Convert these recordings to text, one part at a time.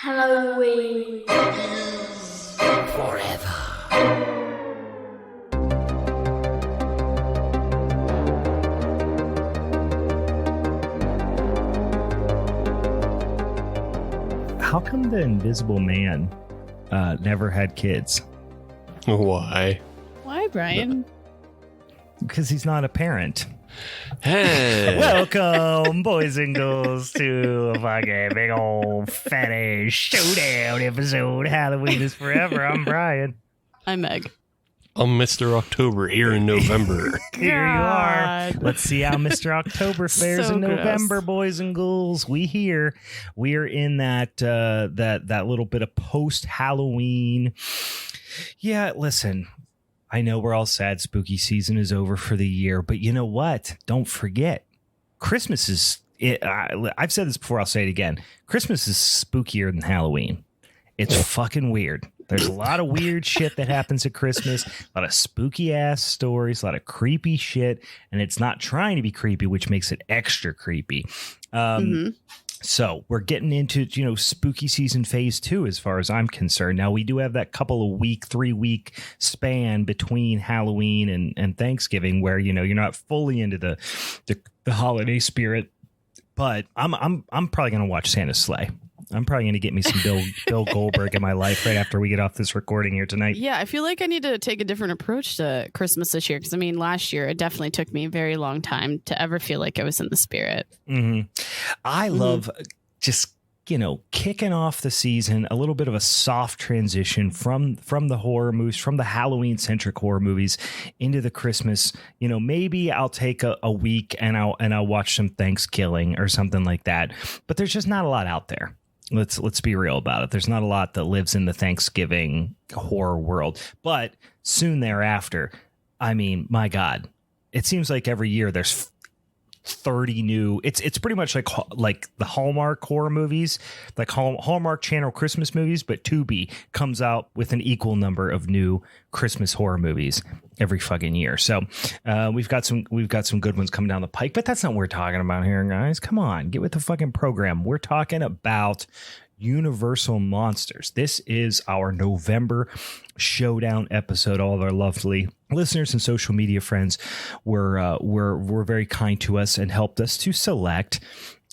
Halloween Forever. How come the Invisible Man never had kids? Why? Why, Brian? Because he's not a parent. Hey. Welcome, boys and girls, to a fucking big old fetish showdown episode. Halloween is forever. I'm Brian. I'm Meg. I'm Mr. October here in November. Here you are. God. Let's see how Mr. October fares So in gross. November, boys and ghouls. We are in that little bit of post Halloween. Yeah, listen. I know we're all sad. Spooky season is over for the year, but you know what? Don't forget, Christmas is. I've said this before. I'll say it again. Christmas is spookier than Halloween. It's fucking weird. There's a lot of weird shit that happens at Christmas, a lot of spooky ass stories, a lot of creepy shit, and it's not trying to be creepy, which makes it extra creepy. So we're getting into, spooky season phase 2 as far as I'm concerned. Now, we do have that couple of 3-week span between Halloween and Thanksgiving where, you're not fully into the holiday spirit. But I'm probably going to watch Santa's Sleigh. I'm probably going to get me some Bill Goldberg in my life right after we get off this recording here tonight. Yeah, I feel like I need to take a different approach to Christmas this year because, last year it definitely took me a very long time to ever feel like I was in the spirit. Mm-hmm. I love just, kicking off the season, a little bit of a soft transition from the horror movies, from the Halloween-centric horror movies into the Christmas. Maybe I'll take a week and I'll watch some Thanksgiving or something like that. But there's just not a lot out there. Let's be real about it. There's not a lot that lives in the Thanksgiving horror world. But soon thereafter, my God, it seems like every year there's 30 new. It's pretty much like the Hallmark horror movies, like Hallmark Channel Christmas movies, but Tubi comes out with an equal number of new Christmas horror movies every fucking year. So we've got some good ones coming down the pike, but that's not what we're talking about here, guys. Come on, get with the fucking program. We're talking about Universal Monsters. This is our November Showdown episode. All of our lovely listeners and social media friends were very kind to us and helped us to select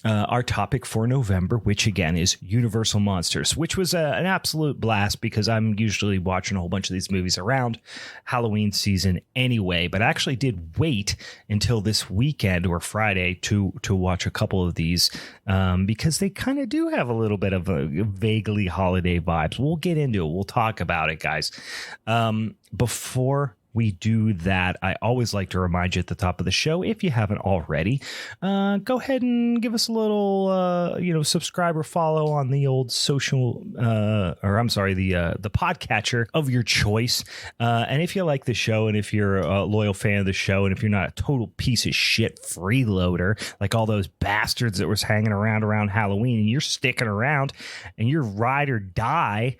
our topic for November, which again is Universal Monsters, which was an absolute blast because I'm usually watching a whole bunch of these movies around Halloween season anyway, but I actually did wait until this weekend or Friday to watch a couple of these because they kind of do have a little bit of a vaguely holiday vibes. We'll get into it. We'll talk about it, guys. Before we do that, I always like to remind you at the top of the show, if you haven't already, go ahead and give us a little, subscribe or follow on the old social, the podcatcher of your choice. And if you like the show, and if you're a loyal fan of the show, and if you're not a total piece of shit freeloader, like all those bastards that was hanging around Halloween, and you're sticking around and you're ride or die,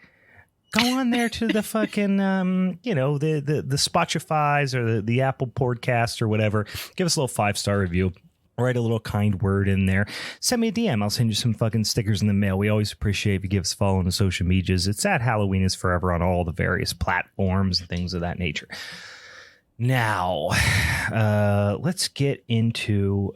go on there to the fucking, the Spotify's or the Apple Podcast or whatever. Give us a little 5-star review. Write a little kind word in there. Send me a DM. I'll send you some fucking stickers in the mail. We always appreciate if you give us a follow on the social medias. It's at Halloween is Forever on all the various platforms and things of that nature. Now, let's get into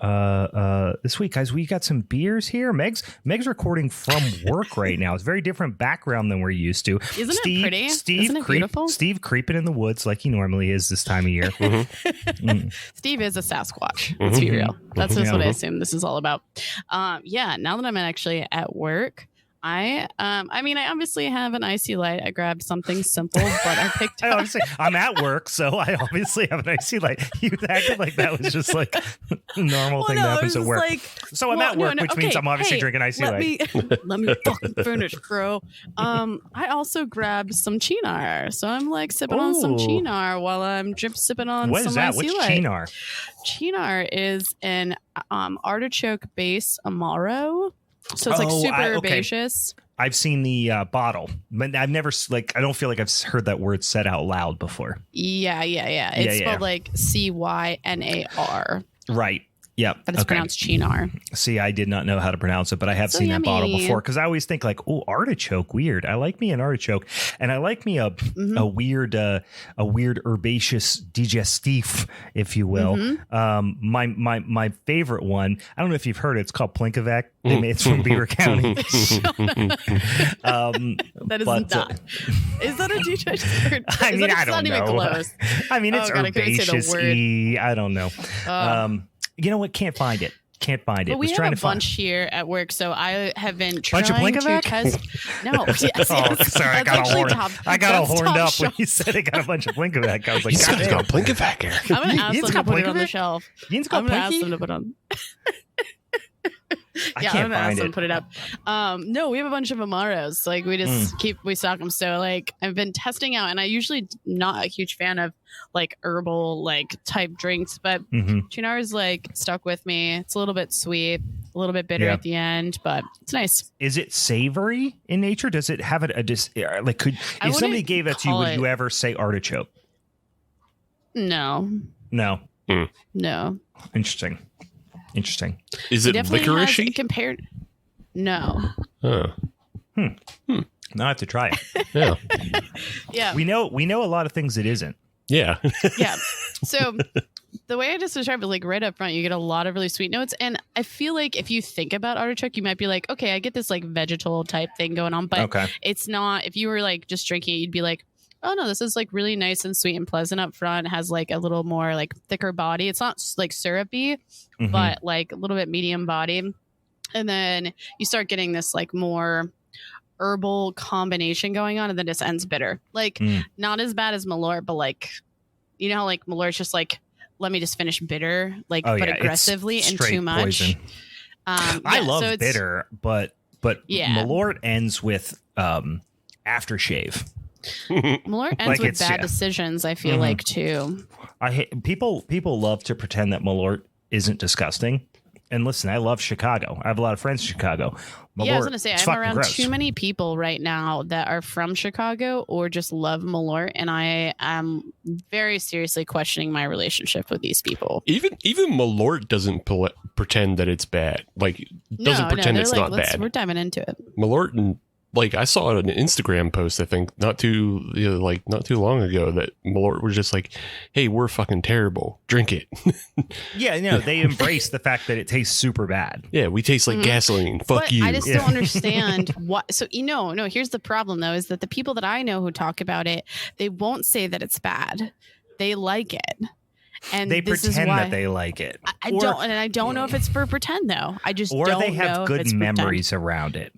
this week, guys. We got some beers here. Meg's recording from work right now. It's a very different background than we're used to. Isn't it pretty? Isn't it beautiful? Steve creeping in the woods like he normally is this time of year. Steve is a Sasquatch. Let's be real. That's just what I assume this is all about. Now that I'm actually at work, I obviously have an icy light. I grabbed something simple, but I picked up. I'm at work, so I obviously have an icy light. You acted like that was just like a normal thing that happens at work. I'm at work, which means I'm obviously drinking icy light. Let me fucking finish, bro. I also grabbed some Chinar, so I'm like sipping on some Chinar while I'm sipping on what some is that? icy What's light. Chinar? Chinar is an artichoke base Amaro. So it's like super herbaceous. I've seen the bottle, but I've never I don't feel like I've heard that word said out loud before. Yeah. It's spelled like CYNAR. Right. Yeah, but it's pronounced Chinar. See, I did not know how to pronounce it, but I have seen that bottle before because I always think like, oh, artichoke, weird. I like me an artichoke, and I like me a weird herbaceous digestif, if you will. My favorite one. I don't know if you've heard it. It's called Plinkovac. It's from Beaver County. That is not. Is that a digestif? I mean, I don't know. Even close. I mean, it's herbaceous. I don't know. You know what? Can't find it. But we have a bunch here at work, so I have been trying to test. No, yes, sorry, I got all horned up when you said it got a bunch of Plinkovac. I was like, he's got Plinkovac here. I'm gonna ask them to put it on the shelf. I'm gonna ask them to put on. Yeah, I'm gonna ask them to put it up. No, we have a bunch of Amaros. Like we just we stock them. So like I've been testing out, and I usually not a huge fan of like herbal like type drinks, but Chinar is like stuck with me. It's a little bit sweet, a little bit bitter at the end, but it's nice. Is it savory in nature? Does it have like could if somebody gave that to you, would you ever say artichoke? No. No. Interesting. Is it licoricey? Compared? No. Now I have to try it. Yeah. Yeah. We know a lot of things it isn't. Yeah. Yeah. So the way I just described it, like right up front, you get a lot of really sweet notes. And I feel like if you think about artichoke, you might be like, okay, I get this like vegetal type thing going on, but it's not. If you were like just drinking it, you'd be like, oh no, this is like really nice and sweet and pleasant up front. It has like a little more like thicker body. It's not like syrupy, but like a little bit medium body. And then you start getting this like more herbal combination going on, and then just ends bitter. Like not as bad as Malort, but like, you know how like Malort's just like, let me just finish bitter, like but aggressively and too much. I love bitter, but Malort ends with aftershave. Malort ends with bad decisions, I feel like too. I hate people love to pretend that Malort isn't disgusting. And listen, I love Chicago. I have a lot of friends in Chicago. Malort, I was going to say, I'm around too many people right now that are from Chicago or just love Malort, and I am very seriously questioning my relationship with these people. Even Malort doesn't pretend that it's bad. Like, doesn't pretend it's not bad. We're diving into it. Malort and like I saw an Instagram post, I think not too long ago, that Malort was just like, "Hey, we're fucking terrible. Drink it." Yeah, no, they embrace the fact that it tastes super bad. Yeah, we taste like gasoline. Fuck but you. I just don't understand what. So no. Here's the problem though: is that the people that I know who talk about it, they won't say that it's bad. They like it. And they pretend that they like it. I don't know if it's for pretend though. I just don't know. Or they have good memories around it.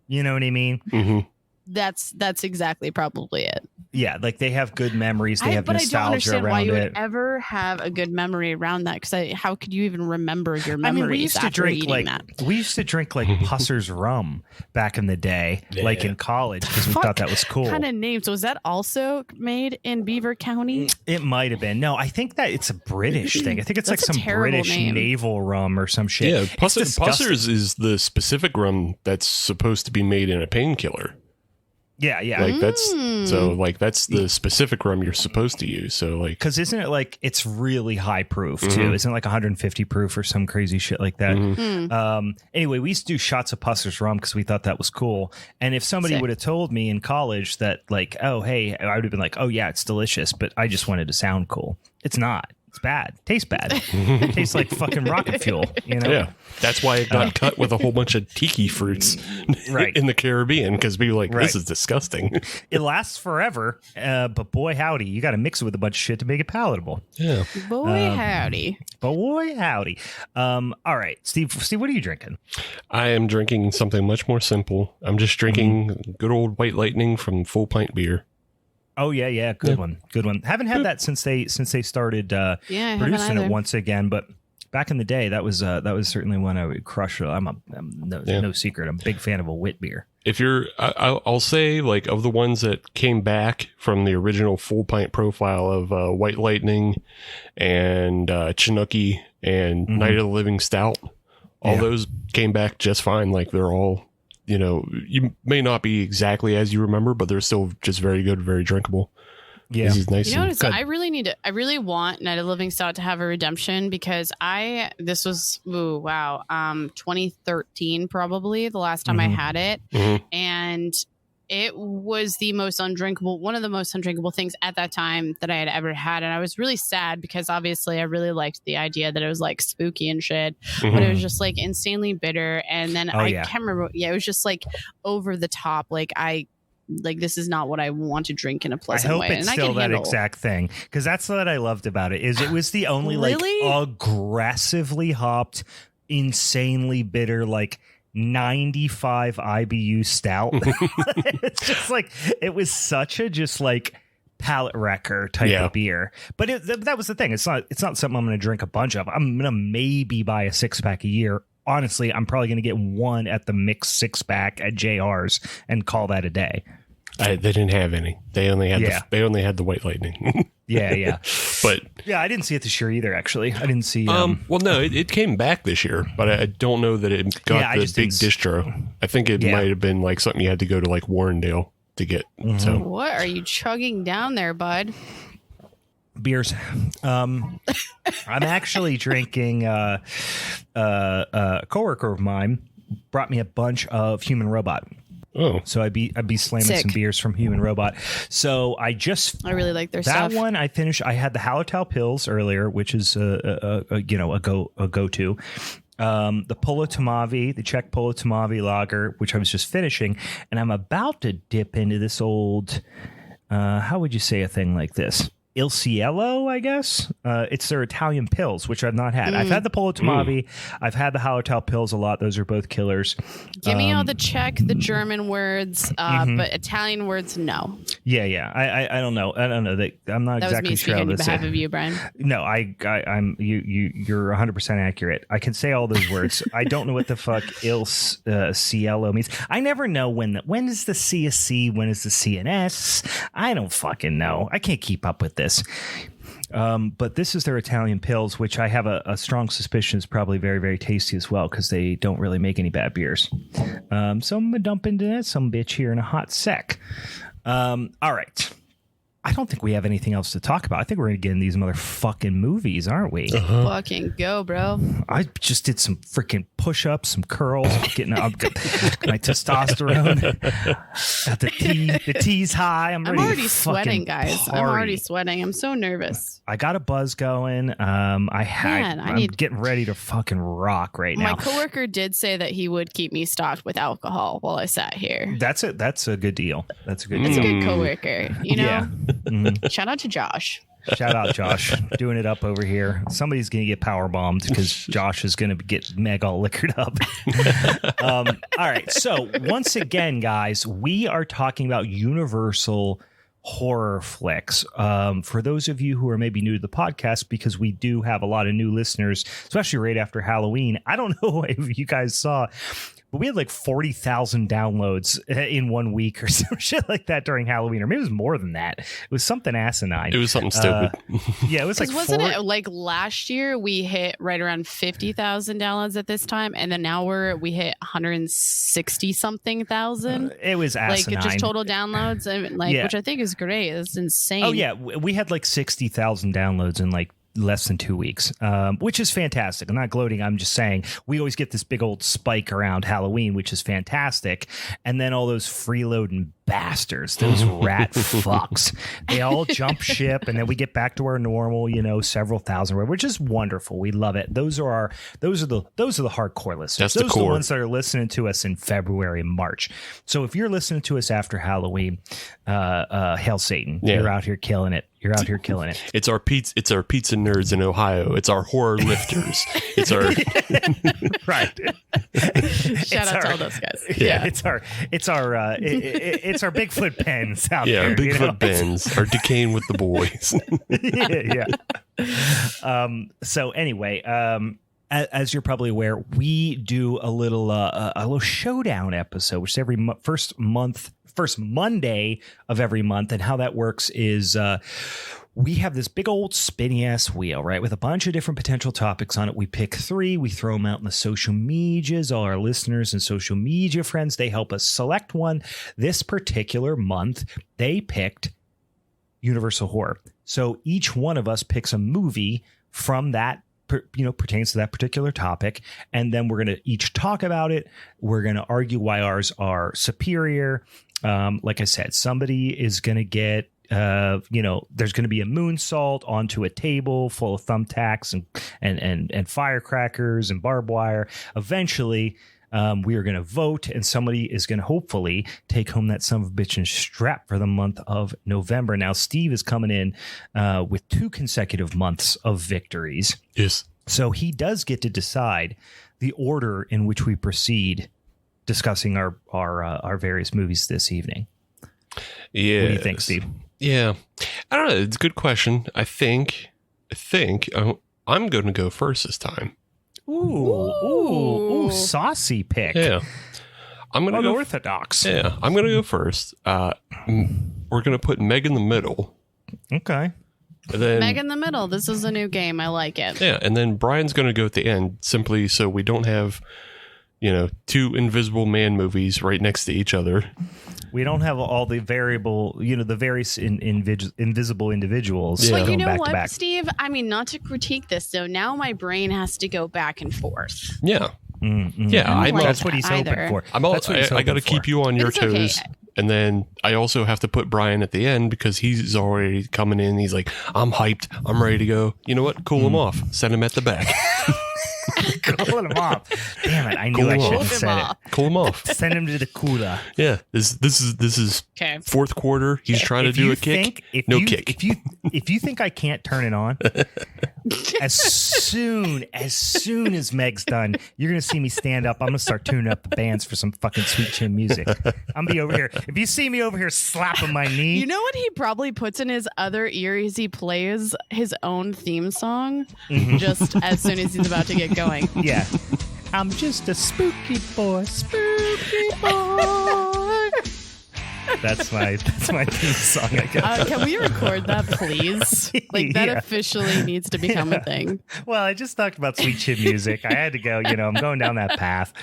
You know what I mean? Mm-hmm. That's exactly probably it. Yeah, like they have good memories. They have nostalgia around it. But I don't understand why you would ever have a good memory around that. Because how could you even remember your memories we used to drink that? We used to drink like Pusser's rum back in the day, like in college, because we thought that was cool. What kind of name? So was that also made in Beaver County? It might have been. No, I think that it's a British thing. I think it's like some British naval rum or some shit. Yeah, Pusser's is the specific rum that's supposed to be made in a painkiller. Yeah. Like that's the specific rum you're supposed to use. So like, because isn't it like it's really high proof too? Isn't it like 150 proof or some crazy shit like that? Anyway, we used to do shots of Pusser's rum because we thought that was cool. And if somebody would have told me in college that like, oh hey, I would have been like, oh yeah, it's delicious, but I just wanted to sound cool. It's not. It's bad. Tastes bad. It tastes like fucking rocket fuel. You know? Yeah, that's why it got cut with a whole bunch of tiki fruits, in the Caribbean, because we were like, this is disgusting. It lasts forever, but boy howdy, you got to mix it with a bunch of shit to make it palatable. Yeah, boy howdy. All right, Steve, what are you drinking? I am drinking something much more simple. I'm just drinking good old White Lightning from Full Pint Beer. Oh yeah, good one. Haven't had that since they started producing it once again. But back in the day, that was certainly one I would crush. No secret, I'm a big fan of a wit beer. If you're, I'll say like of the ones that came back from the original Full Pint profile of White Lightning and Chinooki and Night of the Living Stout, all those came back just fine. Like they're all. You may not be exactly as you remember, but they're still just very good, very drinkable. Yeah. This is nice. You know what? And, So I really want Night of the Living Stout to have a redemption because this was 2013 probably the last time I had it, and it was one of the most undrinkable things at that time that I had ever had, and I was really sad because obviously I really liked the idea that it was like spooky and shit, but it was just like insanely bitter, and then I can't remember. Yeah, it was just like over the top. This is not what I want to drink in a pleasant way. I hope it's still that exact thing, because that's what I loved about it. Is it was the only aggressively hopped, insanely bitter 95 IBU stout. It's just it was such a palate wrecker type of beer. But that was the thing. It's not something I'm going to drink a bunch of. I'm going to maybe buy a 6-pack a year. Honestly, I'm probably going to get one at the mixed 6-pack at JR's and call that a day. They didn't have any. They only had the White Lightning. Yeah. But I didn't see it this year either. Actually, I didn't see. Well, no, it came back this year, but I don't know that it got the big distro. I think it might have been something you had to go to Warrendale to get. So what are you chugging down there, bud? Beers. I'm actually drinking. A coworker of mine brought me a bunch of Human Robot. Oh, so I'd be slamming some beers from Human Robot. So I really like their stuff. That one I finished. I had the Hallertau Pils earlier, which is a go-to. The Polotomavi, the Czech Polotomavi lager, which I was just finishing, and I'm about to dip into this old. How would you say a thing like this? Il Cielo, I guess. It's their Italian Pils, which I've not had. I've had the Polotomavi. I've had the Hallertau Pils a lot. Those are both killers. Give me all the Czech, the German words, but Italian words, no. Yeah. I don't know. I'm not exactly sure. That was me speaking on behalf of you, Brian. No, I'm you're 100% accurate. I can say all those words. I don't know what the fuck Il Cielo means. I never know when is the C a C, when is the C an S. I don't fucking know. I can't keep up with this. But this is their Italian Pils, which I have a strong suspicion is probably very, very tasty as well, because they don't really make any bad beers. So I'm going to dump into that some bitch here in a hot sec. All right. I don't think we have anything else to talk about. I think we're going to get in these motherfucking movies, aren't we? Fucking go, bro. I just did some freaking push-ups, some curls, getting my testosterone. Got the T's high. I'm already sweating, guys. I'm already sweating. I'm so nervous. I got a buzz going. I'm getting ready to fucking rock right now. My coworker did say that he would keep me stocked with alcohol while I sat here. That's a good deal. That's a good coworker, you know? Yeah. Mm-hmm. Shout out to Josh. Shout out Josh, doing it up over here. Somebody's gonna get power bombed because Josh is gonna get mega liquored up. All right, so once again, guys, we are talking about Universal horror flicks. For those of you who are maybe new to the podcast, because we do have a lot of new listeners, especially right after Halloween. I don't know if you guys saw, but we had 40,000 downloads in 1 week or some shit like that during Halloween, or maybe it was more than that. It was something asinine. It was something stupid. Yeah, it was wasn't it last year we hit right around 50,000 downloads at this time, and then now we hit 160 something thousand. It was asinine. Just total downloads, and which I think is great. It's insane. Oh yeah, we had 60,000 downloads in less than 2 weeks, which is fantastic. I'm not gloating. I'm just saying we always get this big old spike around Halloween, which is fantastic. And then all those freeloading bastards, those rat fucks, they all jump ship, and then we get back to our normal, several thousand, which is wonderful. We love it. Those are the hardcore listeners. Those are the ones that are listening to us in February and March. So if you're listening to us after Halloween, hail Satan. Yeah. You're out here killing it. It's our pizza nerds in Ohio. It's our horror lifters. It's our right. Shout out to all those guys. Yeah, it's our Bigfoot pens out there. Yeah, Bigfoot pens are decaying with the boys. Yeah. So anyway, as you're probably aware, we do a little Showdown episode, which is every first Monday of every month. And how that works is we have this big old spinny ass wheel, right, with a bunch of different potential topics on it. We pick 3, we throw them out in the social medias. All our listeners and social media friends, they help us select one. This particular month, they picked Universal Horror. So each one of us picks a movie from that, pertains to that particular topic. And then we're going to each talk about it. We're going to argue why ours are superior. Like I said, somebody is going to get, there's going to be a moonsault onto a table full of thumbtacks and firecrackers and barbed wire. Eventually, we are going to vote, and somebody is going to hopefully take home that son of a bitch and strap for the month of November. Now, Steve is coming in with 2 consecutive months of victories. Yes. So he does get to decide the order in which we proceed discussing our various movies this evening. Yeah. What do you think, Steve? Yeah. I don't know. It's a good question. I think I'm going to go first this time. Ooh, saucy pick. Yeah. I'm going to go orthodox. Yeah. I'm going to go first. We're going to put Meg in the middle. Okay. And then, Meg in the middle. This is a new game. I like it. Yeah. And then Brian's going to go at the end simply so we don't have, 2 Invisible Man movies right next to each other. We don't have all the variable, the various invisible individuals. But you going know back to what, back. Steve? I mean, not to critique this, though. Now my brain has to go back and forth. Yeah. Mm-hmm. Yeah. I don't like That's what he's hoping either. for. I got to keep you on your It's okay. toes. And then I also have to put Brian at the end because he's already coming in. He's like, I'm hyped. I'm ready to go. You know what? Cool him off. Send him at the back. Cooling him off. Damn it! I knew Cool I him shouldn't off. have said it. Cool him off. Send him to the cooler. Yeah. This is Okay. fourth quarter. He's trying to do a kick. Kick. If you think I can't turn it on, as soon as Meg's done, you're gonna see me stand up. I'm gonna start tuning up the bands for some fucking sweet chin music. I'm gonna be over here. If you see me over here slapping my knee, You know what he probably puts in his other ear is he plays his own theme song just as soon as he's about to get going. yeah. I'm just a spooky boy. That's my theme song, I guess. Can we record that, please? Like, that Yeah. officially needs to become a thing. Well, I just talked about sweet chin music. I had to go, I'm going down that path.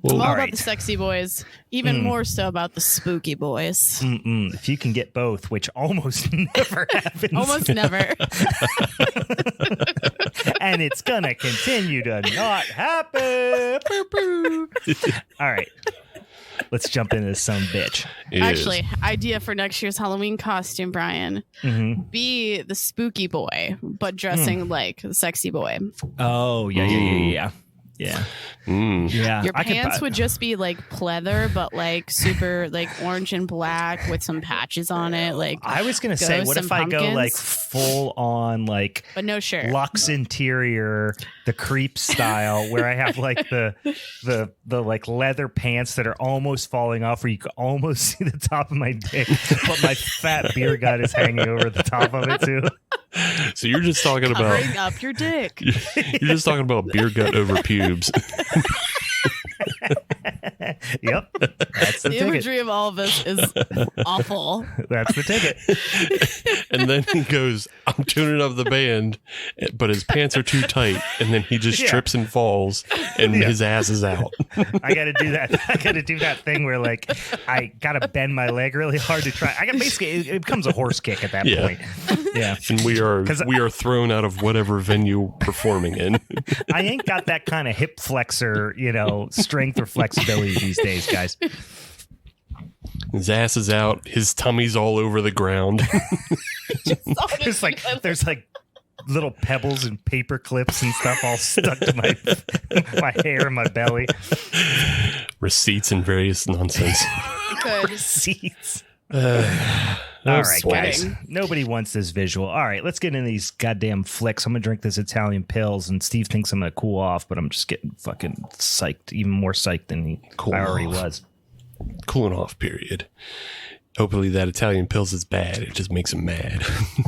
Well, I'm all all about right. the sexy boys, even more so about the spooky boys. If you can get both, which almost never happens. Almost never. And it's gonna continue to not happen. All right. Let's jump into this some bitch. Actually, idea for next year's Halloween costume, Brian. Be the spooky boy, but dressing like the sexy boy. Oh, yeah. Yeah. Your pants would just be like pleather, but like super like orange and black with some patches on it. Like I was gonna say, what if I go like full on like but no shirt. Lux Interior, the creep style, where I have like the like leather pants that are almost falling off, where you can almost see the top of my dick, but my fat beer gut is hanging over the top of it too. So you're just talking about Covering up your dick. you're just talking about beer gut over pubes. Yep, that's the The ticket. imagery of all of this is awful. That's the ticket. And then he goes, I'm tuning up the band, but his pants are too tight. And then he just trips and falls and his ass is out. I got to do that. I got to do that thing where like I got to bend my leg really hard to try. I got basically it becomes a horse kick at that point. Yeah. And we are thrown out of whatever venue we're performing in. I ain't got that kind of hip flexor, strength or flexibility these days, guys. His ass is out. His tummy's all over the ground. There's like little pebbles and paper clips and stuff all stuck to my hair and my belly. Receipts and various nonsense. Good. Seats. All All right, guys. Nobody wants this visual. All right, let's get into these goddamn flicks. I'm going to drink this Italian pills, and Steve thinks I'm going to cool off, but I'm just getting fucking psyched, even more psyched than I already was. Cooling off period. Hopefully that Italian pills is bad. It just makes him mad.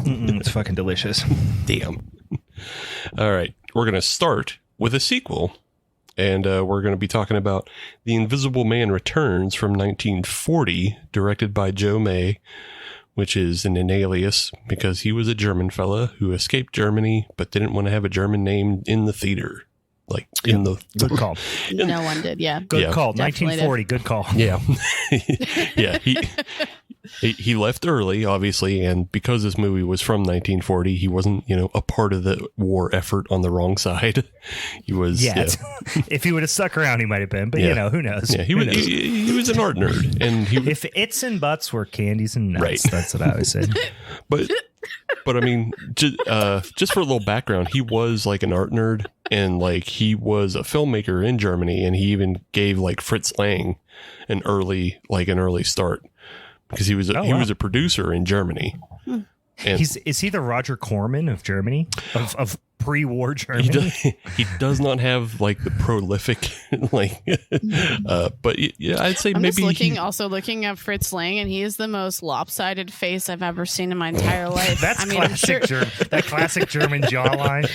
It's fucking delicious. Damn. All right. We're going to start with a sequel. And we're going to be talking about The Invisible Man Returns from 1940, directed by Joe May, which is an alias because he was a German fella who escaped Germany but didn't want to have a German name in the theater. Like in the Good call. No one did. Yeah. Good call. Definitely 1940. Good call. Yeah. Yeah. He left early, obviously, and because this movie was from 1940, he wasn't, a part of the war effort on the wrong side. He was, If he would have stuck around, he might have been, but who knows? Yeah, he was an art nerd, and if its and buts were candies and nuts, right. That's what I always said. But I mean, just for a little background, he was like an art nerd, and like he was a filmmaker in Germany, and he even gave like Fritz Lang an early start because he was a producer in Germany. And is he the Roger Corman of Germany of pre-war Germany? He does not have like the prolific but yeah, I'd say I'm maybe just looking at Fritz Lang, and he is the most lopsided face I've ever seen in my entire life. That's classic that classic German jawline.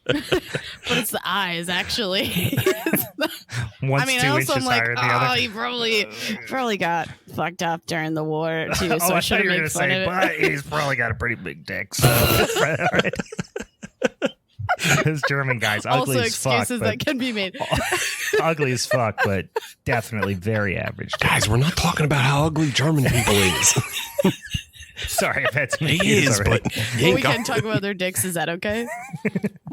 But it's the eyes, actually. One's 2 inches higher than the other. He probably got fucked up during the war too. So I thought you were going to say, but he's probably got a pretty big dick. So right. Those German guys, ugly as fuck. Also excuses that can be made. Ugly as fuck, but definitely very average. Guys, we're not talking about how ugly German people is. Sorry, I've had too many he is, already. but we can talk about their dicks. Is that okay?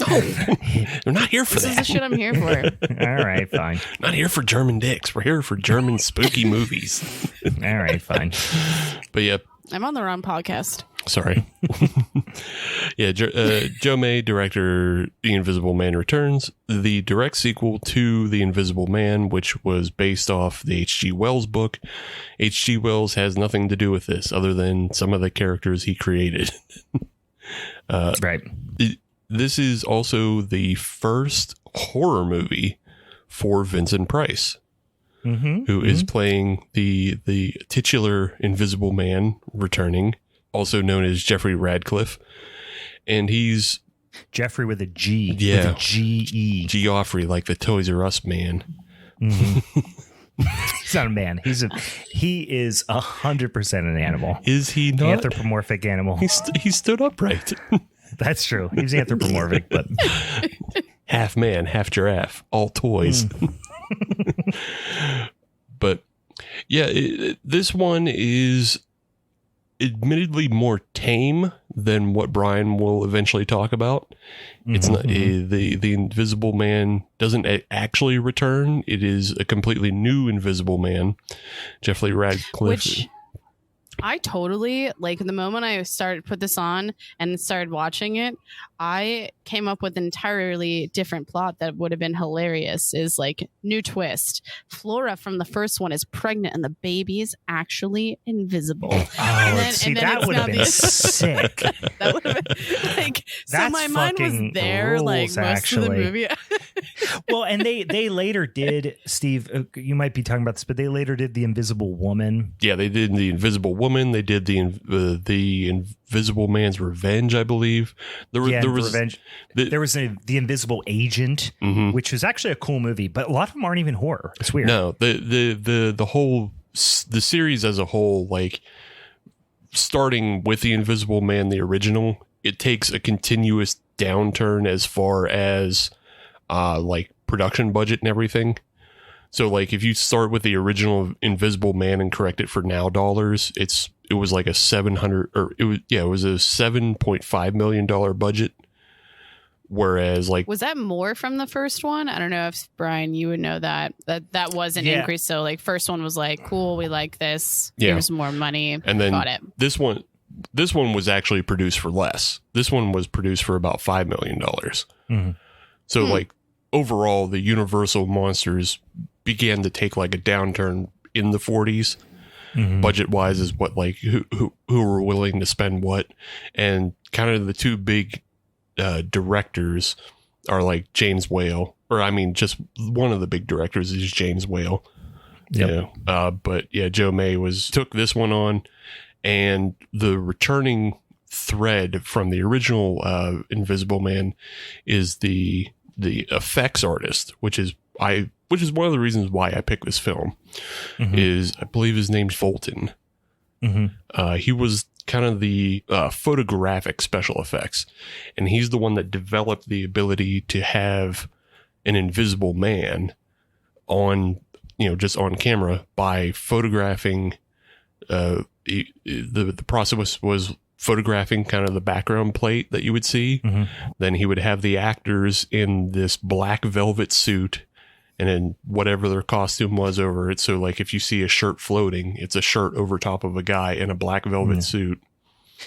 No, they're not here for this that. This is the shit I'm here for. All right, fine. Not here for German dicks. We're here for German spooky movies. All right, fine. But yeah, I'm on the wrong podcast. Sorry. Yeah, Joe May, director, The Invisible Man Returns, the direct sequel to The Invisible Man, which was based off the H.G. Wells book. H.G. Wells has nothing to do with this other than some of the characters he created. Right. This is also the first horror movie for Vincent Price. Who is playing the titular Invisible Man returning, also known as Jeffrey Radcliffe. And he's Jeffrey with a G. Yeah. With a G-E. Geoffrey, like the Toys R Us man. He's not a man. He is 100% an animal. Is he not? Anthropomorphic animal. He stood upright. That's true. He's anthropomorphic, but half man, half giraffe, all toys. But yeah, this one is admittedly more tame than what Brian will eventually talk about. It's not the Invisible Man doesn't actually return. It is a completely new Invisible Man, Jeffrey Radcliffe. Which I totally, like, the moment I put this on and started watching it, I came up with an entirely different plot that would have been hilarious. Is like, new twist. Flora from the first one is pregnant and the baby's actually invisible. Oh, that would have been sick. That would have been like, so my mind was there rules, like most actually. of the movie. Well, and they later did, Steve, you might be talking about this, but they later did The Invisible Woman. Yeah, they did The Invisible Woman. They did the Invisible Man's Revenge, I believe. There was The Invisible Agent, which was actually a cool movie, but a lot of them aren't even horror. It's weird. No, the series as a whole, like starting with The Invisible Man, the original, it takes a continuous downturn as far as like production budget and everything. So like if you start with the original Invisible Man and correct it for now dollars, it was like a $7.5 million budget. Whereas like, was that more from the first one? I don't know if Brian, you would know that was an increase. So like first one was like, cool, we like this. Yeah. Here's more money. And then got it. This one was actually produced for less. This one was produced for about $5 million. So like overall, the Universal monsters began to take like a downturn in the 40s. Budget wise is what, like who were willing to spend what, and kind of the two big directors are like James Whale, or I mean just one of the big directors is James Whale. But yeah, Joe May took this one on, and the returning thread from the original Invisible Man is the effects artist, which is one of the reasons why I picked this film. Is I believe his name's Fulton. He was kind of the photographic special effects, and he's the one that developed the ability to have an invisible man on, just on camera by photographing the process was photographing kind of the background plate that you would see. Mm-hmm. Then he would have the actors in this black velvet suit and then whatever their costume was over it. So like if you see a shirt floating, it's a shirt over top of a guy in a black velvet suit.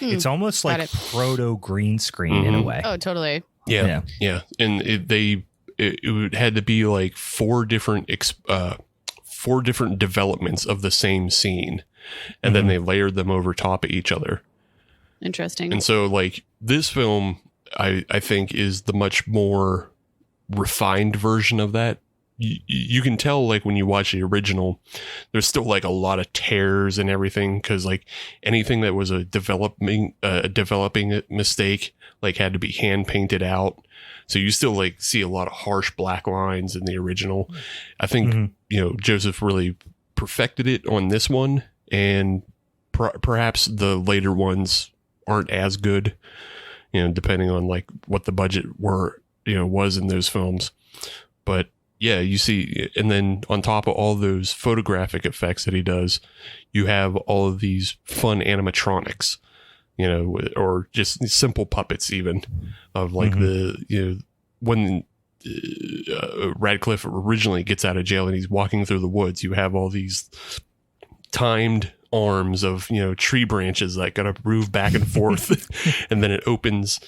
It's almost like proto green screen in a way. Oh, totally. Yeah. And it had to be like four different developments of the same scene. And then they layered them over top of each other. Interesting. And so like this film, I think is the much more refined version of that. You can tell like when you watch the original, there's still like a lot of tears and everything. Cause like anything that was a developing mistake, like had to be hand painted out. So you still like see a lot of harsh black lines in the original. I think, Joseph really perfected it on this one, and perhaps the later ones aren't as good, depending on like what the budget was in those films. But yeah, you see, and then on top of all those photographic effects that he does, you have all of these fun animatronics, or just simple puppets even of like when Radcliffe originally gets out of jail and he's walking through the woods, you have all these timed arms of, tree branches that gotta move back and forth. And then it opens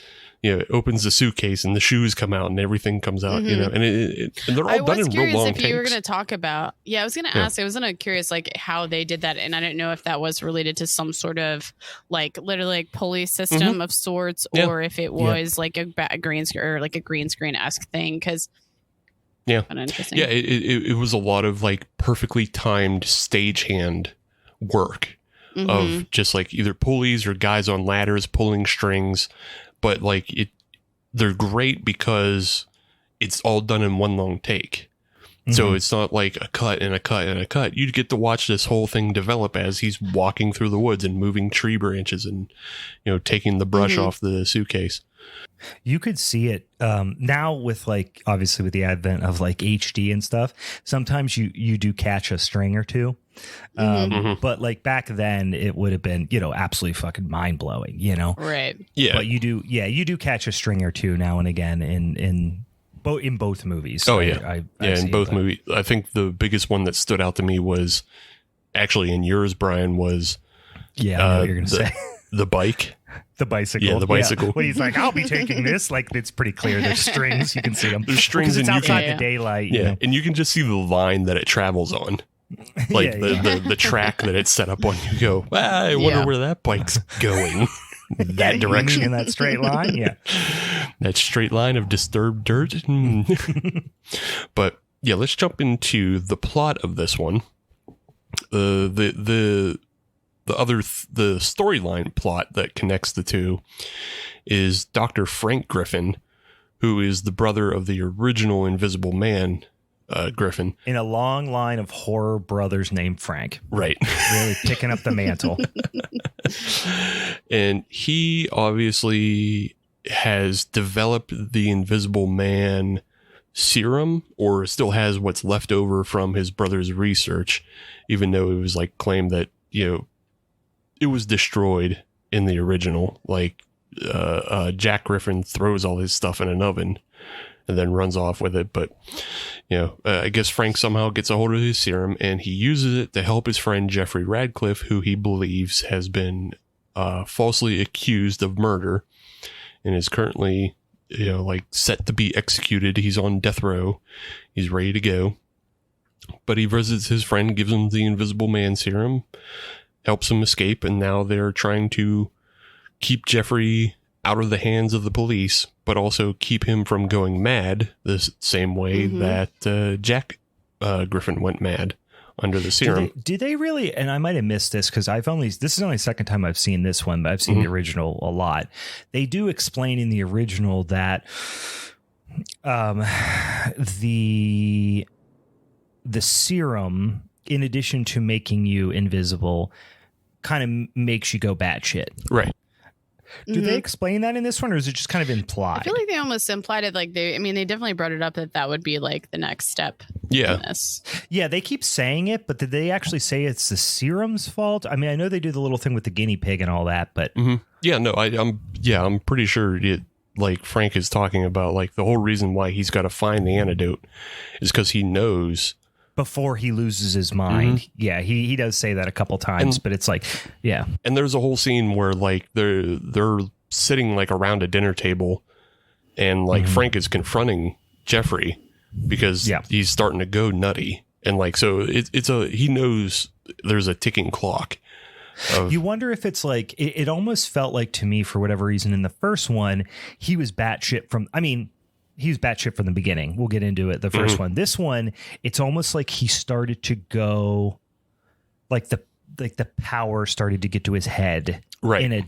the suitcase and the shoes come out and everything comes out, and they're all done in real long takes. If you were going to talk about, I was going to ask, I was curious like how they did that. And I don't know if that was related to some sort of like literally like pulley system of sorts, or if it was like a green screen or like a green screen-esque thing. Cause interesting. Yeah. It was a lot of like perfectly timed stagehand work of just like either pulleys or guys on ladders pulling strings. But like they're great because it's all done in one long take. So it's not like a cut and a cut and a cut. You get to watch this whole thing develop as he's walking through the woods and moving tree branches and, taking the brush off the suitcase. You could see it now with like, obviously with the advent of like HD and stuff. Sometimes you do catch a string or two. But like back then it would have been, absolutely fucking mind blowing, Right. Yeah. But you do catch a string or two now and again in both movies. Oh yeah. In both movies. I think the biggest one that stood out to me was actually in yours, Brian, was I know what you're going to say. The bike. The bicycle. Yeah, the bicycle. Yeah. When he's like, I'll be taking this. Like, it's pretty clear. There's strings. You can see them. There's strings it's and outside the daylight. Yeah, and you can just see the line that it travels on. Like the track that it's set up on. You go, I wonder where that bike's going. That direction. In that straight line? Yeah. That straight line of disturbed dirt. But yeah, let's jump into the plot of this one. The storyline plot that connects the two is Dr. Frank Griffin, who is the brother of the original Invisible Man, Griffin. In a long line of horror brothers named Frank. Right. Really picking up the mantle. And he obviously has developed the Invisible Man serum, or still has what's left over from his brother's research, even though it was like claimed that, it was destroyed in the original. Like Jack Griffin throws all his stuff in an oven and then runs off with it. But, I guess Frank somehow gets a hold of his serum and he uses it to help his friend Jeffrey Radcliffe, who he believes has been falsely accused of murder and is currently, set to be executed. He's on death row. He's ready to go. But he visits his friend, gives him the Invisible Man serum, helps him escape, and now they're trying to keep Jeffrey out of the hands of the police, but also keep him from going mad the same way that Jack Griffin went mad under the serum. Do they really, and I might have missed this because this is only the second time I've seen this one, but I've seen the original a lot. They do explain in the original that the serum, in addition to making you invisible, kind of makes you go batshit. Right. Do they explain that in this one, or is it just kind of implied? I feel like they almost implied it. Like they definitely brought it up that would be like the next step. Yeah. In this. Yeah, they keep saying it, but did they actually say it's the serum's fault? I mean, I know they do the little thing with the guinea pig and all that, but yeah, no, I'm pretty sure it. Like Frank is talking about, like the whole reason why he's got to find the antidote is because he knows before he loses his mind. Yeah, he does say that a couple times, but it's like, yeah. And there's a whole scene where like they're sitting like around a dinner table, and like Frank is confronting Jeffrey because he's starting to go nutty, and like so he knows there's a ticking clock. You wonder if it's like it almost felt like to me, for whatever reason, in the first one he was batshit from. I mean, he was batshit from the beginning. We'll get into it. The first one. This one, it's almost like he started to go, like the power started to get to his head, right, in a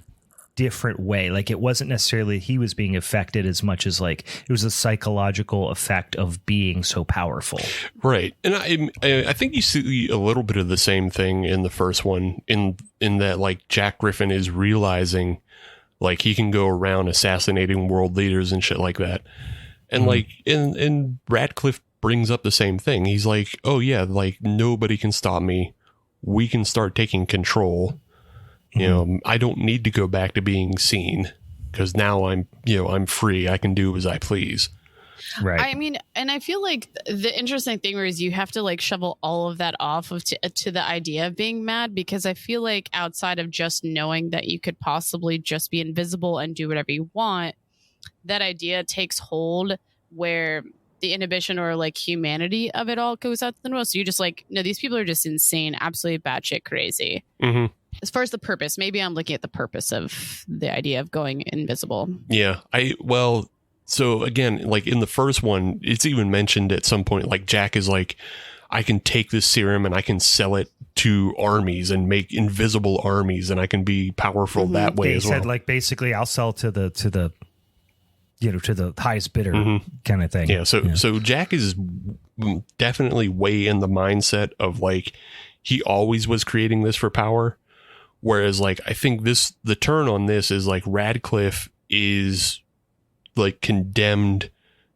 different way. Like it wasn't necessarily he was being affected as much as like it was a psychological effect of being so powerful. Right. And I think you see a little bit of the same thing in the first one in that like Jack Griffin is realizing like he can go around assassinating world leaders and shit like that. And like and Radcliffe brings up the same thing. He's like, oh yeah, like nobody can stop me. We can start taking control. You know, I don't need to go back to being seen because now I'm free. I can do as I please. Right. I mean, and I feel like the interesting thing is you have to like shovel all of that off to the idea of being mad, because I feel like outside of just knowing that you could possibly just be invisible and do whatever you want, that idea takes hold where the inhibition or like humanity of it all goes out the nose. So you just like, no, these people are just insane, absolutely batshit crazy. As far as the purpose, maybe I'm looking at the purpose of the idea of going invisible. Yeah. So again, like in the first one, it's even mentioned at some point, like Jack is like, I can take this serum and I can sell it to armies and make invisible armies, and I can be powerful that way as well. He said like basically I'll sell to the highest bidder kind of thing. Yeah. So Jack is definitely way in the mindset of like, he always was creating this for power. Whereas like, I think the turn on this is like Radcliffe is like condemned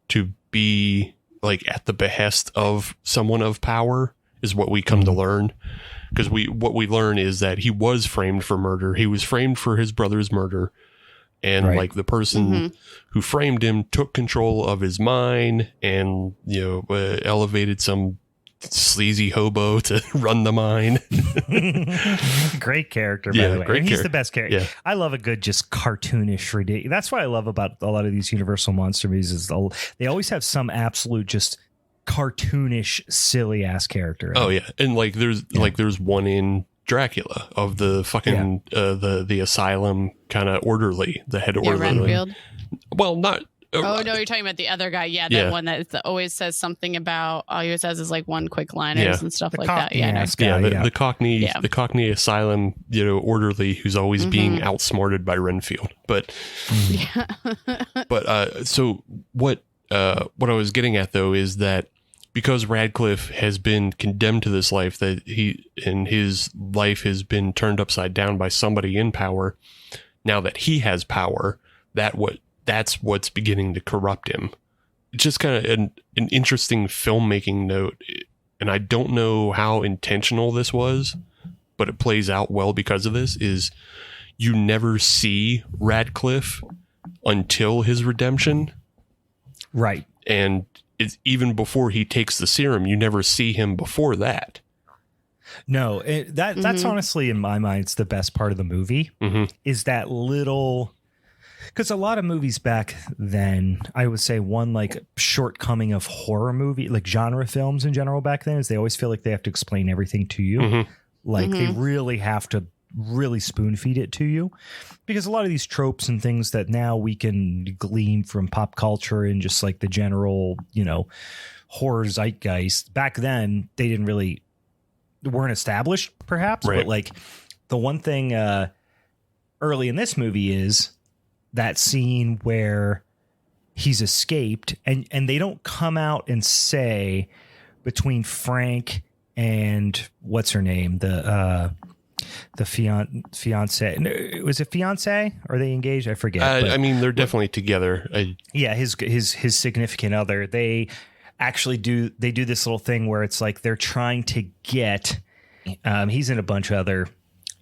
to be like at the behest of someone of power is what we come to learn. Because what we learn is that he was framed for murder. He was framed for his brother's murder. And like the person who framed him took control of his mind and, elevated some sleazy hobo to run the mine. Great character, by the way. Great he's the best character. Yeah. I love a good, just cartoonish, ridiculous. That's what I love about a lot of these Universal monster movies is they always have some absolute just cartoonish, silly ass character. Oh yeah, and like there's one in Dracula of the fucking the asylum kind of orderly, the head orderly. Renfield? Well, not. Oh no, you're talking about the other guy. Yeah, that one that always says something about all he says is like one quick liners and stuff like that. Yeah, the Cockney asylum, orderly who's always being outsmarted by Renfield. But so what I was getting at though is that because Radcliffe has been condemned to this life, that his life has been turned upside down by somebody in power. Now that he has power, that's what's beginning to corrupt him. It's just kind of an interesting filmmaking note. And I don't know how intentional this was, but it plays out well because of this, is you never see Radcliffe until his redemption. Right. And it's even before he takes the serum, you never see him before that. No, that's honestly, in my mind, it's the best part of the movie is that little... Because a lot of movies back then, I would say one like shortcoming of horror movie, like genre films in general back then, is they always feel like they have to explain everything to you. Like they really have to really spoon feed it to you, because a lot of these tropes and things that now we can glean from pop culture and just like the general, horror zeitgeist, back then they weren't established perhaps. Right. But like the one thing early in this movie is that scene where he's escaped and they don't come out and say between Frank and what's her name? the fiance. Was it fiance? Are they engaged? I forget. I mean, they're definitely together. Yeah, his significant other. They actually do this little thing where it's like they're trying to get. He's in a bunch of other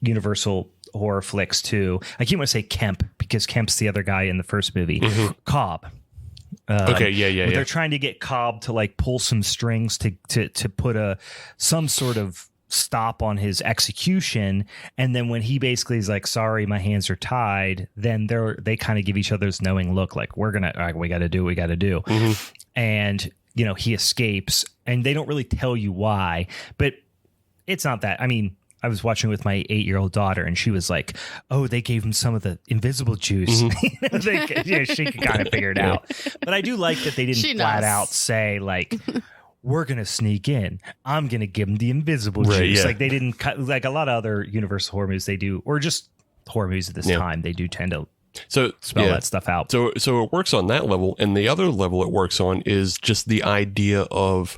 Universal horror flicks too. I keep want to say Kemp because Kemp's the other guy in the first movie. Mm-hmm. Cobb. Okay, yeah. They're trying to get Cobb to like pull some strings to put some sort of stop on his execution, and then when he basically is like, sorry, my hands are tied, then they kind of give each other this knowing look like we got to do what we got to do. Mm-hmm. And he escapes, and they don't really tell you why, but it's not that. I mean, I was watching with my 8-year-old daughter, and she was like, oh, they gave him some of the invisible juice. Mm-hmm. She could kind of figure it out. But I do like that they didn't flat out say like, we're going to sneak in. I'm going to give them the invisible juice. Yeah. Like they didn't cut, like a lot of other Universal horror movies they do, or just horror movies at this time, they do tend to spell that stuff out. So it works on that level. And the other level it works on is just the idea of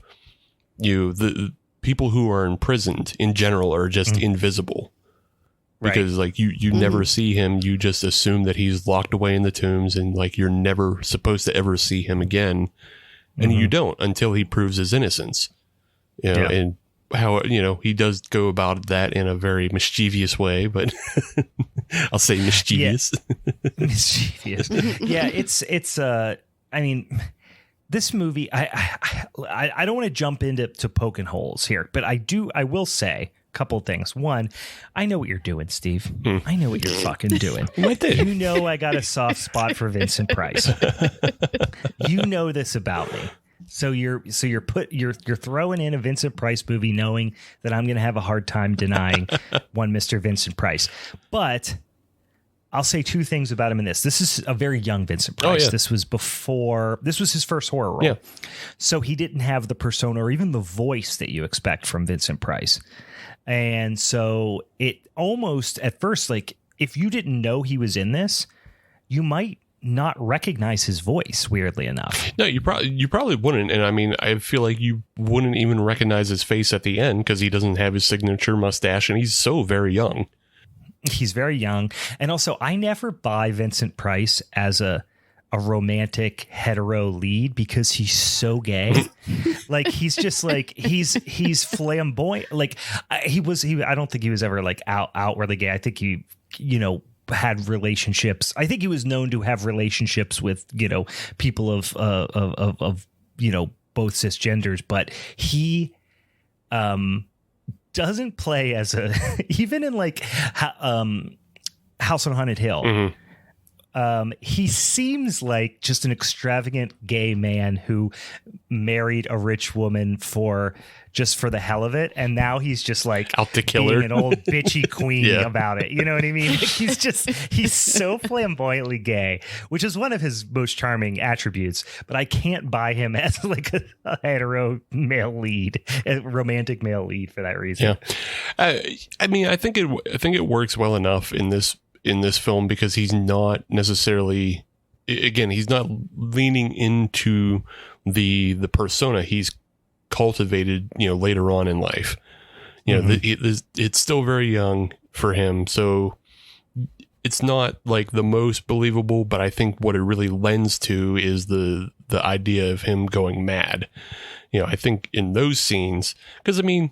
the people who are imprisoned in general are just invisible. Because like you never see him. You just assume that he's locked away in the tombs, and like you're never supposed to ever see him again. And you don't until he proves his innocence, and how, he does go about that in a very mischievous way, but I'll say mischievous. Yeah. Mischievous. Yeah. It's I mean, this movie, I don't want to jump into poking holes here, but I will say a couple of things. One, I know what you're doing, Steve. I know what you're fucking doing. I got a soft spot for Vincent Price. You know this about me. So you're throwing in a Vincent Price movie knowing that I'm going to have a hard time denying one Mr. Vincent Price. But I'll say two things about him in this. This is a very young Vincent Price. Oh, yeah. This was his first horror role. Yeah. So he didn't have the persona or even the voice that you expect from Vincent Price. And so it almost at first, like if you didn't know he was in this, you might not recognize his voice, weirdly enough. No, you probably wouldn't. And I mean, I feel like you wouldn't even recognize his face at the end because he doesn't have his signature mustache and he's so very young. He's very young. And also, I never buy Vincent Price as a romantic hetero lead because he's so gay. Like he's just like he's flamboyant. Like I don't think he was ever like outwardly gay. I think he had relationships. I think he was known to have relationships with people of both cisgenders, but he doesn't play as a even in like House on Haunted Hill. Mm-hmm. He seems like just an extravagant gay man who married a rich woman for the hell of it, and now he's just like out to kill her, an old bitchy queen about it. You know what I mean? Like he's so flamboyantly gay, which is one of his most charming attributes. But I can't buy him as like a hetero male lead, a romantic male lead for that reason. Yeah, I mean, I think it works well enough in this film because he's not necessarily, again, he's not leaning into the persona he's cultivated, later on in life. It's still very young for him, so it's not like the most believable, but I think what it really lends to is the idea of him going mad. I think in those scenes, because I mean,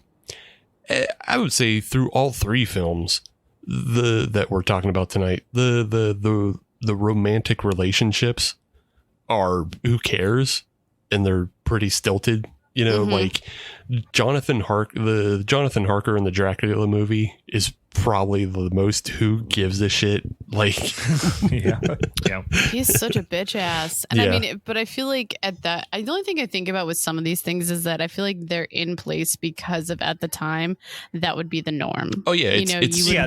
I would say through all three films that we're talking about tonight, the romantic relationships are who cares, and they're pretty stilted. Like Jonathan Harker in the Dracula movie is probably the most who gives a shit. Like, yeah. He's such a bitch ass. And I mean, but I feel like the only thing I think about with some of these things is that I feel like they're in place because of at the time that would be the norm. Oh yeah.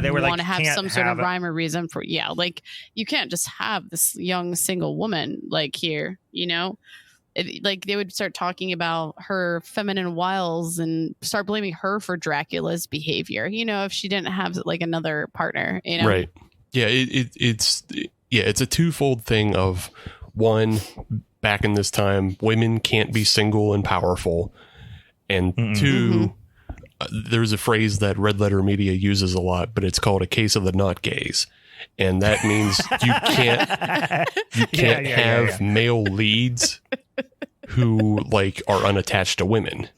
They would want to have some sort of rhyme or reason for, like you can't just have this young single woman like here, like they would start talking about her feminine wiles and start blaming her for Dracula's behavior, if she didn't have like another partner, Right. Yeah. It's a twofold thing of one, back in this time, women can't be single and powerful. And two, there's a phrase that Red Letter Media uses a lot, but it's called a case of the not gays. And that means you can't have male leads who like are unattached to women.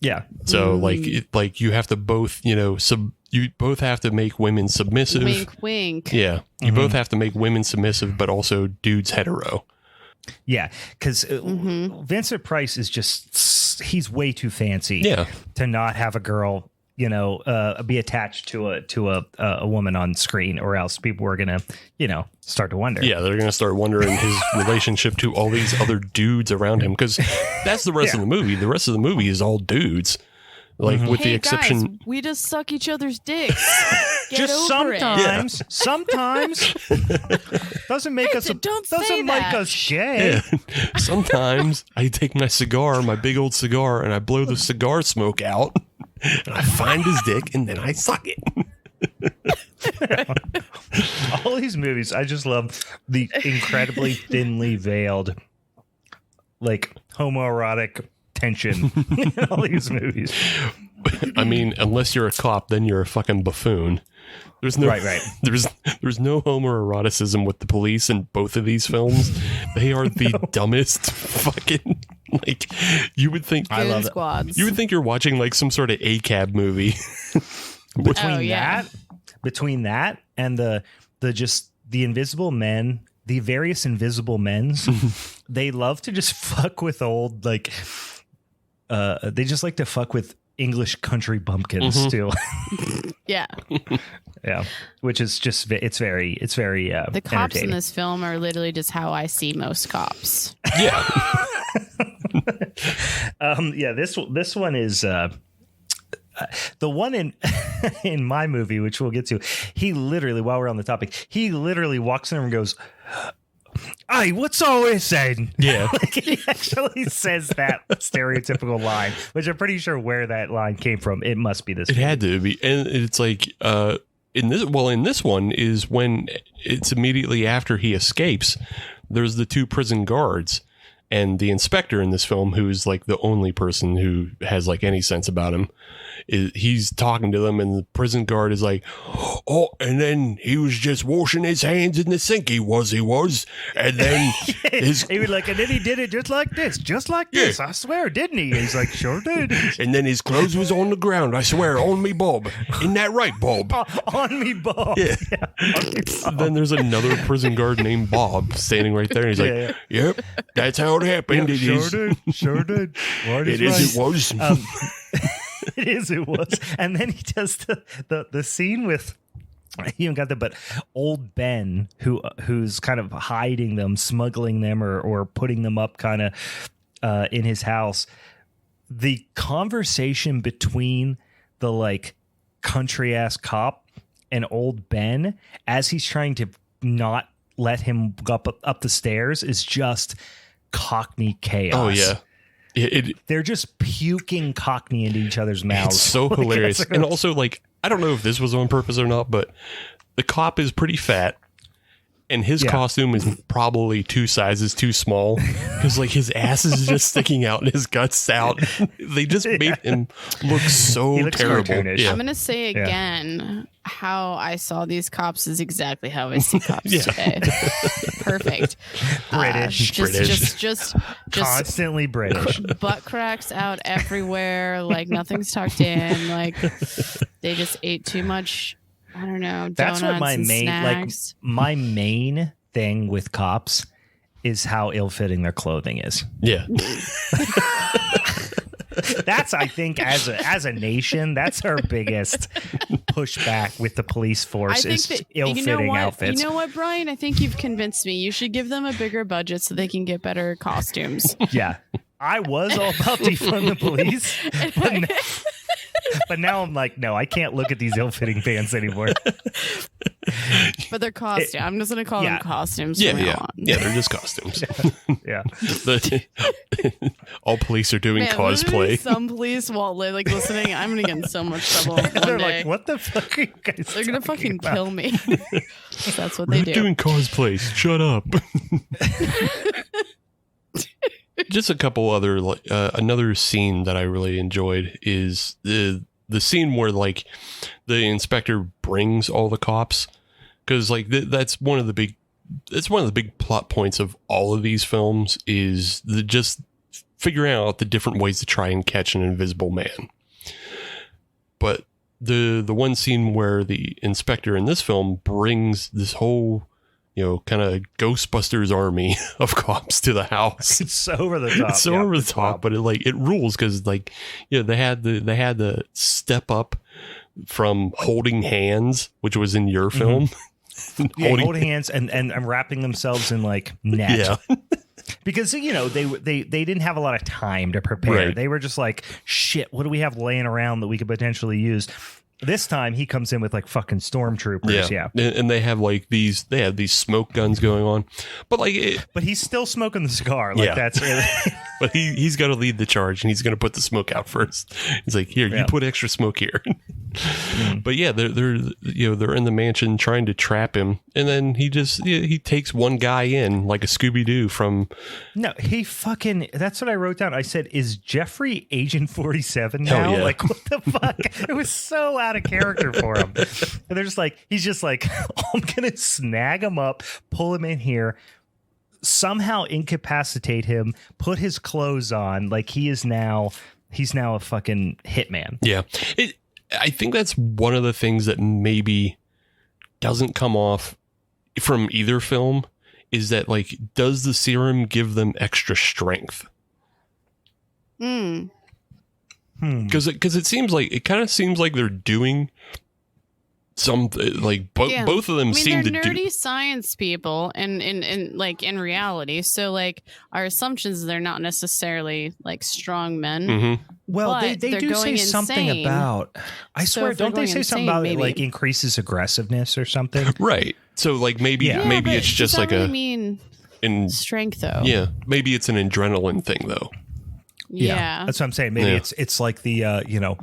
Yeah. So like you have to both, you both have to make women submissive. Wink, wink. Yeah. You both have to make women submissive, but also dudes hetero. Yeah. Because Vincent Price is just, he's way too fancy to not have a girl, be attached to a woman on screen, or else people were going to, start to wonder. Yeah. They're going to start wondering his relationship to all these other dudes around him. Because that's the rest of the movie. The rest of the movie is all dudes. Like with the exception, guys, we just suck each other's dicks. Just sometimes, sometimes doesn't make us doesn't make us gay. Yeah. Sometimes I take my big old cigar, and I blow the cigar smoke out, and I find his dick, and then I suck it. All these movies, I just love the incredibly thinly veiled, like homoerotic tension in all these movies. I mean, unless you're a cop, then you're a fucking buffoon. There's no right. There's no homoeroticism with the police in both of these films. They are the dumbest fucking, like, you would think I love squads. You would think you're watching like some sort of ACAB movie. Between that and the invisible men, the various invisible men's, they love to just fuck with old, like, they just like to fuck with English country bumpkins too. Yeah. Yeah. Which is just, it's very the cops in this film are literally just how I see most cops. Yeah. This one is, the one in my movie, which we'll get to, he literally, while we're on the topic, he literally walks in and goes, "Hey, what's all this saying?" Yeah. Like, he actually says that stereotypical line, which I'm pretty sure where that line came from. It must be this. It had to be. And it's like, in this one is when it's immediately after he escapes, there's the two prison guards and the inspector in this film, who's like the only person who has like any sense about him. He's talking to them, and the prison guard is like, "Oh, and then he was just washing his hands in the sink. He was, and then he was like, and then he did it just like this. I swear, didn't he?" He's like, "Sure did." And then his clothes was on the ground. I swear, on me, Bob. Isn't that right, Bob? On me, Bob. Yeah. On me, Bob. Then there's another prison guard named Bob standing right there, and he's like, "Yep, that's how it happened. Sure did. It was." It was. And then he does the scene with, he even got that, but old Ben, who's kind of hiding them, smuggling them, or putting them up kind of in his house. The conversation between the like country ass cop and old Ben, as he's trying to not let him go up the stairs, is just Cockney chaos. Oh yeah. They're just puking Cockney into each other's mouths. It's so hilarious. And also, like, I don't know if this was on purpose or not, but the cop is pretty fat, and his costume is probably 2 sizes too small, because like his ass is just sticking out and his guts out. They just made him look so terrible. Yeah. I'm gonna say again, how I saw these cops is exactly how I see cops today. Perfect. British. Just constantly British. Butt cracks out everywhere. Like nothing's tucked in. Like they just ate too much. I don't know. That's what my main snacks. my main thing with cops is how ill-fitting their clothing is. Yeah. That's, I think, as a nation, that's our biggest pushback with the police force, is ill-fitting outfits. You know what, Brian? I think you've convinced me. You should give them a bigger budget so they can get better costumes. Yeah. I was all about defund the police, but now I'm like, no, I can't look at these ill-fitting pants anymore. But they're costumes. I'm just going to call them costumes. Yeah, they're just costumes. Yeah. All police are doing cosplay. Some police won't like listening. I'm going to get in so much trouble. They're like, what the fuck are you guys They're going to fucking about? kill me. That's what they do. Doing cosplays. Shut up. Just a couple other, another scene that I really enjoyed is the scene where like the inspector brings all the cops, because like that's one of the big plot points of all of these films is just figuring out the different ways to try and catch an invisible man. But the one scene where the inspector in this film brings this whole, you know, kind of Ghostbusters army of cops to the house. It's so over the top. It's so over the top, but it rules because, like, you know, they had the step up from holding hands, which was in your film. Yeah, holding hands and wrapping themselves in like net. Yeah. Because, you know, they didn't have a lot of time to prepare. Right. They were just like, shit, what do we have laying around that we could potentially use? This time he comes in with like fucking stormtroopers. Yeah. And they have like these smoke guns going on, but like, but he's still smoking the cigar. Like that's really, but he's got to lead the charge and he's going to put the smoke out first. He's like, here, you put extra smoke here. But yeah, they're in the mansion trying to trap him. And then he takes one guy in like a Scooby-Doo from. No, that's what I wrote down. I said, is Jeffrey Agent 47 now? Yeah. Like, what the fuck? It was so out of character for him. And they're just like, he's just like, I'm going to snag him up, pull him in here, somehow incapacitate him, put his clothes on. Like he's now a fucking hitman. Yeah. I think that's one of the things that maybe doesn't come off from either film is that, like, does the serum give them extra strength? Because it kind of seems like they're doing something like both of them seem to do. They're nerdy science people and in reality. So like our assumptions, they're not necessarily like strong men. Mm-hmm. Well, they do say something about, I swear, don't they say something about it like increases aggressiveness or something? Right. So like maybe it's just like in strength though. Yeah. Maybe it's an adrenaline thing though. Yeah. That's what I'm saying. Maybe it's like the,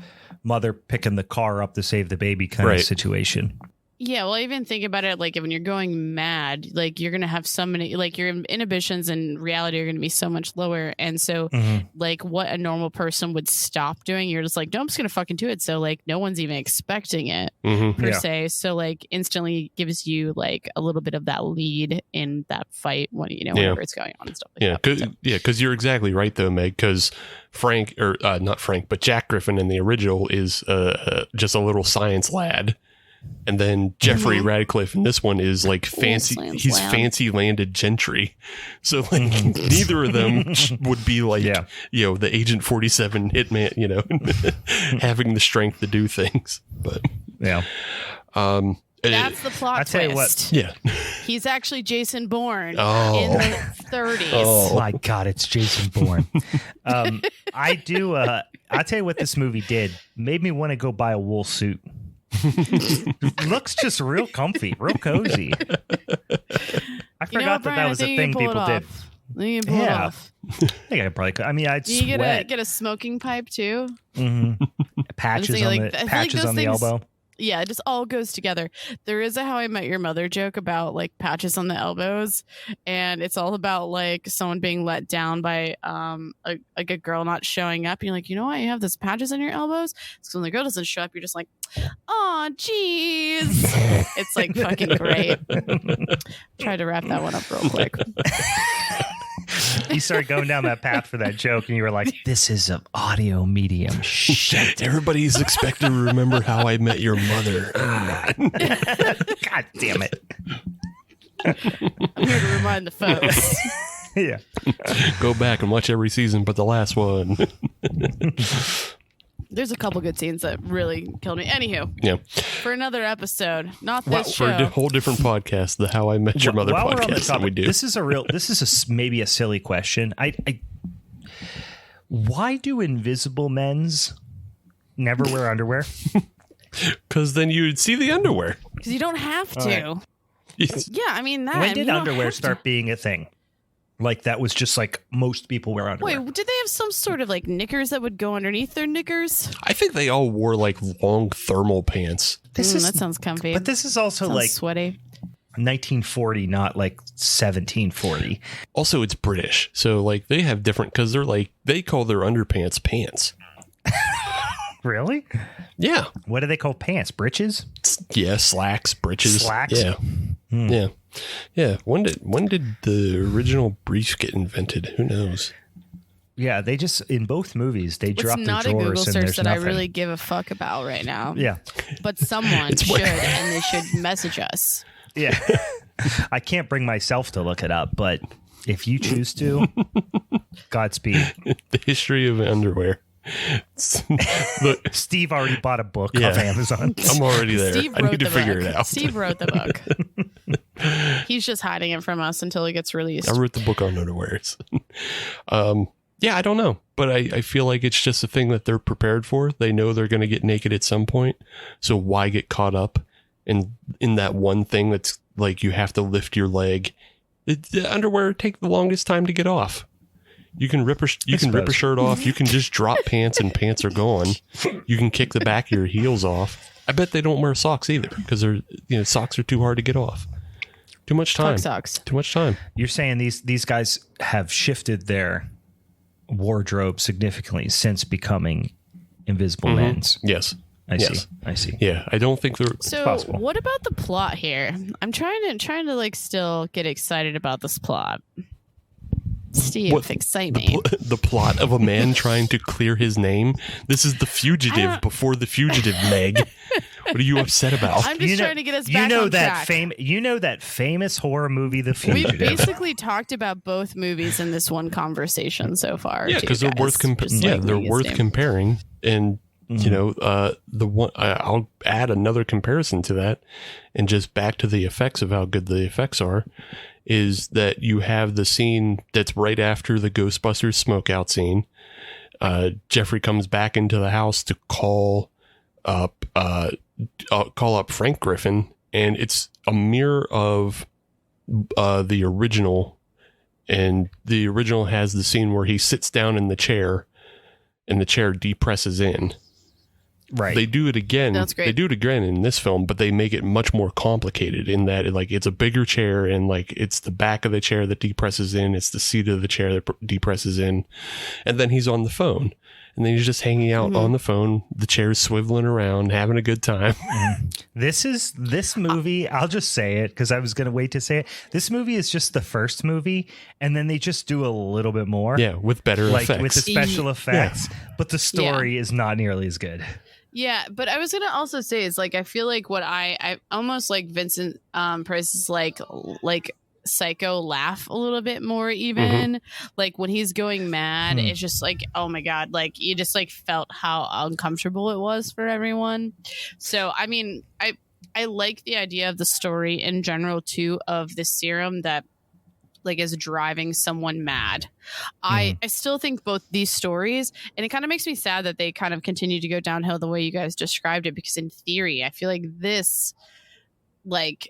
mother picking the car up to save the baby kind of situation. Yeah, well, even think about it like when you're going mad, like you're going to have so many, like your inhibitions in reality are going to be so much lower. And so like what a normal person would stop doing, you're just like, no, I'm just going to fucking do it. So like no one's even expecting it per se. So like instantly gives you like a little bit of that lead in that fight when, whenever it's going on and stuff like that. Because you're exactly right though, Meg, because not Frank, but Jack Griffin in the original is just a little science lad. And then Jeffrey Radcliffe in this one is like fancy. He's fancy landed gentry. So like neither of them would be like, the Agent 47 hitman, having the strength to do things. But that's the plot twist. Tell you what. Yeah. He's actually Jason Bourne in the 30s. Oh my God, it's Jason Bourne. I'll tell you what this movie did. Made me want to go buy a wool suit. Looks just real comfy, real cozy. I forgot that was a thing people did. You can pull it off. I think I probably could. I mean, I'd sweat. Get a smoking pipe too. Patches on the elbow. Yeah, it just all goes together. There is a How I Met Your Mother joke about like patches on the elbows, and it's all about like someone being let down by a girl not showing up. You're like, you know why you have those patches on your elbows? Because when the girl doesn't show up, you're just like, oh, jeez. It's like fucking great. Tried to wrap that one up real quick. You started going down that path for that joke, and you were like, this is an audio medium. Shit. Everybody's expected to remember How I Met Your Mother. God damn it. I'm here to remind the folks. Yeah. Go back and watch every season but the last one. There's a couple good scenes that really killed me. Anywho, for another episode, not this show. For a whole different podcast, the How I Met Your Mother podcast that we do. This is maybe a silly question. Why do invisible men's never wear underwear? Because then you'd see the underwear. Because you don't have to. Right. Yeah, I mean that. When did underwear start being a thing? Like that was just like most people wear underwear. Wait, did they have some sort of like knickers that would go underneath their knickers? I think they all wore like long thermal pants. That sounds comfy. But this is also like sweaty. 1940, not like 1740. Also, it's British, so like they have different because they're like they call their underpants pants. Really? Yeah. What do they call pants? Breeches? Yeah, slacks, breeches. Slacks? Yeah. Yeah. Yeah. When did the original briefs get invented? Who knows? Yeah, they just, in both movies, they drop their not a drawers Google and search there's that nothing. I really give a fuck about right now. Yeah. But someone should, and they should message us. Yeah. I can't bring myself to look it up, but if you choose to, Godspeed. The history of underwear. Look, Steve already bought a book Yeah. off Amazon. I'm already there. Steve I wrote need to the figure book. it out. Steve wrote the book. He's just hiding it from us until it gets released. I wrote the book on underwears. Yeah, I don't know. But I feel like it's just a thing that they're prepared for. They know they're going to get naked at some point. So why get caught up in that one thing that's like you have to lift your leg? The underwear take the longest time to get off. You can rip a shirt off. You can just drop pants and pants are gone. You can kick the back of your heels off. I bet they don't wear socks either because socks are too hard to get off. Too much time. Fuck socks. Too much time. You're saying these guys have shifted their wardrobe significantly since becoming Invisible Men's. Yes. I see. Yeah, I don't think they're So possible. what about the plot here? I'm trying to like still get excited about this plot. Steve, excite me. The plot of a man trying to clear his name. This is The Fugitive before The Fugitive, Meg. What are you upset about? I'm just trying to get us back on track. that famous horror movie, The We've Fugitive. basically talked about both movies in this one conversation so far. Yeah, because they're worth comparing. And the one I'll add another comparison to that, and just back to the effects of how good the effects are. Is that you have the scene that's right after the Ghostbusters smokeout scene. Jeffrey comes back into the house to call up Frank Griffin, and it's a mirror of the original. And the original has the scene where he sits down in the chair, and the chair depresses in. Right. They do it again. That's great. They do it again in this film, but they make it much more complicated in that it's a bigger chair, and like it's the back of the chair that depresses in, it's the seat of the chair that depresses in, and then he's on the phone, and then he's just hanging out on the phone. The chair's swiveling around, having a good time. This movie. I'll just say it because I was going to wait to say it. This movie is just the first movie, and then they just do a little bit more. Yeah, with better effects. with the special effects, but the story is not nearly as good. Yeah, but I was gonna also say is like I feel like what I almost like Vincent Price's like Psycho laugh a little bit more even like when he's going mad. It's just like, oh my god, like you just like felt how uncomfortable it was for everyone. So I mean, I like the idea of the story in general too of the serum that like is driving someone mad. I still think both these stories, and it kind of makes me sad that they kind of continue to go downhill the way you guys described it, because in theory I feel like this like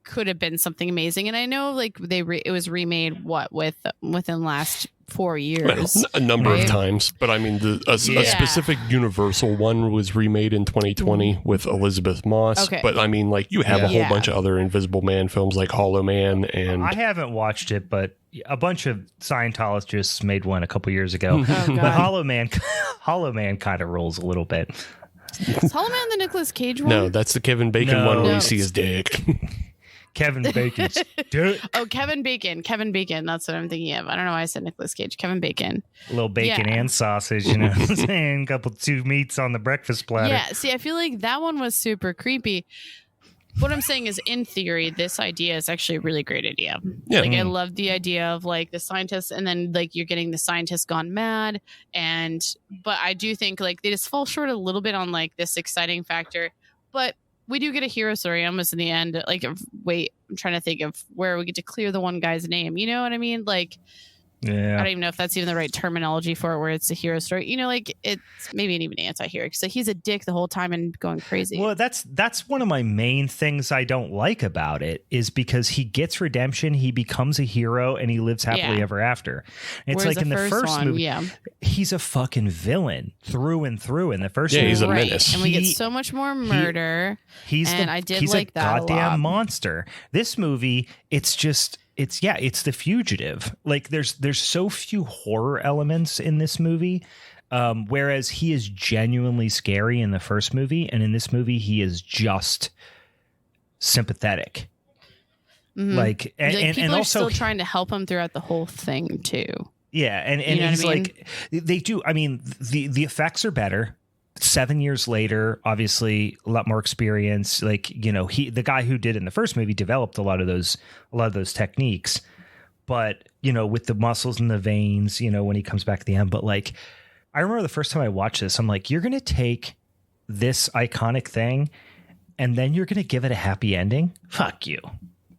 could have been something amazing. And I know like it was remade within the last 4 years, Well, a number of times, but I mean a specific Universal one was remade in 2020 with Elizabeth Moss. Okay. But I mean, like you have a whole bunch of other Invisible Man films like Hollow Man, and I haven't watched it, but a bunch of Scientologists made one a couple years ago. Oh, but Hollow Man kind of rolls a little bit. Is Hollow Man the Nicolas Cage one? No, that's the Kevin Bacon one where you see his dick. Kevin Bacon's dick. Oh, Kevin Bacon. That's what I'm thinking of. I don't know why I said Nicolas Cage. Kevin Bacon. A little bacon and sausage, you know what I'm saying? Two meats on the breakfast platter. Yeah, see, I feel like that one was super creepy. What I'm saying is, in theory, this idea is actually a really great idea. Yeah. Like, I love the idea of like the scientists, and then like you're getting the scientists gone mad. But I do think like they just fall short a little bit on like this exciting factor. But we do get a hero story almost in the end. Like, wait, I'm trying to think of where we get to clear the one guy's name. You know what I mean? Like, Yeah. I don't even know if that's even the right terminology for it, where it's a hero story. You know, like it's maybe an even anti-hero. So he's a dick the whole time and going crazy. Well, that's one of my main things I don't like about it, is because he gets redemption, he becomes a hero, and he lives happily ever after. And it's Whereas like in the first movie, he's a fucking villain through and through. In the first movie, he's a menace. And we get so much more murder. He's and I did like a that goddamn a lot. monster. This movie, it's The Fugitive. Like there's so few horror elements in this movie. Whereas he is genuinely scary in the first movie, and in this movie he is just sympathetic. Like, and people are also still trying to help him throughout the whole thing too. Yeah, and You know he's what I mean? like, they do. I mean, the effects are better. 7 years later, obviously a lot more experience. Like, you know, the guy who did in the first movie developed a lot of those techniques. But, you know, with the muscles and the veins, you know, when he comes back at the end. But like, I remember the first time I watched this, I'm like, you're going to take this iconic thing and then you're going to give it a happy ending? Fuck you.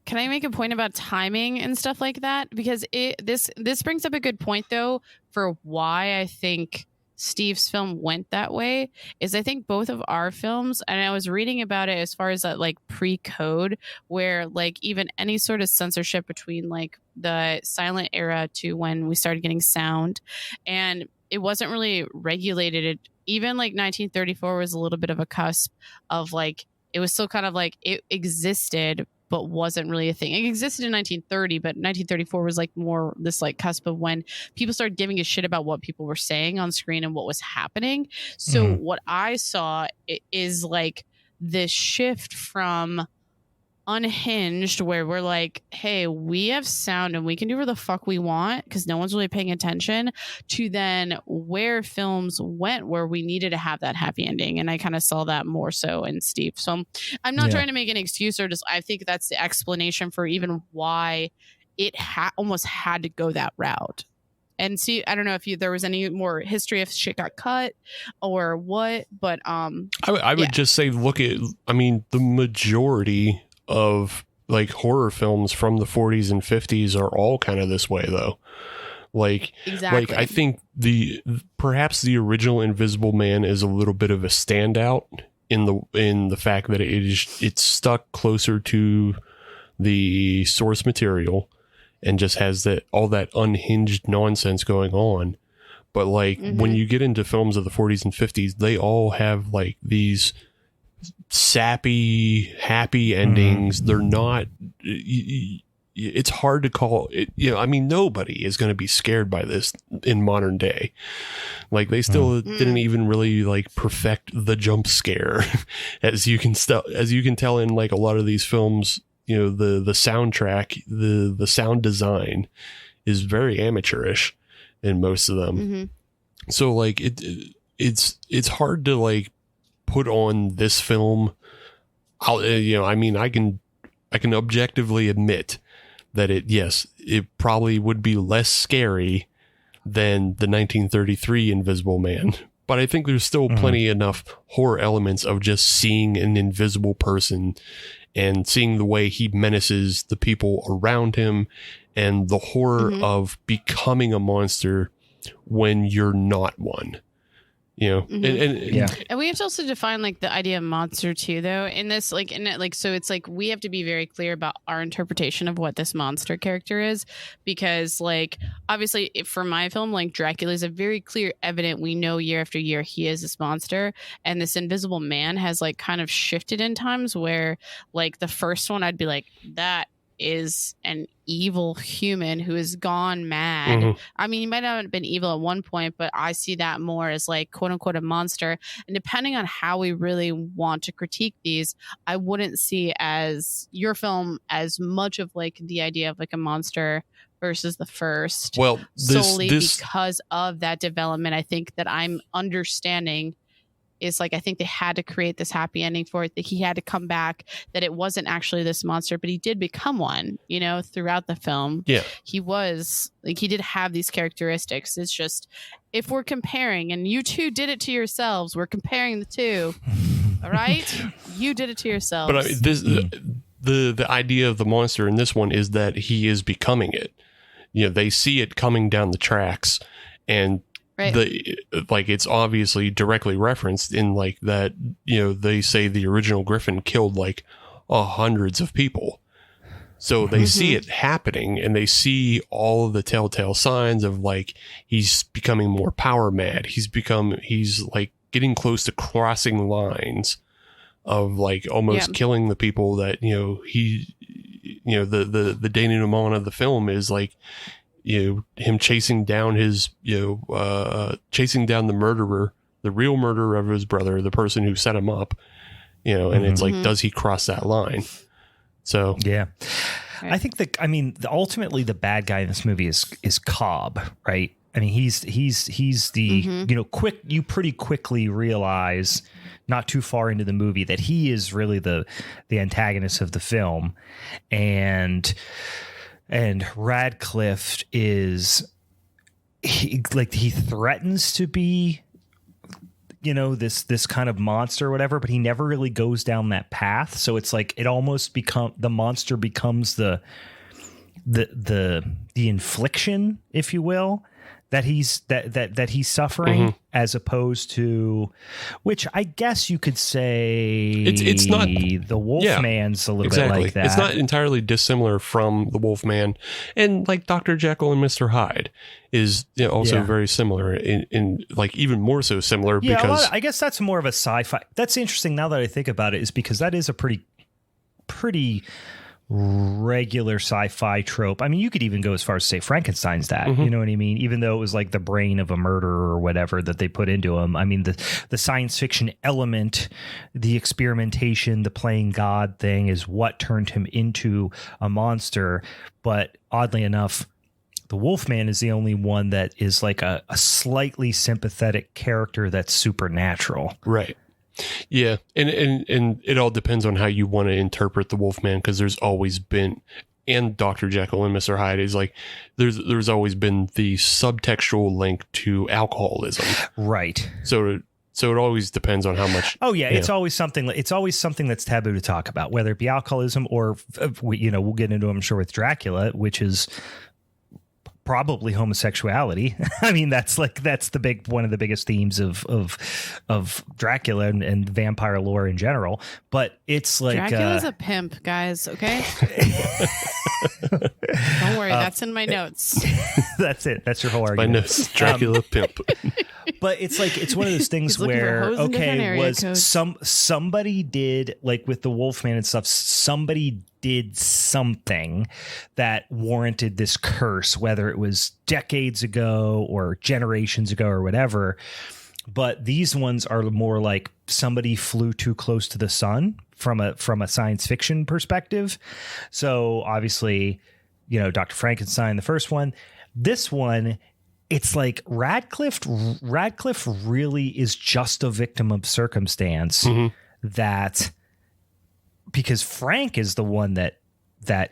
Can I make a point about timing and stuff like that? Because this brings up a good point, though, for why I think Steve's film went that way. Is I think both of our films, and I was reading about it as far as that like pre-code, where like even any sort of censorship between like the silent era to when we started getting sound, and it wasn't really regulated. Even like 1934 was a little bit of a cusp of like, it was still kind of like it existed but wasn't really a thing. It existed in 1930, but 1934 was like more this like cusp of when people started giving a shit about what people were saying on screen and what was happening. So what I saw is like this shift from Unhinged, where we're like, hey, we have sound and we can do whatever the fuck we want because no one's really paying attention, to then where films went where we needed to have that happy ending. And I kind of saw that more so in Steve. So I'm not trying to make an excuse, or just I think that's the explanation for even why it almost had to go that route. And see, I don't know if there was any more history if shit got cut or what, but I would just say, look at, I mean, the majority of like horror films from the 40s and 50s are all kind of this way, though. Like, exactly. Like I think perhaps the original Invisible Man is a little bit of a standout in the fact that it's stuck closer to the source material and just has all that unhinged nonsense going on. But like when you get into films of the 40s and 50s, they all have like these sappy, happy endings. They're not. It's hard to call it. You know, I mean, nobody is going to be scared by this in modern day. Like they still didn't even really like perfect the jump scare, as you can tell in like a lot of these films. You know, the soundtrack, the sound design is very amateurish in most of them. So like it's hard to like put on this film. I mean, I can objectively admit that it probably would be less scary than the 1933 Invisible Man. But I think there's still plenty enough horror elements of just seeing an invisible person and seeing the way he menaces the people around him and the horror of becoming a monster when you're not one. You know, and we have to also define like the idea of monster too, though. In this, so it's like we have to be very clear about our interpretation of what this monster character is, because like obviously for my film, like Dracula is a very clear, evident. We know year after year he is this monster, and this Invisible Man has like kind of shifted in times where like the first one I'd be like, that is an evil human who has gone mad. I mean, he might not have been evil at one point, but I see that more as like quote unquote a monster. And depending on how we really want to critique these, I wouldn't see as your film as much of like the idea of like a monster versus the first. Well, solely because of that development, I think that I'm understanding is like, I think they had to create this happy ending for it, that he had to come back, that it wasn't actually this monster, but he did become one, you know, throughout the film. Yeah. He was like, he did have these characteristics. It's just, if we're comparing, and you two did it to yourselves, we're comparing the two. All right. You did it to yourselves. But the idea of the monster in this one is that he is becoming it. You know, they see it coming down the tracks, and it's obviously directly referenced in like that, you know, they say the original Griffin killed like hundreds of people. So they see it happening, and they see all of the telltale signs of like, he's becoming more power mad. He's like getting close to crossing lines of like almost killing the people that, you know, the denouement of the film is like, him chasing down chasing down the murderer, the real murderer of his brother, the person who set him up, and it's like, does he cross that line? So, yeah. I think ultimately the bad guy in this movie is Cobb, right? I mean, he's the you pretty quickly realize not too far into the movie that he is really the antagonist of the film, and Radcliffe is he threatens to be this kind of monster or whatever, but he never really goes down that path. So it's like it almost the monster becomes the infliction, if you will, that he's suffering, as opposed to, which I guess you could say it's not the Wolfman's a little bit like that. It's not entirely dissimilar from the Wolfman, and like Dr. Jekyll and Mr. Hyde is also very similar in like even more so similar, because I guess that's more of a sci-fi. That's interesting now that I think about it, is because that is a pretty regular sci-fi trope. I mean, you could even go as far as say Frankenstein's that, you know what I mean? Even though it was like the brain of a murderer or whatever that they put into him. I mean, the science fiction element, the experimentation, the playing God thing is what turned him into a monster. But oddly enough, the Wolfman is the only one that is like a slightly sympathetic character that's supernatural. Right. Yeah, and it all depends on how you want to interpret the Wolfman, because there's always been, and Dr. Jekyll and Mr. Hyde is like, there's always been the subtextual link to alcoholism. Right. So it always depends on how much. Oh yeah, it's always something that's taboo to talk about, whether it be alcoholism or we'll get into, I'm sure, with Dracula, which is probably homosexuality. I mean, that's one of the biggest themes of Dracula and vampire lore in general. But it's like Dracula's a pimp, guys. Okay, don't worry, that's in my notes. That's it. That's your whole my argument. notes. Dracula pimp. But it's like it's one of those things where somebody did, like with the Wolfman and stuff, somebody did something that warranted this curse, whether it was decades ago or generations ago or whatever. But these ones are more like somebody flew too close to the sun from a science fiction perspective. So obviously, Dr. Frankenstein, the first one, this one, it's like Radcliffe really is just a victim of circumstance, that because Frank is the one that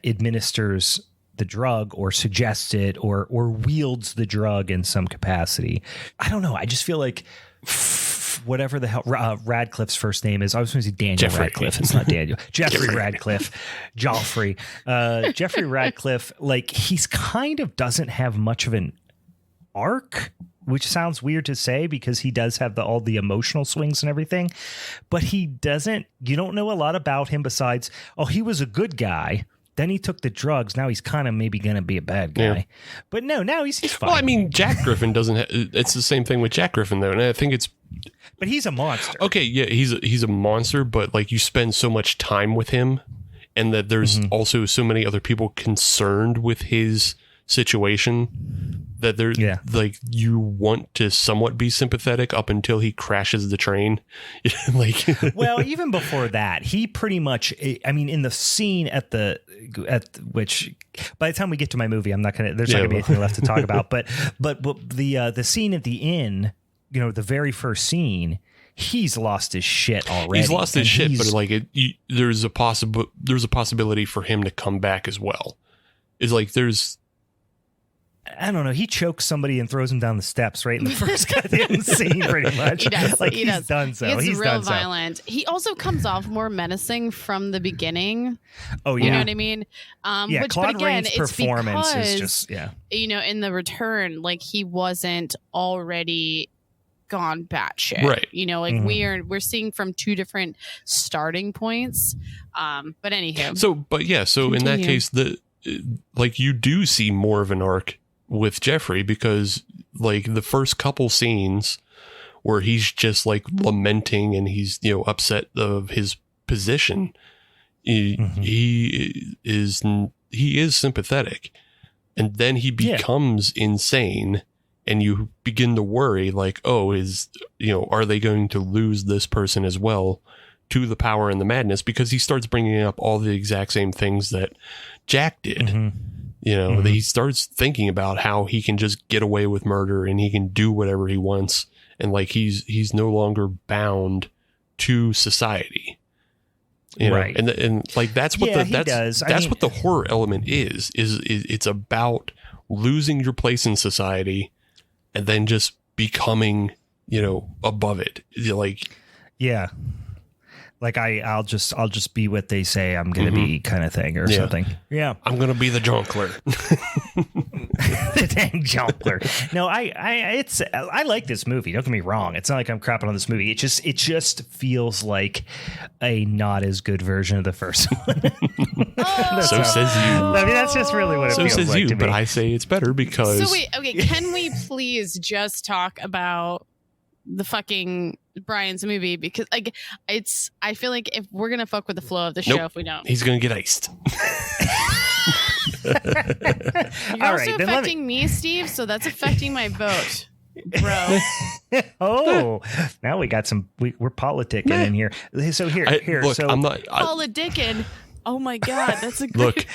administers the drug or suggests it or wields the drug in some capacity. I don't know. I just feel like whatever the hell Radcliffe's first name is. I was going to say Daniel Jeffrey. Radcliffe. It's not Daniel. Jeffrey Radcliffe. Joffrey. Jeffrey Radcliffe, like, he's kind of doesn't have much of an arc, which sounds weird to say because he does have all the emotional swings and everything, but you don't know a lot about him besides, he was a good guy. Then he took the drugs. Now he's kind of maybe going to be a bad guy. Yeah. But no, now he's fine. Well, I mean, Jack Griffin doesn't it's the same thing with Jack Griffin, though. And I think but he's a monster. Okay, yeah, he's a monster, but like you spend so much time with him, and that there's also so many other people concerned with his situation that like you want to somewhat be sympathetic up until he crashes the train. Like, well, even before that, he pretty much, I mean, in the scene at which by the time we get to my movie, there's not going to be anything left to talk about, but the scene at the inn, the very first scene, he's lost his shit already. He's lost his shit, but like there's a possibility for him to come back as well. It's like I don't know. He chokes somebody and throws him down the steps right in the first goddamn scene, pretty much. He does. Like, he's done so. He's real violent. He also comes off more menacing from the beginning. Oh, yeah. You know what I mean? Claude Rains' performance is just, in The Return, like, he wasn't already gone batshit. Right. We're seeing from two different starting points. But anywho. So in that case, you do see more of an arc with Jeffrey, because like the first couple scenes where he's just like lamenting and he's upset of his position, he is sympathetic, And then he becomes insane, and you begin to worry like, oh, are they going to lose this person as well to the power and the madness? Because he starts bringing up all the exact same things that Jack did. He starts thinking about how he can just get away with murder and he can do whatever he wants. And like, he's no longer bound to society. Right. And like, that's what what the horror element is it's about losing your place in society and then just becoming, above it. Yeah. Like I'll just be what they say I'm going to be kind of thing or something. Yeah. I'm going to be the jonkler. The dang jonkler. No, I like this movie. Don't get me wrong. It's not like I'm crapping on this movie. It just feels like a not as good version of the first one. So says you. I mean, that's just really what it feels says like you, to me. but I say it's better because. So wait, okay. Can we please just talk about the fucking Brian's movie? Because like I feel like if we're gonna fuck with the flow of the show, if we don't, he's gonna get iced. You're also affecting me, Steve, so that's affecting my vote, bro. Oh, now we got we're politicking in here. So here. Look, so I'm not politicking. Oh my God, that's a great. Look,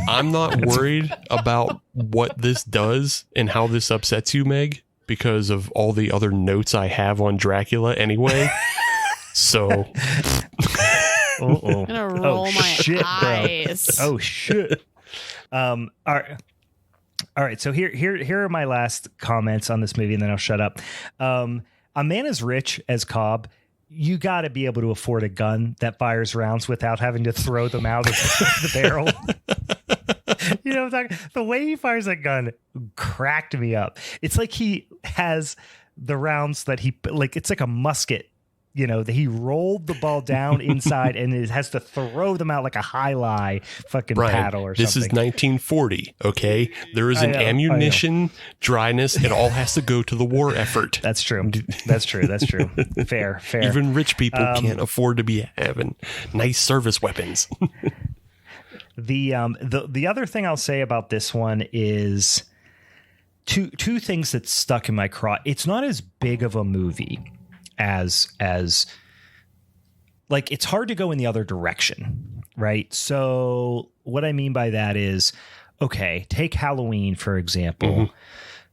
I'm not worried about what this does and how this upsets you, Meg, because of all the other notes I have on Dracula anyway. So I'm gonna roll my eyes. Bro. Oh shit. All right. So here are my last comments on this movie, and then I'll shut up. A man as rich as Cobb, you got to be able to afford a gun that fires rounds without having to throw them out of the barrel. You know what I'm talking? The way he fires that gun cracked me up. It's like he has the rounds that it's like a musket. That he rolled the ball down inside and it has to throw them out like a high-lie fucking Brian, paddle or something. This is 1940, okay? There is an ammunition dryness. It all has to go to the war effort. That's true. Fair. Even rich people can't afford to be having nice service weapons. The other thing I'll say about this one is two things that stuck in my craw. It's not as big of a movie as like, it's hard to go in the other direction, right? So what I mean by that is, okay, take Halloween, for example.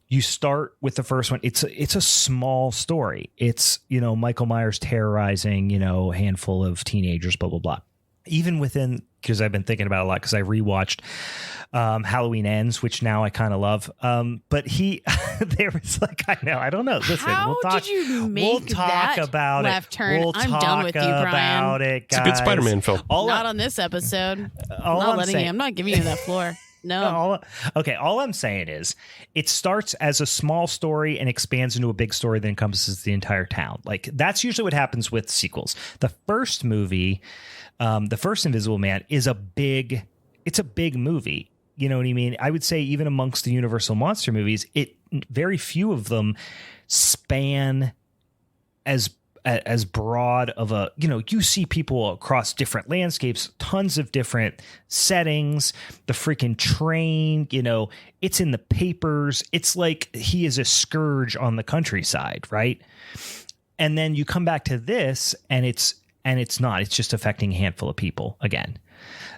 You start with the first one. It's a small story. It's, Michael Myers terrorizing, a handful of teenagers, blah, blah, blah. Even within, because I've been thinking about it a lot because I rewatched Halloween Ends, which now I kind of love. But there was like, I don't know. Listen, How we'll talk. Did you make that about left it. Turn? We'll I'm talk done with you, Brian. About it, guys. It's a good Spider-Man film. Not on this episode. I'm not giving you that floor. No. All I'm saying is it starts as a small story and expands into a big story that encompasses the entire town. Like, that's usually what happens with sequels. The first movie, the first Invisible Man, it's a big movie. You know what I mean? I would say even amongst the Universal monster movies, very few of them span as broad of a, you see people across different landscapes, tons of different settings, the freaking train, it's in the papers. It's like he is a scourge on the countryside, right? And then you come back to this and it's not, it's just affecting a handful of people again.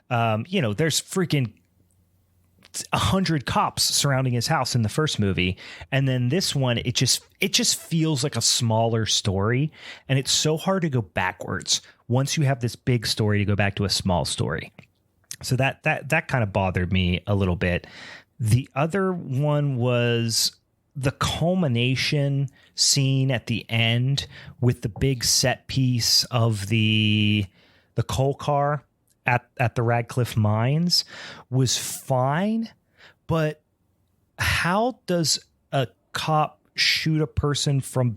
There's freaking 100 cops surrounding his house in the first movie, and then this one it just feels like a smaller story, and it's so hard to go backwards once you have this big story to go back to a small story. So that kind of bothered me a little bit. The other one was the culmination scene at the end with the big set piece of the coal car at the Radcliffe Mines was fine, but how does a cop shoot a person from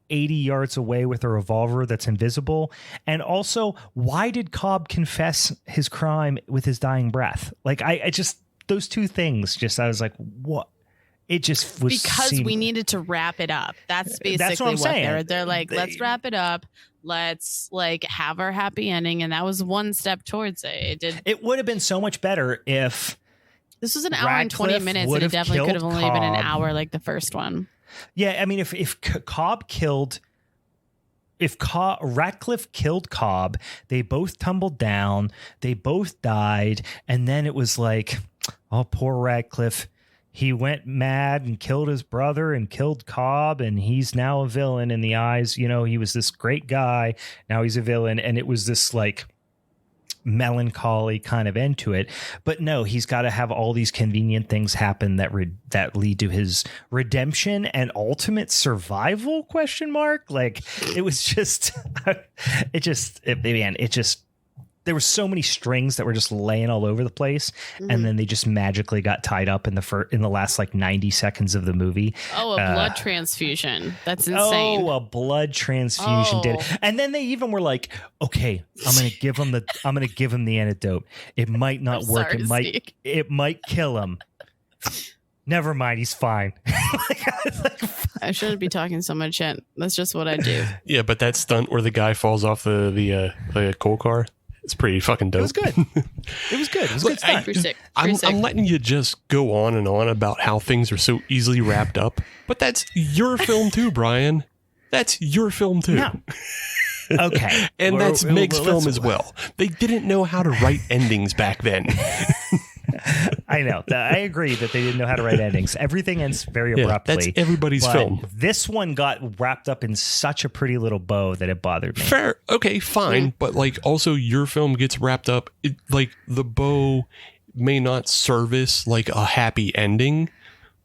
80 yards away with a revolver that's invisible? And also, why did Cobb confess his crime with his dying breath? Like, I just, those two things, I was like, what? It just was because we needed to wrap it up. That's basically what saying. They're like, let's wrap it up. Let's like have our happy ending. And that was one step towards it. It would have been so much better if This was an hour and 20 minutes, and it definitely could have only been an hour like the first one. Yeah, I mean, if Cobb killed, Ratcliffe killed Cobb, they both tumbled down, they both died, and then it was like, oh, poor Ratcliffe. He went mad and killed his brother and killed Cobb, and he's now a villain in the eyes. You know, he was this great guy. Now he's a villain. And it was this like melancholy kind of end to it. But no, he's got to have all these convenient things happen that lead to his redemption and ultimate survival ? Like, it was just, there were so many strings that were just laying all over the place, and then they just magically got tied up in the last like 90 seconds of the movie. Oh, a blood transfusion. That's insane. Oh, a blood transfusion did it. And then they even were like, okay, I'm going to give him the antidote. It might not work. It might kill him. Never mind, he's fine. I shouldn't be talking so much shit. That's just what I do. Yeah, but that stunt where the guy falls off the coal car, it's pretty fucking dope. It was good. It was good. It was good stuff. I'm letting you just go on and on about how things are so easily wrapped up, but that's your film too, Brian. That's your film too. No. Okay. And that's Meg's film as well. They didn't know how to write endings back then. I know. I agree that they didn't know how to write endings. Everything ends very abruptly. That's everybody's film. This one got wrapped up in such a pretty little bow that it bothered me. Fair. Okay, fine. But like also your film gets wrapped up. Like the bow may not service like a happy ending,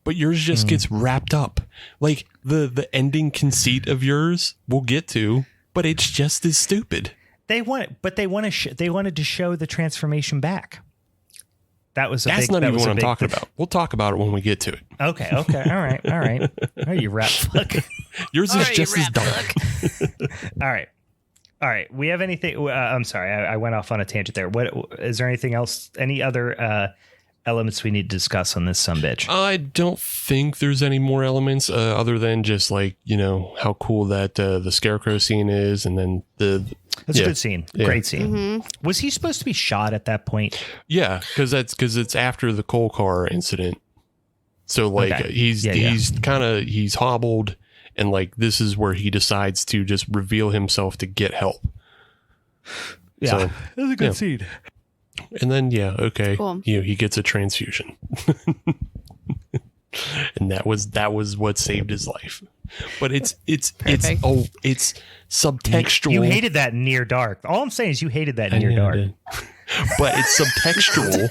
but yours just gets wrapped up. Like the ending conceit of yours we'll get to, but it's just as stupid. They wanted to show the transformation back. That's not even what I'm talking about. We'll talk about it when we get to it. Okay. All right. Oh, you rat fuck. Yours is just as dark. All right. We have anything? I'm sorry. I went off on a tangent there. What is there? Anything else? Any other elements we need to discuss on this sumbitch? I don't think there's any more elements other than just like, you know, how cool that the scarecrow scene is, and then that's a good scene. Great scene. Mm-hmm. Was he supposed to be shot at that point? Yeah, because it's after the coal car incident. So like he's hobbled, and like this is where he decides to just reveal himself to get help. Yeah, so, that's a good scene. And then cool. He gets a transfusion. And that was what saved his life. But it's subtextual. You hated that near dark. All I'm saying is you hated that near dark. But it's subtextual.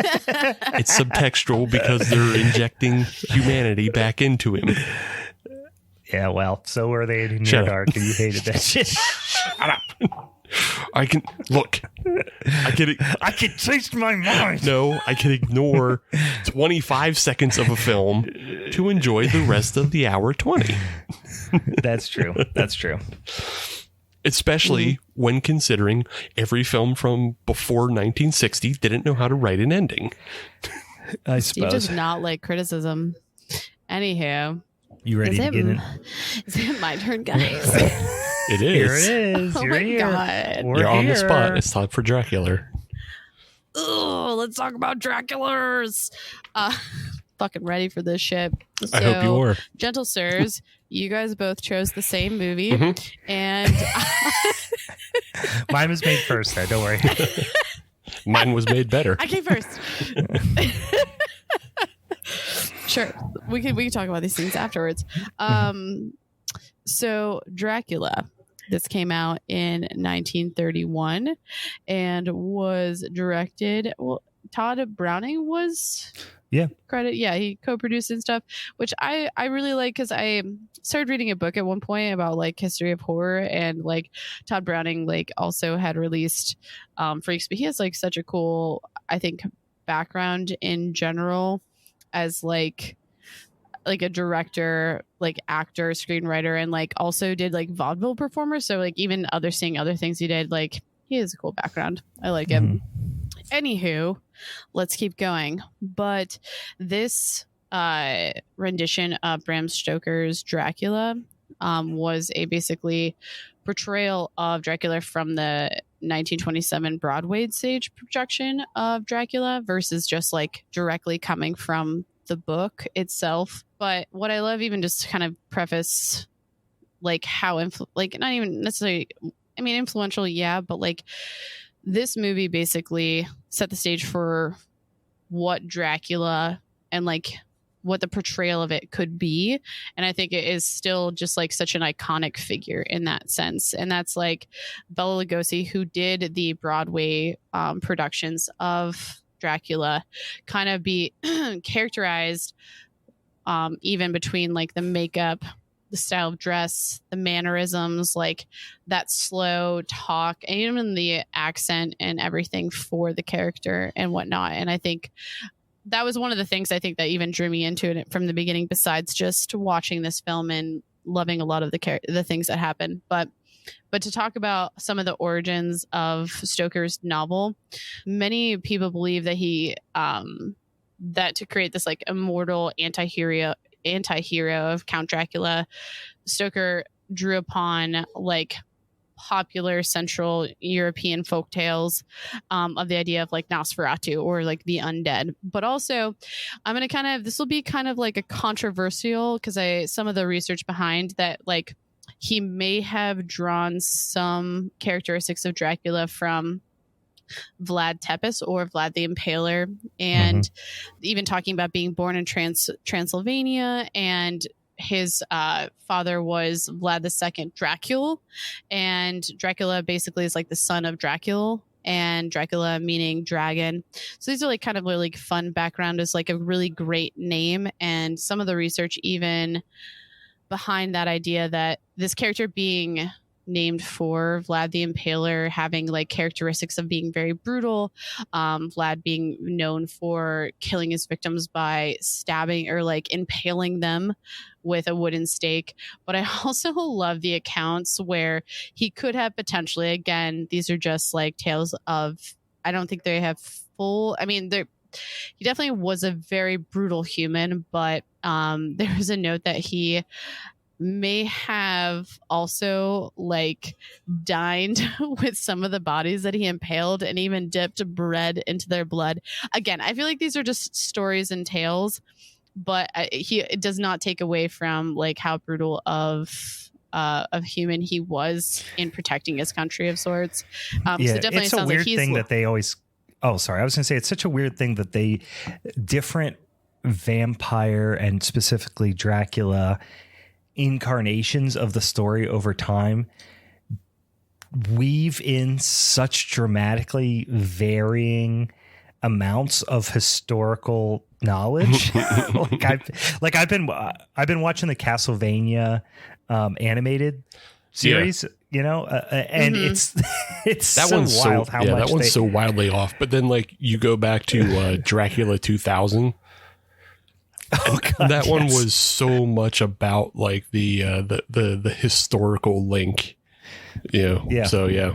It's subtextual because they're injecting humanity back into him. Yeah, well, so were they in near dark, and you hated that shit. Shut up. I can taste my mind. No, I can ignore 25 seconds of a film to enjoy the rest of the hour 20. That's true. Especially when considering every film from before 1960 didn't know how to write an ending. I suppose. Steve does not like criticism. Anywho. You ready to get in? Is it my turn, guys? It is. Here it is. Oh my God. You're on the spot. It's time for Dracula. Oh, let's talk about Draculas. Fucking ready for this shit. So, I hope you are. Gentle sirs, you guys both chose the same movie. And mine was made first there. Don't worry. Mine was made better. I came first. Sure. We can talk about these things afterwards. So Dracula. This came out in 1931 and was directed. Well, Todd Browning was credit. Yeah, he co-produced and stuff, which I really like because I started reading a book at one point about like history of horror, and like Todd Browning like also had released Freaks, but he has like such a cool, I think, background in general as like a director, like actor, screenwriter, and like also did like vaudeville performer. So like even seeing other things he did, like he has a cool background. I like him. Anywho, let's keep going. But this rendition of Bram Stoker's Dracula was a basically portrayal of Dracula from the 1927 Broadway stage projection of Dracula versus just like directly coming from the book itself. But what I love, even just to kind of preface like how like not even necessarily, I mean, influential, yeah, but like this movie basically set the stage for what Dracula and like what the portrayal of it could be. And I think it is still just like such an iconic figure in that sense. And that's like Bela Lugosi, who did the Broadway productions of Dracula, kind of be characterized even between like the makeup, the style of dress, the mannerisms, like that slow talk, and even the accent and everything for the character and whatnot. And I think that was one of the things I think that even drew me into it from the beginning, besides just watching this film and loving a lot of the things that happen. But to talk about some of the origins of Stoker's novel, many people believe that he that to create this like immortal anti-hero of Count Dracula, Stoker drew upon like popular Central European folk tales of the idea of like Nosferatu or like the undead. But also I'm going to this will be kind of like a controversial, because some of the research behind that, like he may have drawn some characteristics of Dracula from Vlad Tepes or Vlad the Impaler, and even talking about being born in Transylvania, and his father was Vlad II Dracula, and Dracula basically is like the son of Dracula, and Dracula meaning dragon. So these are like kind of really fun background, is like a really great name. And some of the research even behind that idea that this character being named for Vlad the Impaler having like characteristics of being very brutal, Vlad being known for killing his victims by stabbing or like impaling them with a wooden stake. But I also love the accounts where he could have potentially, again, these are just like tales of, I don't think they have full, I mean, he definitely was a very brutal human, but there was a note that he may have also like dined with some of the bodies that he impaled and even dipped bread into their blood. Again, I feel like these are just stories and tales, but it does not take away from like how brutal of human he was in protecting his country of sorts. So it definitely it's a sounds weird like thing that they always. Oh, sorry. I was going to say it's such a weird thing that they different vampire and specifically Dracula incarnations of the story over time weave in such dramatically varying amounts of historical knowledge. I've been watching the Castlevania animated series, you know, and it's that so one's wild how much that one's so wildly off. But then like you go back to Dracula 2000. Oh, God, that one was so much about like the historical link, you know. Yeah. So yeah.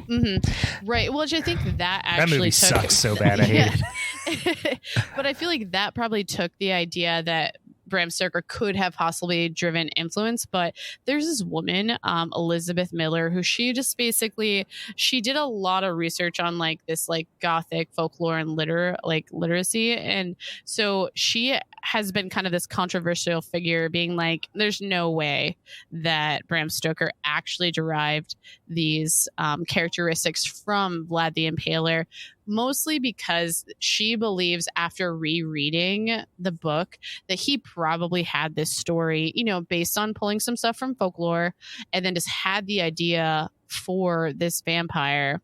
Right. Well, I think that actually that movie sucks so bad. I hate it. But I feel like that probably took the idea that Bram Stoker could have possibly driven influence. But there's this woman, Elizabeth Miller, who she did a lot of research on like this like Gothic folklore and literacy. And so she has been kind of this controversial figure, being like, there's no way that Bram Stoker actually derived these characteristics from Vlad the Impaler, mostly because she believes after rereading the book that he probably had this story, you know, based on pulling some stuff from folklore, and then just had the idea for this vampire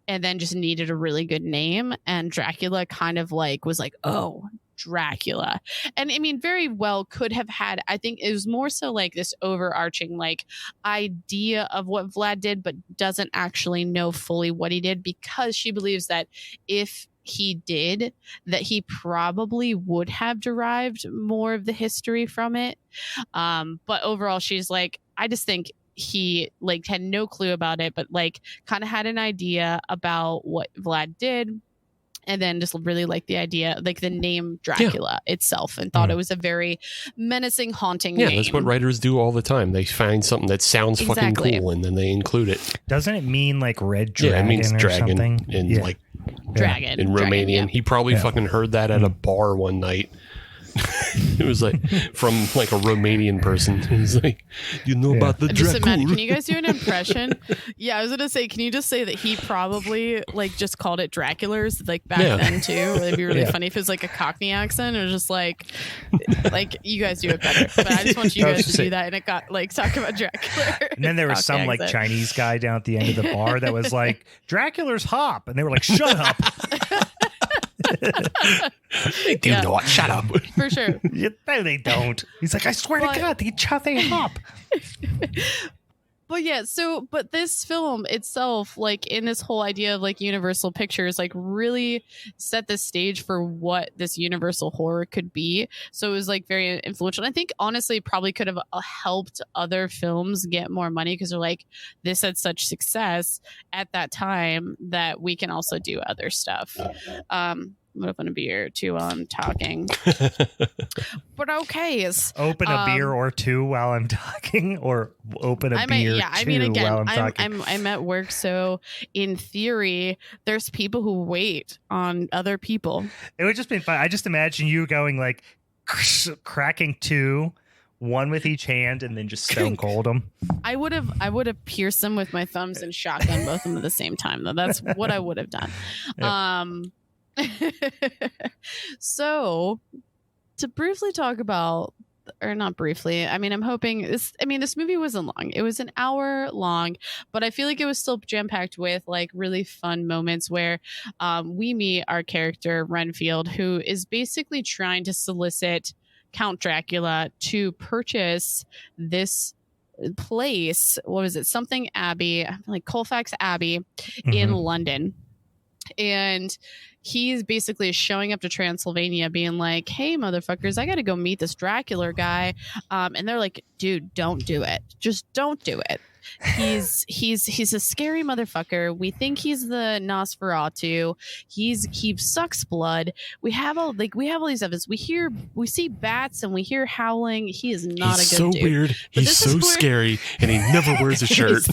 and then just needed a really good name. And Dracula kind of like was like, oh, Dracula. And I mean, very well could have had, I think it was more so like this overarching like idea of what Vlad did, but doesn't actually know fully what he did, because she believes that if he did, that he probably would have derived more of the history from it. But overall, she's like, I just think he like had no clue about it, but like kind of had an idea about what Vlad did. And then just really like the idea, like the name Dracula itself, and thought it was a very menacing, haunting name. Yeah, that's what writers do all the time. They find something that sounds fucking cool and then they include it. Doesn't it mean like red dragon? Yeah, it means or dragon something? in like dragon in Romanian. He probably fucking heard that at a bar one night. It was like from like a Romanian person. He's like, you know about the Dracula? Can you guys do an impression? Yeah, I was gonna say, can you just say that he probably like just called it Draculas like back then too? It'd be really funny if it was like a Cockney accent or just like you guys do it better. But I just want you guys to do that, and it got like talk about Dracula. And then there was some like Chinese guy down at the end of the bar that was like, Dracula's hop, and they were like, shut up. They do not. Shut up. For sure. No, they don't. He's like, I swear to God, they hop. But yeah, but this film itself, like in this whole idea of like Universal Pictures, like really set the stage for what this Universal horror could be. So it was like very influential. And I think honestly probably could have helped other films get more money, because they're like, this had such success at that time that we can also do other stuff. I'm gonna open a beer too while I'm talking. But okay. Open a beer or two while I'm talking, or open a beer while I'm talking. I'm at work, so in theory, there's people who wait on other people. It would just be fun. I just imagine you going like cracking two, one with each hand, and then just stone cold them. I would have pierced them with my thumbs and shotgun both of them at the same time, though. That's what I would have done. Yep. So to briefly talk about, or not briefly, I mean, I'm hoping this movie wasn't long. It was an hour long, but I feel like it was still jam-packed with like really fun moments where we meet our character Renfield, who is basically trying to solicit Count Dracula to purchase this place. What was it? Something Abbey, like Colfax Abbey in London. And he's basically showing up to Transylvania being like, hey, motherfuckers, I got to go meet this Dracula guy. And they're like, dude, don't do it. Just don't do it. He's a scary motherfucker. We think he's the Nosferatu. He sucks blood. We have all these evidence. We see bats and we hear howling. He is not a good so dude. Weird. He's so scary, and he never wears a shirt.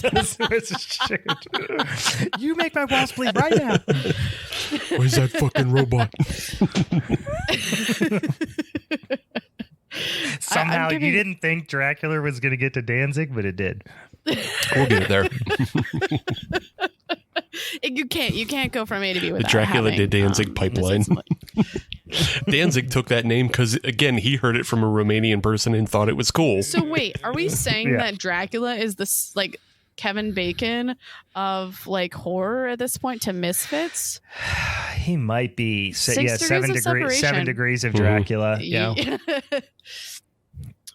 You make my walls bleed right now. Where's that fucking robot? Somehow you didn't think Dracula was going to get to Danzig, but it did. We'll get there. You can't go from A to B without the Dracula having, to Danzig pipeline. Danzig took that name because, again, he heard it from a Romanian person and thought it was cool. So wait, are we saying that Dracula is this like Kevin Bacon of like horror at this point to Misfits? He might be. 7 degrees of Dracula. Yeah.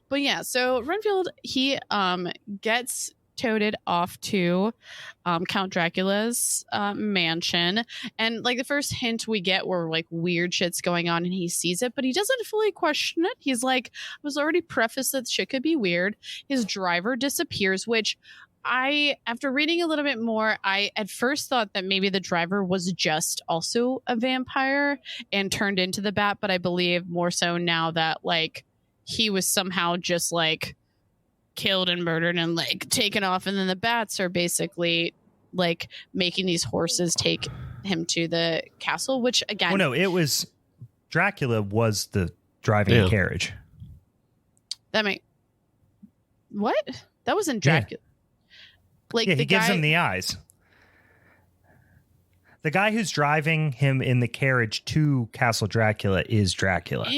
But yeah, so Renfield, he gets toted off to Count Dracula's mansion, and like the first hint we get where like weird shit's going on and he sees it, but he doesn't fully question it. He's like, I was already prefaced that shit could be weird. His driver disappears, which after reading a little bit more, I at first thought that maybe the driver was just also a vampire and turned into the bat, but I believe more so now that like he was somehow just like killed and murdered and like taken off, and then the bats are basically like making these horses take him to the castle, which again, well, no, it was Dracula was the driving carriage. That wasn't Dracula. Like he gives him the eyes. The guy who's driving him in the carriage to Castle Dracula is Dracula.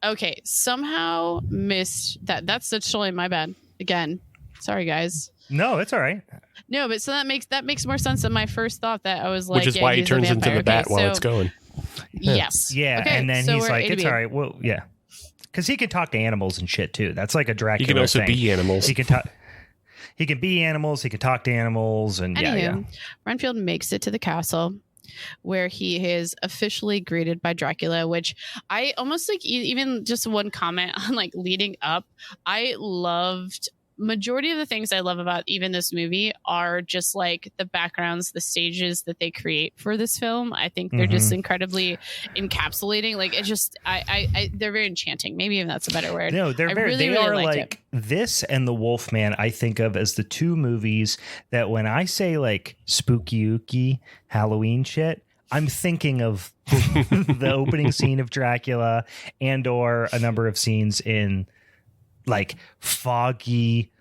Okay, somehow missed that. That's totally my bad. Again, sorry guys. No, it's all right. No, but so that makes more sense than my first thought. That I was like, which is why he turns into the bat while it's going. Yes. Yeah, okay, and then he's like, it's all right. Well, yeah, because he can talk to animals and shit too. That's like a Dracula. He can also thing. be animals. He can talk. He can be animals. He can talk to animals, and Renfield makes it to the castle, where he is officially greeted by Dracula, which I almost like even just one comment on like leading up. I loved majority of the things I love about even this movie are just like the backgrounds, the stages that they create for this film. I think they're just incredibly encapsulating. Like it just, they're very enchanting. Maybe even that's a better word. No, they're very, really, they really are liked like it. this and The Wolfman. I think of as the two movies that when I say like spooky ooky Halloween shit, I'm thinking of the opening scene of Dracula and or a number of scenes in like foggy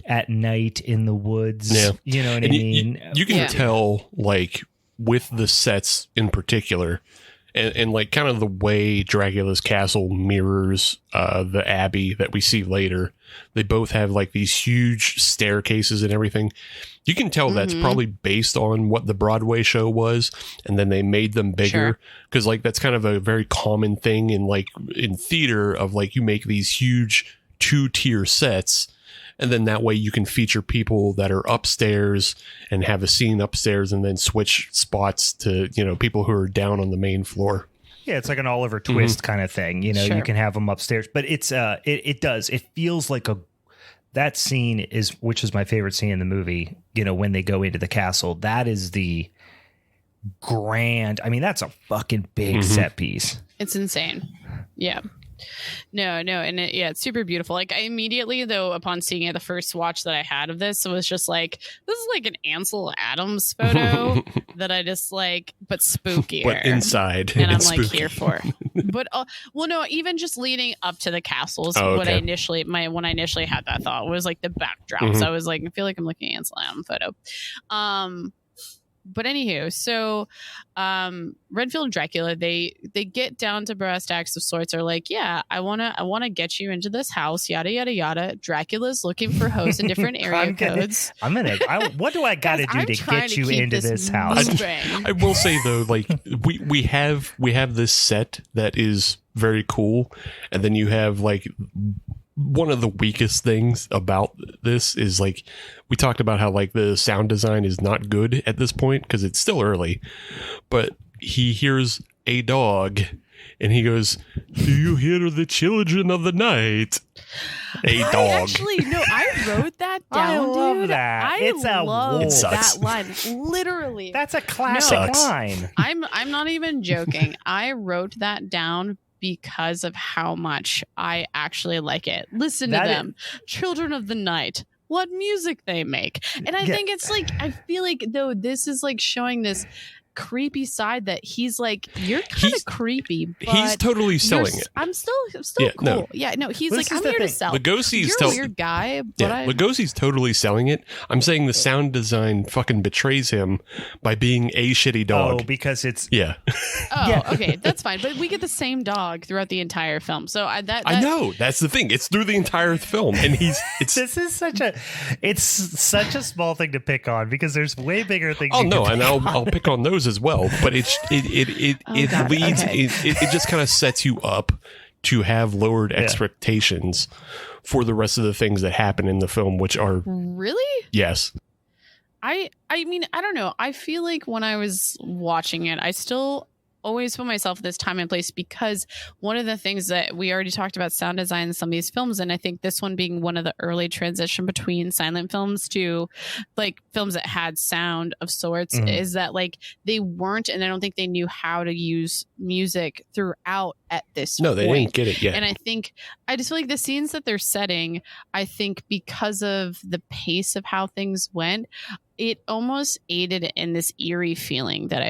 at night in the woods. Yeah. You know what And I mean? You can tell, like, with the sets in particular, and like kind of the way Dracula's castle mirrors the abbey that we see later. They both have like these huge staircases and everything. You can tell that's probably based on what the Broadway show was, and then they made them bigger because like that's kind of a very common thing in like in theater of like you make these huge 2-tier sets. And then that way you can feature people that are upstairs and have a scene upstairs and then switch spots to, you know, people who are down on the main floor. Yeah, it's like an Oliver Twist kind of thing. You know, you can have them upstairs, but it's it feels like that scene is, which is my favorite scene in the movie, you know, when they go into the castle. That is the grand, I mean, that's a fucking big set piece. It's insane. Yeah. No, and it's super beautiful. Like I immediately, though, upon seeing it, the first watch that I had of this, it was just like, this is like an Ansel Adams photo that I just like, but spookier. But inside, and I'm it's like spooky. here for. But well, no, even just leading up to the castles, Oh, what I okay. initially when I initially had that thought was like the backdrop. So I was like, I feel like I'm looking at Ansel Adams photo. But anywho, so Renfield and Dracula, they get down to brass tacks of sorts. Are like, yeah, I wanna get you into this house, yada yada yada. Dracula's looking for hosts in different area codes. What do I got to do to get you into this house? moving. I will say though, like we have this set that is very cool, and then you have like one of the weakest things about this is like we talked about how like the sound design is not good at this point because it's still early, but he hears a dog and he goes, "Do you hear the children of the night?" A dog. I wrote that down. I love dude. that. I love wolf. It sucks. that line. Literally. That's a classic line. I'm not even joking. I wrote that down because of how much I actually like it. Listen to them. Children of the Night. What music they make. And I think it's like, I feel like though this is like showing this creepy side that he's like, you're kind of creepy, but he's totally selling it. I'm still Yeah, cool. no. Yeah, no, he's This like, is I'm here to thing. sell. Lugosi's You're a weird guy, but Lugosi's totally selling it. I'm saying the sound design fucking betrays him by being a shitty dog. Oh, because it's okay, that's fine. But we get the same dog throughout the entire film. So I know that's the thing. It's through the entire film, and it's this is such a small thing to pick on because there's way bigger things. Oh you no, can and pick I'll pick on those as well. But it leads okay. it just kind of sets you up to have lowered expectations for the rest of the things that happen in the film, which are really. yes. I mean, I don't know. I feel like when I was watching it, I still always put myself in this time and place because one of the things that we already talked about sound design in some of these films, and I think this one being one of the early transition between silent films to like films that had sound of sorts, is that like they weren't, and I don't think they knew how to use music throughout at this No, point. they didn't get it yet. And I just feel like the scenes that they're setting, I think because of the pace of how things went, it almost aided in this eerie feeling that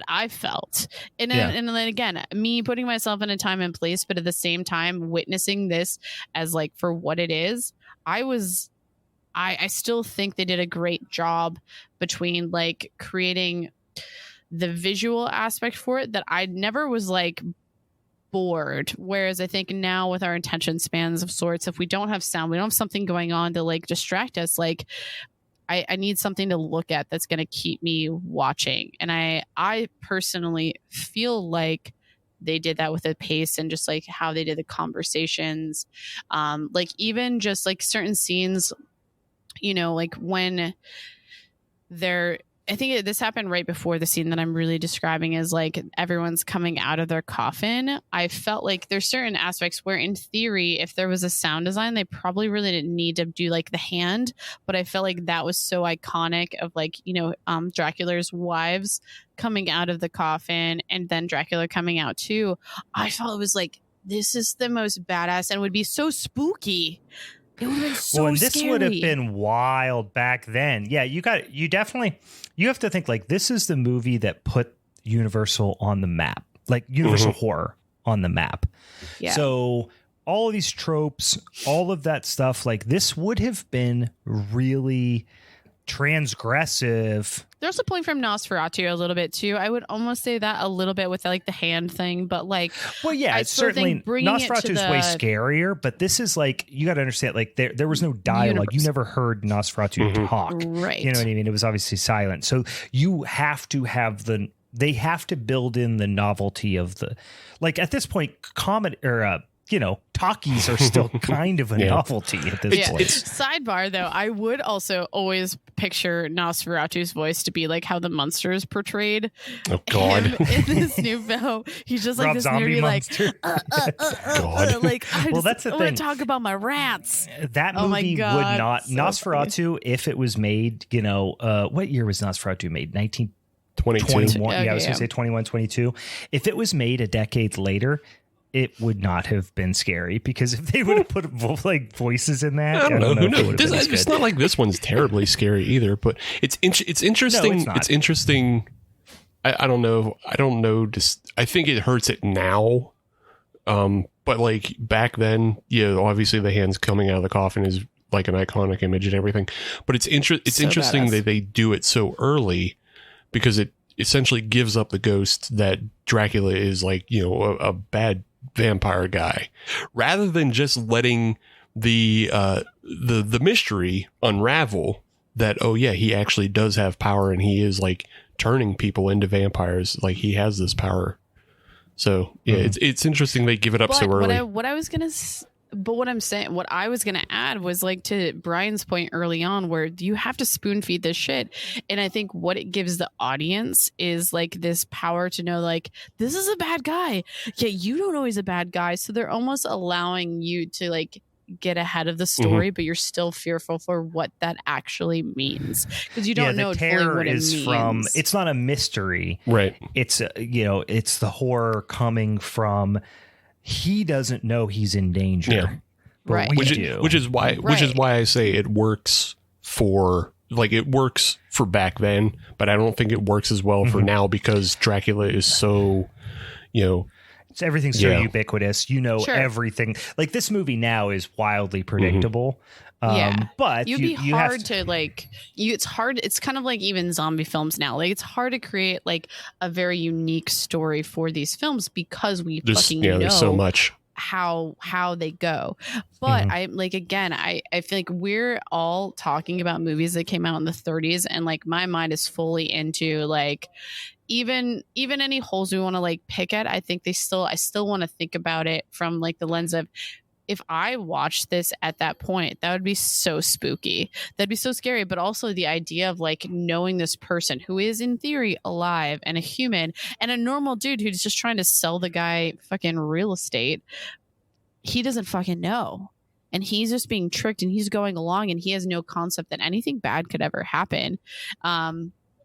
I felt. And then again, me putting myself in a time and place, but at the same time witnessing this as like for what it is, I still think they did a great job between like creating the visual aspect for it that I never was like bored. Whereas I think now with our attention spans of sorts, if we don't have sound, we don't have something going on to like distract us, like I need something to look at that's going to keep me watching. And I personally feel like they did that with the pace and just like how they did the conversations. Like even just like certain scenes, you know, like when they're think this happened right before the scene that I'm really describing is like everyone's coming out of their coffin. I felt like there's certain aspects where in theory, if there was a sound design, they probably really didn't need to do like the hand, but I felt like that was so iconic of like, Dracula's wives coming out of the coffin and then Dracula coming out too. I felt it was like, this is the most badass and would be so spooky. It would have been so and this scary. would have been wild back then. Yeah, you have to think like this is the movie that put Universal on the map, like Universal horror on the map. Yeah. So all of these tropes, all of that stuff, like this would have been really transgressive. There's a point from Nosferatu a little bit too. I would almost say that a little bit with like the hand thing, but like, well, yeah, I it's certainly Nosferatu is way scarier, but this is like, you got to understand, like there was no dialogue. You never heard Nosferatu talk, right? You know what I mean? It was obviously silent. So you have to have they have to build in the novelty of the, like at this point, comedy or talkies are still kind of a novelty at this point. Sidebar though, I would also always picture Nosferatu's voice to be like how the Munster is portrayed. Oh God! In this new film, he's just like Rob this Zombie nerdy, monster. God. like that's the I thing. want to talk about my rats. That movie would not Nosferatu funny. if it was made. What year was Nosferatu made? 1921. Okay, I was going to say 21, 22. If it was made a decade later, it would not have been scary because if they would have put like voices in that, I don't know. if it would have been It's not like this one's terribly scary either, but it's interesting. No, it's not. It's interesting. I don't know. Just I think it hurts it now. But like back then, obviously the hands coming out of the coffin is like an iconic image and everything. But it's interesting badass. that they do it so early because it essentially gives up the ghost that Dracula is like, a bad vampire guy, rather than just letting the mystery unravel that, oh yeah, he actually does have power and he is like turning people into vampires. Like he has this power. So yeah, it's interesting they give it up so early. What I was going to add was like to Brian's point early on where you have to spoon feed this shit. And I think what it gives the audience is like this power to know like, this is a bad guy. Yeah, you don't know he's a bad guy. So they're almost allowing you to like get ahead of the story, but you're still fearful for what that actually means because you don't know fully what it means. It's not a mystery. Right. It's, it's the horror coming from, he doesn't know he's in danger. Yeah. But right. which is why I say it works for back then, but I don't think it works as well for now because Dracula is so, everything's so ubiquitous. Sure. Everything. Like this movie now is wildly predictable. But it's hard. It's kind of like even zombie films now. Like it's hard to create like a very unique story for these films because we fucking know there's so much how they go. But I feel like we're all talking about movies that came out in the 30s and like my mind is fully into like even any holes we want to like pick at. I think I still want to think about it from like the lens of, if I watched this at that point, that would be so spooky. That'd be so scary. But also the idea of like knowing this person who is in theory alive and a human and a normal dude who's just trying to sell the guy fucking real estate. He doesn't fucking know. And he's just being tricked and he's going along and he has no concept that anything bad could ever happen.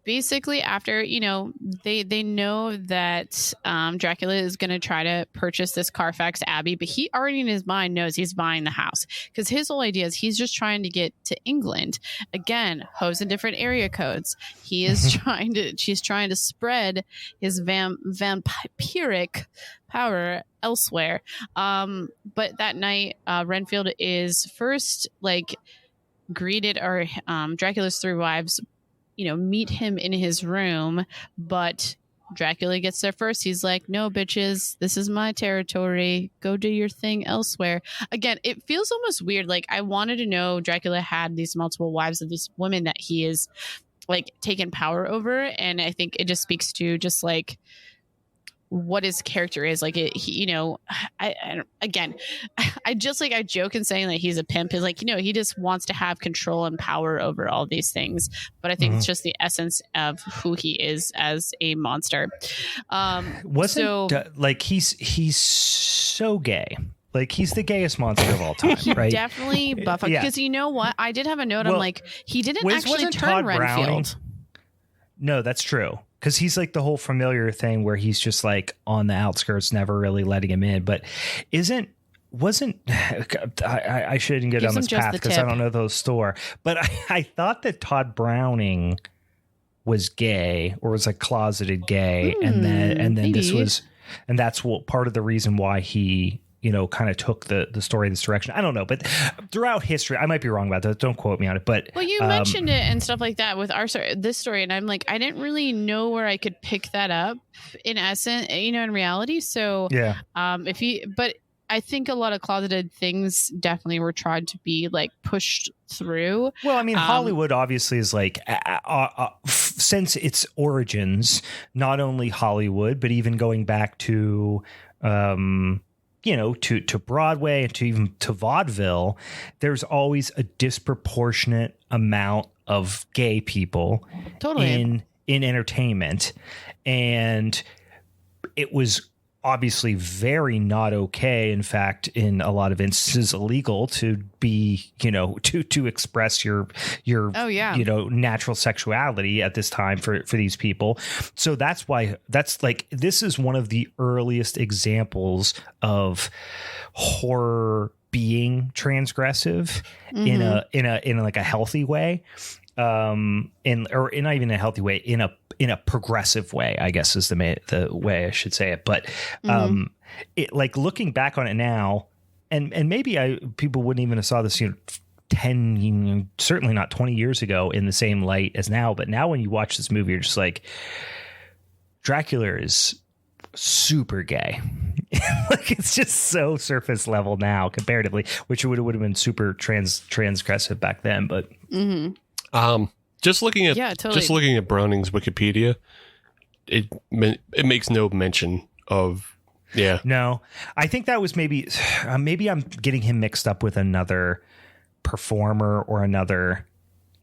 Basically, after, they know that Dracula is going to try to purchase this Carfax Abbey, but he already in his mind knows he's buying the house because his whole idea is he's just trying to get to England. Again, hoes in different area codes. He is she's trying to spread his vampiric power elsewhere. But that night, Renfield is first like greeted, or Dracula's three wives meet him in his room, but Dracula gets there first. He's like, no, bitches, this is my territory. Go do your thing elsewhere. Again, it feels almost weird. Like I wanted to know Dracula had these multiple wives of these women that he is like taken power over. And I think it just speaks to just like what his character is. Like I just like, I joke and saying that he's a pimp is like, he just wants to have control and power over all these things. But I think it's just the essence of who he is as a monster. He's so gay. Like, he's the gayest monster of all time, right? Definitely Buffalo. Because you know what? I did have a note. I'm like, he didn't actually turn Todd Renfield. Browning? No, that's true. Because he's like the whole familiar thing where he's just like on the outskirts, never really letting him in. But wasn't I shouldn't get on this path because I don't know the store. But I thought that Todd Browning was gay or was like closeted gay, and then maybe. That's what part of the reason why he kind of took the story in this direction. I don't know, but throughout history, I might be wrong about that. Don't quote me on it. But you mentioned it and stuff like that with this story, and I'm like, I didn't really know where I could pick that up in essence, in reality. So yeah, but I think a lot of closeted things definitely were tried to be like pushed through. Well, I mean, Hollywood obviously is like, since its origins, not only Hollywood, but even going back to, to Broadway and to vaudeville, there's always a disproportionate amount of gay people in entertainment. And it was obviously very not okay. In fact, in a lot of instances, illegal to be, to express your natural sexuality at this time for these people. So that's why this is one of the earliest examples of horror being transgressive in a healthy way. Or not even a healthy way, in a progressive way, I guess is the way I should say it. But it, like, looking back on it now, and maybe people wouldn't even have saw this 10, certainly not 20 years ago in the same light as now. But now when you watch this movie, you're just like, Dracula is super gay. Like, it's just so surface level now comparatively, which would have been super transgressive back then. But just looking at Browning's Wikipedia, it makes no mention of No, I think that was maybe I'm getting him mixed up with another performer or another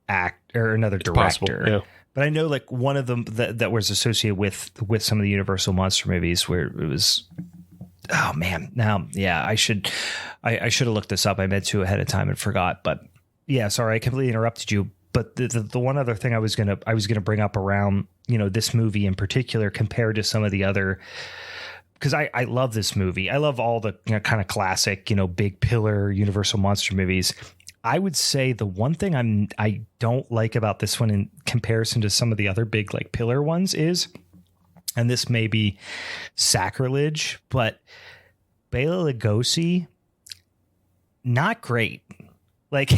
act or another director. Possible, yeah. But I know like one of them that was associated with some of the Universal monster movies where it was. Oh man, now I should have looked this up. I meant to ahead of time and forgot. But yeah, sorry, I completely interrupted you. But the one other thing I was gonna bring up around this movie in particular compared to some of the other, because I love this movie. I love all the kind of classic big pillar Universal monster movies. I would say the one thing I don't like about this one in comparison to some of the other big like pillar ones is, and this may be sacrilege, but Bela Lugosi, not great. Like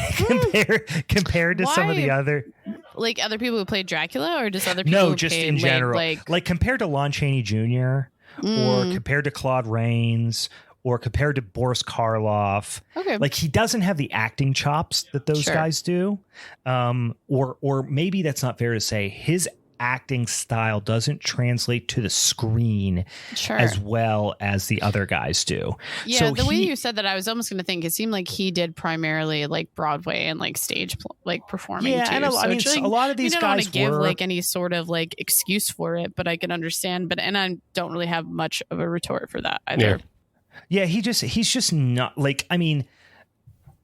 compared to some of the other, like other people who played Dracula, or just other people? No, just in general. Like compared to Lon Chaney Jr. or compared to Claude Rains or compared to Boris Karloff. Okay, like he doesn't have the acting chops that those guys do. Or maybe that's not fair to say. His acting style doesn't translate to the screen as well as the other guys do. Yeah, so the way you said that, I was almost going to think it seemed like he did primarily like Broadway and like stage like performing. Yeah, too. And a lot of these guys I don't want to give like any sort of like excuse for it, but I can understand. And I don't really have much of a retort for that either. Yeah, he's just not like, I mean,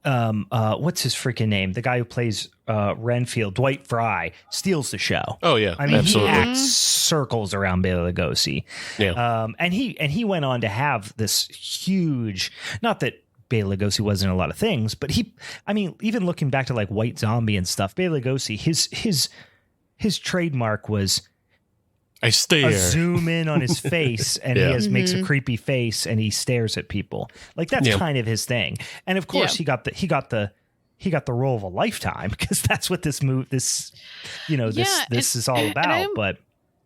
what's his freaking name? The guy who plays Renfield, Dwight Fry, steals the show. Oh yeah, I mean, absolutely. He acts circles around Bela Lugosi. Yeah, and he went on to have this huge. Not that Bela Lugosi wasn't a lot of things, but even looking back to like White Zombie and stuff, Bela Lugosi, his trademark was. I stare. A zoom in on his face, and he makes a creepy face, and he stares at people. Like that's kind of his thing. And of course, he got the role of a lifetime because that's what this is all about.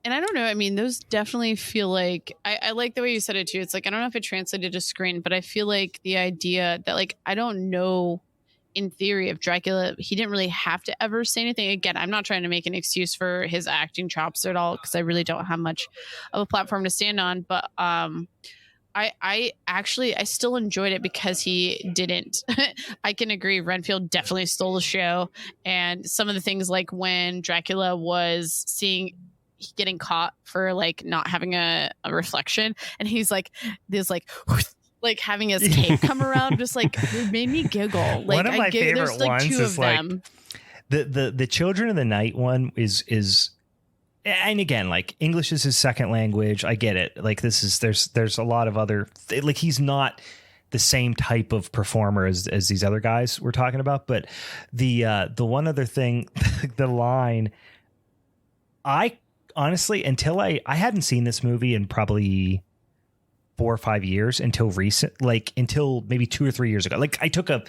And I don't know. I mean, those definitely feel like I like the way you said it too. It's like I don't know if it translated to screen, but I feel like the idea that like I don't know in theory, if Dracula, he didn't really have to ever say anything. Again, I'm not trying to make an excuse for his acting chops at all, because I really don't have much of a platform to stand on. But I still enjoyed it because he didn't. I can agree. Renfield definitely stole the show. And some of the things, like when Dracula was getting caught for like not having a reflection, and he's like this like having his cape come around, just like it made me giggle. Like, one of my favorite there's like ones two is of like them. the Children of the Night one is. And again, like, English is his second language. I get it. Like, there's a lot of other, like, he's not the same type of performer as these other guys we're talking about. But the one other thing, the line, I honestly, until I hadn't seen this movie in probably 4 or 5 years until maybe 2 or 3 years ago. Like, I took a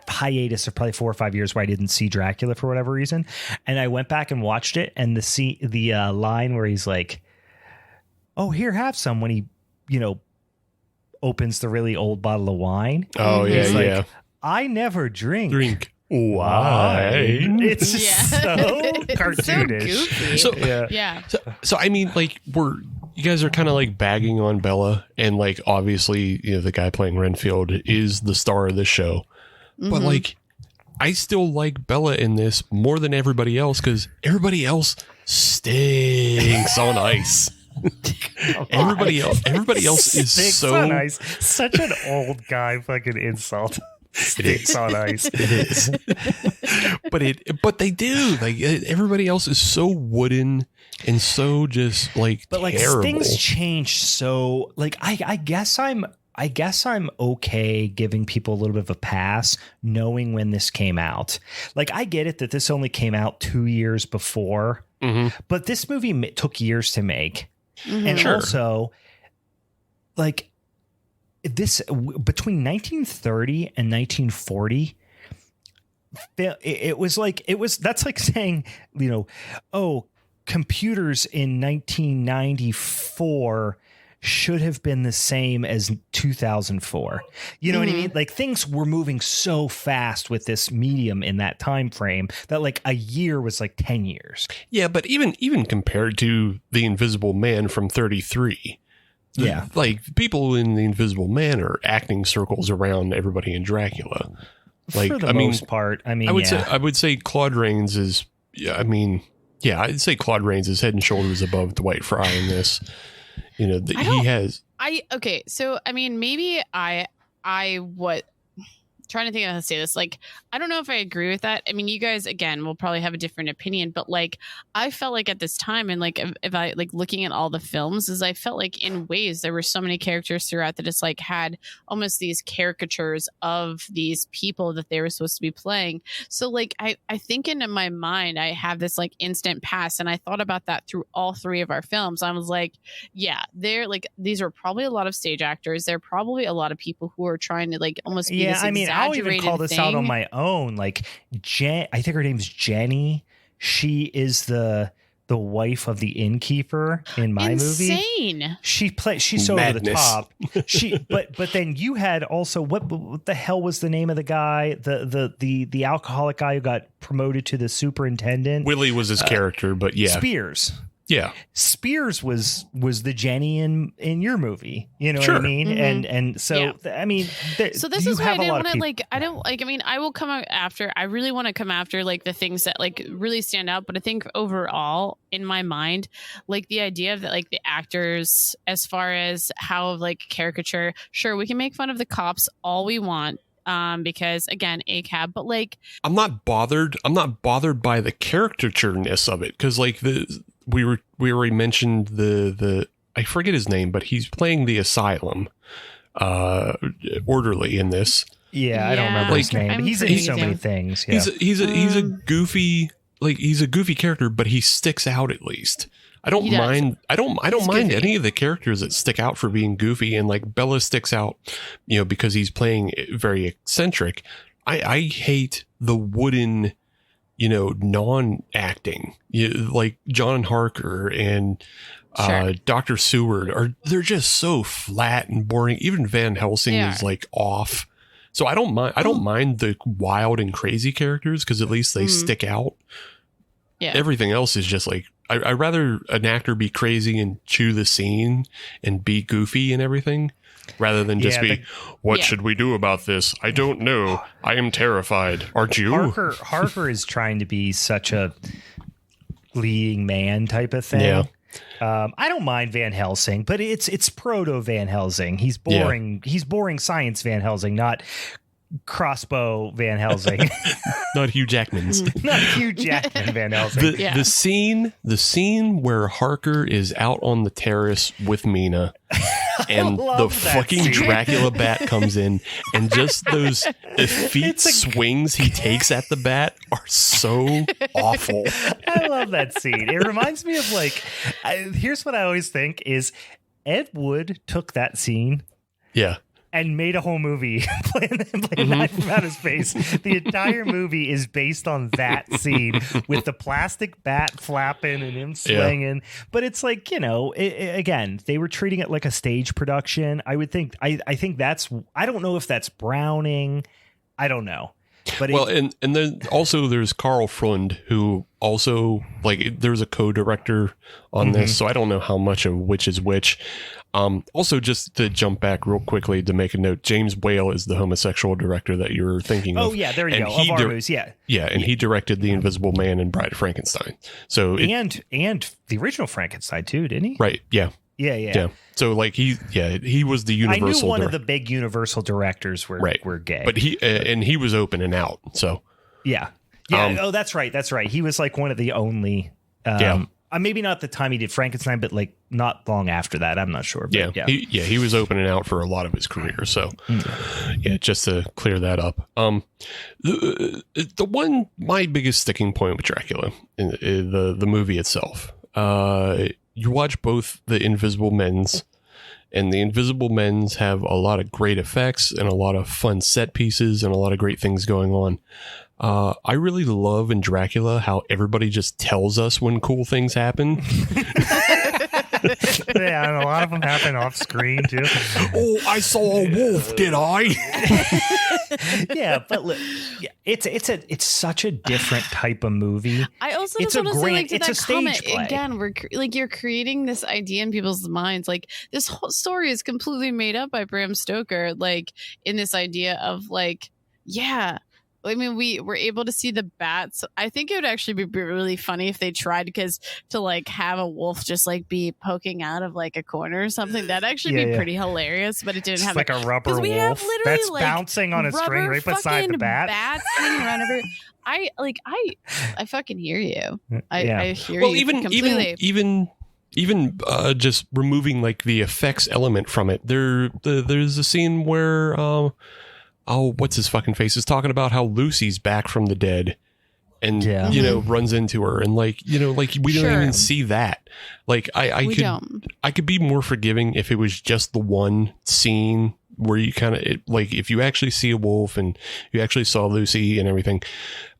hiatus of probably 4 or 5 years where I didn't see Dracula for whatever reason. And I went back and watched it, and the line where he's like, "Oh, here, have some," when he, opens the really old bottle of wine. Oh, yeah, He's like, yeah. "I never drink wine." It's just so cartoonish. So So, yeah. so I mean, like, you guys are kind of like bagging on Bella, and like, obviously, the guy playing Renfield is the star of the show. But like, I still like Bella in this more than everybody else, because everybody else stinks on ice. Everybody else is Stinks so on ice. Such an old guy fucking insult. Stinks on ice. It is. but they do. Like, everybody else is so wooden and so just like, but like, terrible. things change. So like, I guess I'm okay giving people a little bit of a pass, knowing when this came out. Like, I get it that this only came out 2 years before, but this movie took years to make. And also, like, this between 1930 and 1940, that's like saying, oh, computers in 1994 should have been the same as 2004. You know what I mean? Like, things were moving so fast with this medium in that time frame that like a year was like 10 years. Yeah, but even compared to The Invisible Man from 33, yeah, like, people in The Invisible Man are acting circles around everybody in Dracula. Like, for the most part, I would say Claude Rains is. Yeah, I'd say Claude Rains is head and shoulders above Dwight Fry in this. Okay, so I mean, maybe trying to think of how to say this. Like, I don't know if I agree with that. I mean, you guys, again, will probably have a different opinion, but like, I felt like at this time, and like, if I like looking at all the films, is I felt like in ways there were so many characters throughout that it's like had almost these caricatures of these people that they were supposed to be playing. So like, I think in my mind, I have this like instant pass, and I thought about that through all three of our films. I was like, yeah, they're like, these are probably a lot of stage actors. They're probably a lot of people who are trying to like almost be this I'll even call this out on my own. Like, I think her name's Jenny. She is the wife of the innkeeper in my movie. Insane. She's so over the top. But then you had also what the hell was the name of the guy? The alcoholic guy who got promoted to the superintendent. Willie was his character, but yeah, Spears. Yeah, Spears was the Jenny in your movie. You know what I mean? And so I mean, so this is why I didn't want to like. I don't like. I mean, I will come out after. I really want to come after like the things that like really stand out. But I think overall, in my mind, like the idea of that, like the actors, as far as how like caricature. Sure, we can make fun of the cops all we want. Because again, ACAB, but like, I'm not bothered by the caricatureness of it, because like we already mentioned the I forget his name, but he's playing the asylum orderly in this. Yeah, I don't remember his name. He's in so many things. Yeah. He's a goofy, like, he's a goofy character, but he sticks out at least. I don't mind any of the characters that stick out for being goofy, and like Bella sticks out, because he's playing very eccentric. I hate the wooden, non-acting, like John Harker and Dr. Seward they're just so flat and boring. Even Van Helsing is like off. So I don't mind the wild and crazy characters because at least they stick out. Yeah. Everything else is just like I'd rather an actor be crazy and chew the scene and be goofy and everything rather than just what should we do about this? I don't know. I am terrified. Aren't you? Harker is trying to be such a leading man type of thing. Yeah. I don't mind Van Helsing, but it's proto Van Helsing. He's boring. Yeah. He's boring science Van Helsing, not crossbow Van Helsing. Not Hugh Jackman's. Not Hugh Jackman Van Helsing. The scene where Harker is out on the terrace with Mina and the fucking scene. Dracula bat comes in and just those effete swings he takes at the bat are so awful. I love that scene. It reminds me of here's what I always think is Ed Wood took that scene. Yeah. And made a whole movie playing Knife from Outer Space. The entire movie is based on that scene with the plastic bat flapping and him swinging. Yeah. But it's like, again, they were treating it like a stage production. I would think, I think that's, I don't know if that's Browning. I don't know. But and then also there's Carl Freund, who also there's a co-director on this, so I don't know how much of which is which. Also, just to jump back real quickly to make a note, James Whale is the homosexual director that you're thinking of. Oh yeah, there you go. Of our movies, yeah, and he directed The Invisible Man and Bride of Frankenstein. So and the original Frankenstein too, didn't he? Right. Yeah. Yeah. So he was the Universal. I knew one of the big Universal directors were gay, but he was open and out. So yeah. That's right. He was one of the only. Maybe not the time he did Frankenstein, but not long after that. I'm not sure. But he was open and out for a lot of his career. So just to clear that up. My biggest sticking point with Dracula, the movie itself. You watch both the Invisible Men's, and the Invisible Men's have a lot of great effects and a lot of fun set pieces and a lot of great things going on. I really love in Dracula how everybody just tells us when cool things happen. Yeah, and a lot of them happen off screen too. Oh, I saw a wolf, did I? Yeah, but look, it's such a different type of movie. I also just want to say, to that comment play. Again, we're you're creating this idea in people's minds. This whole story is completely made up by Bram Stoker. In this idea of I mean, we were able to see the bats. I think it would actually be really funny if they tried to have a wolf just be poking out of a corner or something. That'd actually be pretty hilarious, but it didn't have a rubber wolf that's bouncing on a string right beside the bat. Bats around everywhere. I fucking hear you. I hear you completely. Even just removing the effects element from it. There's a scene where what's his fucking face is talking about how Lucy's back from the dead and runs into her and we don't even see that. I could be more forgiving if it was just the one scene where you kind of if you actually see a wolf and you actually saw Lucy and everything.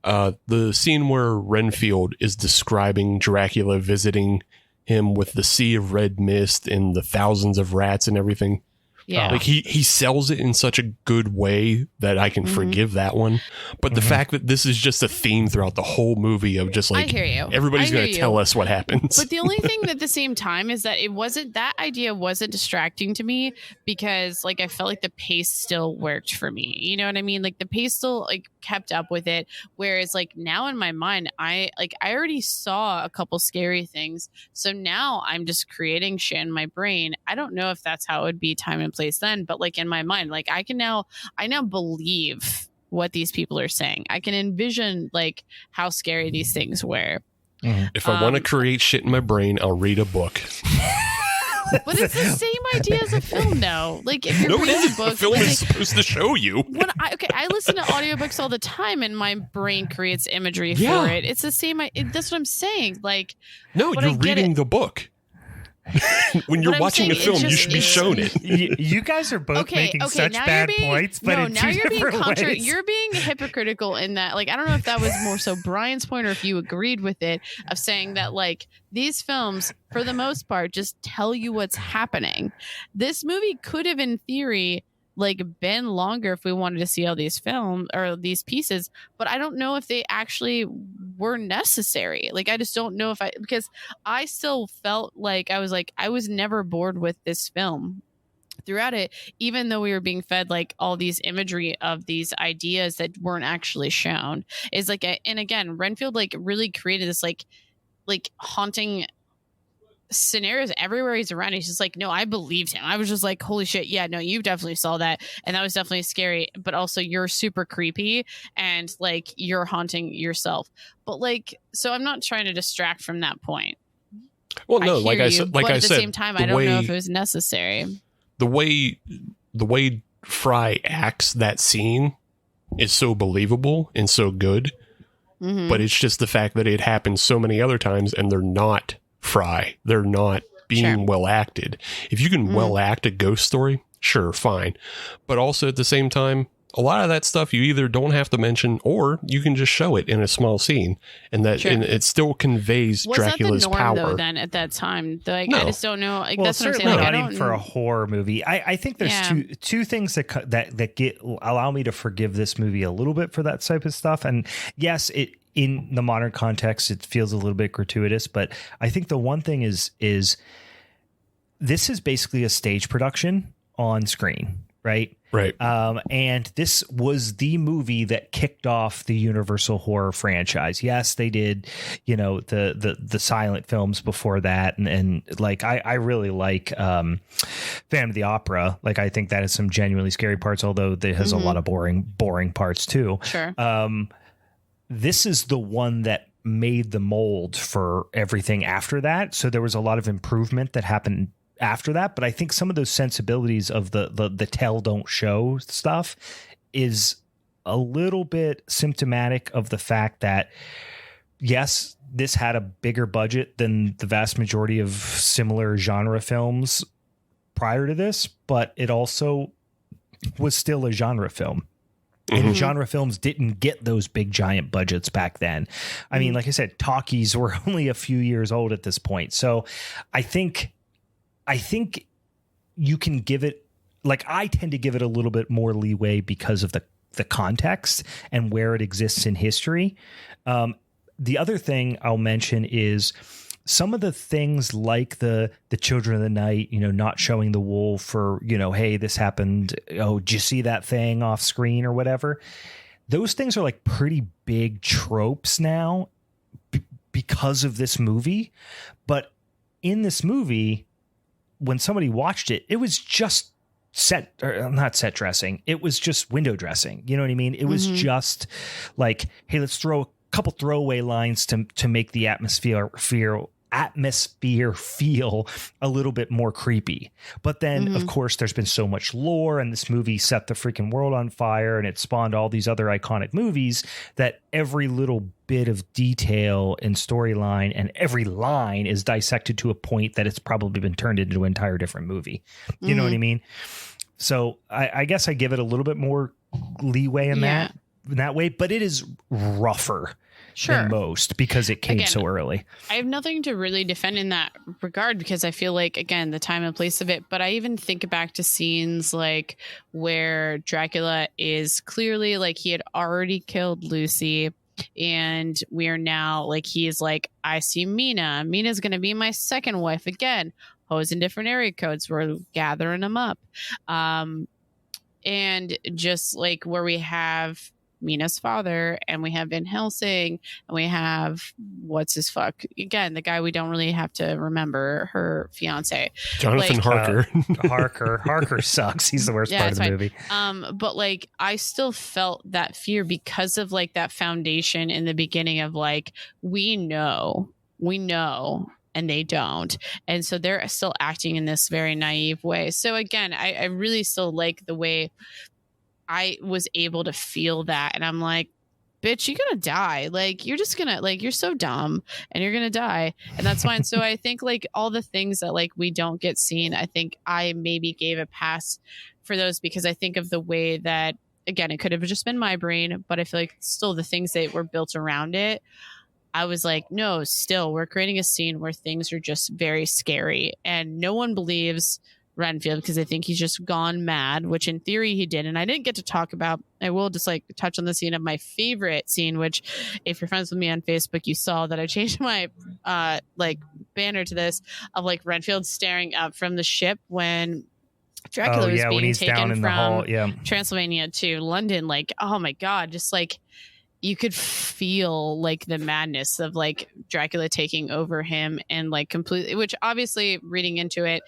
The scene where Renfield is describing Dracula visiting him with the sea of red mist and the thousands of rats and everything. Yeah. He sells it in such a good way that I can forgive that one. But the fact that this is just a theme throughout the whole movie of just I hear you. Everybody's going to tell us what happens. But the only thing at the same time is that that idea wasn't distracting to me because I felt the pace still worked for me. You know what I mean? The pace still kept up with it. Whereas now in my mind, I already saw a couple scary things. So now I'm just creating shit in my brain. I don't know if that's how it would be time and place then, but in my mind, I now believe what these people are saying. I can envision how scary these things were. If I want to create shit in my brain, I'll read a book. But it's the same idea as a film, though. If you're reading a book, the film is supposed to show you. I listen to audiobooks all the time, and my brain creates imagery for it. It's the same. That's what I'm saying. No, you're reading the book. When you're watching a film, you should be shown it. You guys are both making such bad points, but in two different ways. You're being hypocritical in that. I don't know if that was more so Brian's point or if you agreed with it of saying that these films, for the most part, just tell you what's happening. This movie could have, in theory, like been longer if we wanted to see all these films or these pieces, but I don't know if they actually were necessary. Like, I just don't know because I still felt like I was never bored with this film throughout it, even though we were being fed like all these imagery of these ideas that weren't actually shown. Is like, and again, Renfield like really created this like haunting scenarios everywhere he's around. He's just like, no, I believed him. I was just like, holy shit, yeah, no, you definitely saw that, and that was definitely scary, but also you're super creepy and like you're haunting yourself. But like, so I'm not trying to distract from that point. Well, no, like I said, at the same time, I don't know if it was necessary. The way Fry acts that scene is so believable and so good, but it's just the fact that it happens so many other times and they're not Fry. They're not being well acted. If you can well act a ghost story, sure, fine. But also at the same time, a lot of that stuff you either don't have to mention or you can just show it in a small scene, and and it still conveys Dracula's that the norm, power. Though, then at that time, like, no. I just don't know. Like, well, that's what I'm saying. certainly Like, not even for a horror movie. I think there's two things that allow me to forgive this movie a little bit for that type of stuff. And yes, in the modern context, it feels a little bit gratuitous, but I think the one thing is this is basically a stage production on screen, right? Right. And this was the movie that kicked off the Universal horror franchise. Yes, they did, the silent films before that. And like, I really like Phantom of the Opera. Like, I think that has some genuinely scary parts, although it has a lot of boring parts too. Sure. This is the one that made the mold for everything after that. So there was a lot of improvement that happened after that. But I think some of those sensibilities of the tell don't show stuff is a little bit symptomatic of the fact that, yes, this had a bigger budget than the vast majority of similar genre films prior to this, but it also was still a genre film. And genre films didn't get those big giant budgets back then. I mean, like I said, talkies were only a few years old at this point. So I think you can give it, like, I tend to give it a little bit more leeway because of the context and where it exists in history. The other thing I'll mention is some of the things like the Children of the Night, not showing the wolf, or, hey, this happened. Oh, did you see that thing off screen or whatever? Those things are like pretty big tropes now because of this movie. But in this movie, when somebody watched it, it was just not set dressing. It was just window dressing. You know what I mean? It was just like, hey, let's throw a couple throwaway lines to make the atmosphere feel a little bit more creepy. But then, of course, there's been so much lore, and this movie set the freaking world on fire, and it spawned all these other iconic movies, that every little bit of detail and storyline and every line is dissected to a point that it's probably been turned into an entire different movie. You know what I mean? So I guess I give it a little bit more leeway in that way, but it is rougher than most because it came so early. I have nothing to really defend in that regard because I feel like, again, the time and place of it, but I even think back to scenes like where Dracula is clearly like he had already killed Lucy, and we are now like, he is like, I see Mina's going to be my second wife again. Hoes in different area codes. We're gathering them up. And just like where we have Mina's father, and we have Van Helsing, and we have what's his fuck again, the guy we don't really have to remember, her fiance, Jonathan Harker. Harker sucks. He's the worst part of the movie. But like, I still felt that fear because of like that foundation in the beginning of like, we know, and they don't, and so they're still acting in this very naive way. So again, I really still like the way I was able to feel that, and I'm like, bitch, you're gonna die. Like, you're just gonna, like, you're so dumb and you're gonna die, and that's fine. So I think like all the things that like we don't get seen, I think I maybe gave a pass for those because I think of the way that, again, it could have just been my brain, but I feel like still the things that were built around it, I was like, no, still we're creating a scene where things are just very scary and no one believes Renfield because they think he's just gone mad, which in theory he did. And I didn't get to talk about, I will just like touch on the scene of my favorite scene, which if you're friends with me on Facebook, you saw that I changed my like banner to this of like Renfield staring up from the ship when Dracula was being taken from Transylvania to London. Like, oh my God, just like you could feel like the madness of like Dracula taking over him and like completely, which obviously reading into it,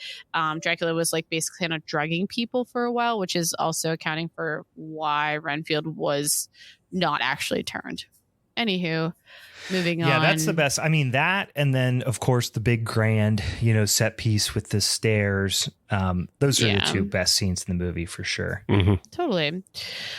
Dracula was like basically kind of drugging people for a while, which is also accounting for why Renfield was not actually turned. Anywho, moving on. Yeah, that's the best. I mean, that, and then of course the big grand, you know, set piece with the stairs. Those are the two best scenes in the movie for sure. Totally.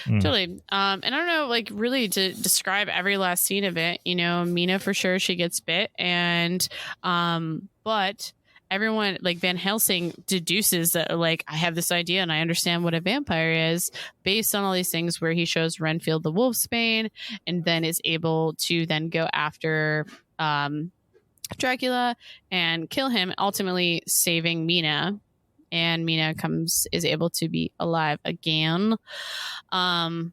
And I don't know, like really to describe every last scene of it, you know, Mina for sure, she gets bit, and but everyone, like Van Helsing deduces that like I have this idea and I understand what a vampire is based on all these things where he shows Renfield the wolfsbane and then is able to then go after Dracula and kill him, ultimately saving Mina, and Mina is able to be alive again. Do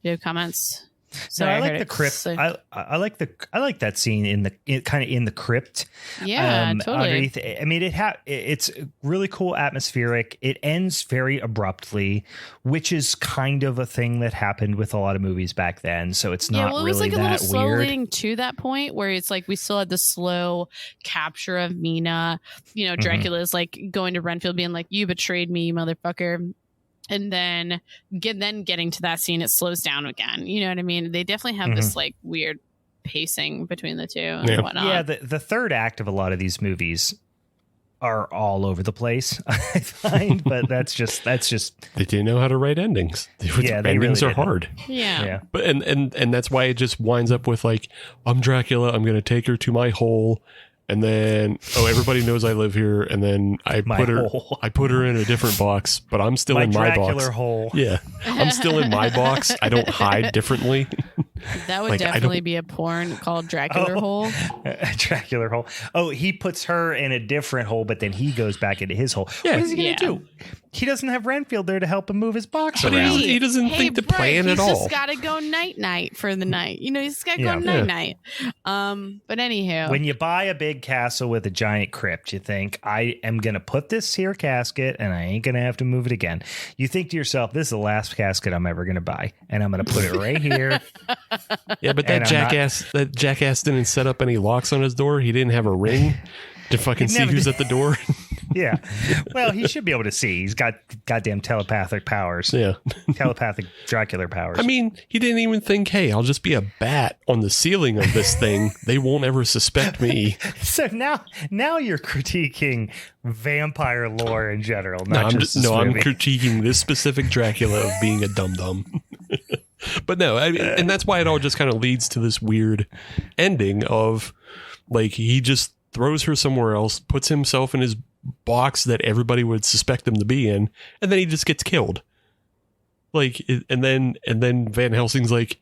you have comments? So I like the crypt. I like that scene in the crypt. Yeah, totally. I mean, it's really cool, atmospheric. It ends very abruptly, which is kind of a thing that happened with a lot of movies back then. So it's not really that weird. It was like a little slow leading to that point where it's like we still had the slow capture of Mina. You know, Dracula is like going to Renfield, being like, "You betrayed me, you motherfucker." And then getting to that scene, it slows down again. You know what I mean? They definitely have this like weird pacing between the two and whatnot. Yeah, the third act of a lot of these movies are all over the place, I find, but that's just they didn't know how to write endings. Endings are hard. Yeah. But and that's why it just winds up with like, I'm Dracula, I'm gonna take her to my hole. And then, everybody knows I live here. And then I put her in a different box, but I'm still in my box. Dracula hole. Yeah, I'm still in my box. I don't hide differently. That would definitely be a porn called Dracula Hole. Dracula Hole. Oh, he puts her in a different hole, but then he goes back into his hole. Yeah. What is he going to do? He doesn't have Renfield there to help him move his box around. He doesn't think to plan at all. He's just got to go night for the night. You know, he's got to go night. But anywho. When you buy a big castle with a giant crypt, you think, I am going to put this here casket and I ain't going to have to move it again. You think to yourself, this is the last casket I'm ever going to buy. And I'm going to put it right here. Yeah, but that jackass didn't set up any locks on his door. He didn't have a ring to fucking see who's at the door. Yeah. Well, he should be able to see. He's got goddamn telepathic powers. Yeah. Telepathic Dracula powers. I mean, he didn't even think, hey, I'll just be a bat on the ceiling of this thing. They won't ever suspect me. So now you're critiquing vampire lore in general. I'm critiquing this specific Dracula of being a dum-dum. But no, I mean, and that's why it all just kind of leads to this weird ending of like he just throws her somewhere else, puts himself in his box that everybody would suspect him to be in, and then he just gets killed. Like, and then Van Helsing's like,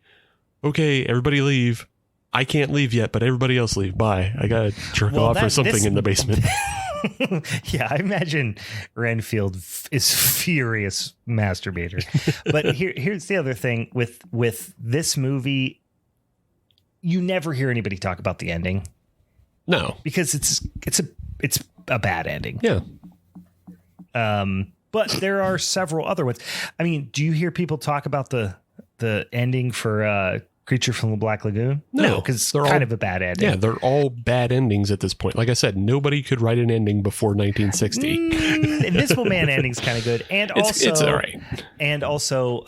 okay, everybody leave. I can't leave yet, but everybody else leave. Bye. I gotta jerk off or something in the basement. Yeah, I imagine Renfield is furious masturbator. But here's the other thing with this movie, you never hear anybody talk about the ending. No, because it's a bad ending. Yeah. But there are several other ones. I mean, do you hear people talk about the ending for Creature from the Black Lagoon? No, because it's kind of a bad ending. Yeah, they're all bad endings at this point. Like I said, nobody could write an ending before 1960. Invisible Man ending's kind of good, and also it's all right. And also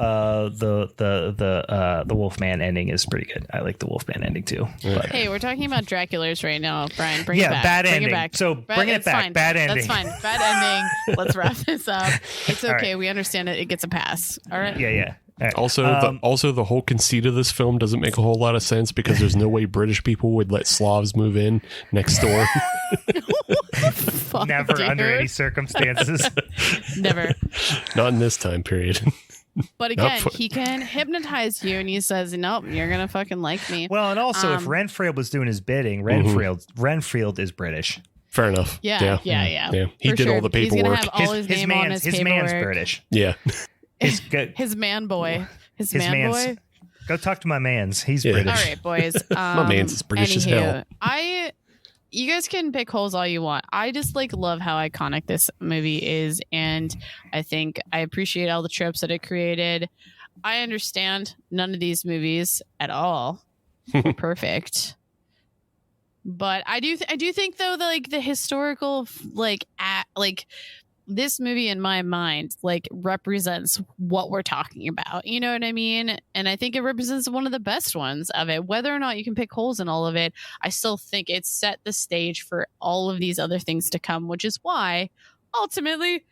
the Wolfman ending is pretty good. I like the Wolfman ending too. But. Hey, we're talking about Draculas right now, Brian. Bring it back. Bad ending. Bring it back. So bring it back. Fine. Bad ending. That's fine. Bad ending. Let's wrap this up. It's okay. Right. We understand it. It gets a pass. All right. Yeah. Right. Also, the whole conceit of this film doesn't make a whole lot of sense because there's no way British people would let Slavs move in next door. Never, dude. Under any circumstances. Never. Not in this time period. But again, he can hypnotize you, and he says, "Nope, you're gonna fucking like me." Well, and also, if Renfield was doing his bidding, Renfield is British. Fair enough. Yeah. He For did sure. all the He's gonna paperwork. have all his name on his man's paperwork. British. Yeah. His man boy. His man man's boy. Go talk to my man's. He's Yeah. British. All right, boys. My man's as British as hell. You guys can pick holes all you want. I just love how iconic this movie is, and I think I appreciate all the tropes that it created. I understand none of these movies at all were perfect, but I do think though that the historical this movie in my mind represents what we're talking about. You know what I mean? And I think it represents one of the best ones of it. Whether or not you can pick holes in all of it, I still think it set the stage for all of these other things to come, which is why ultimately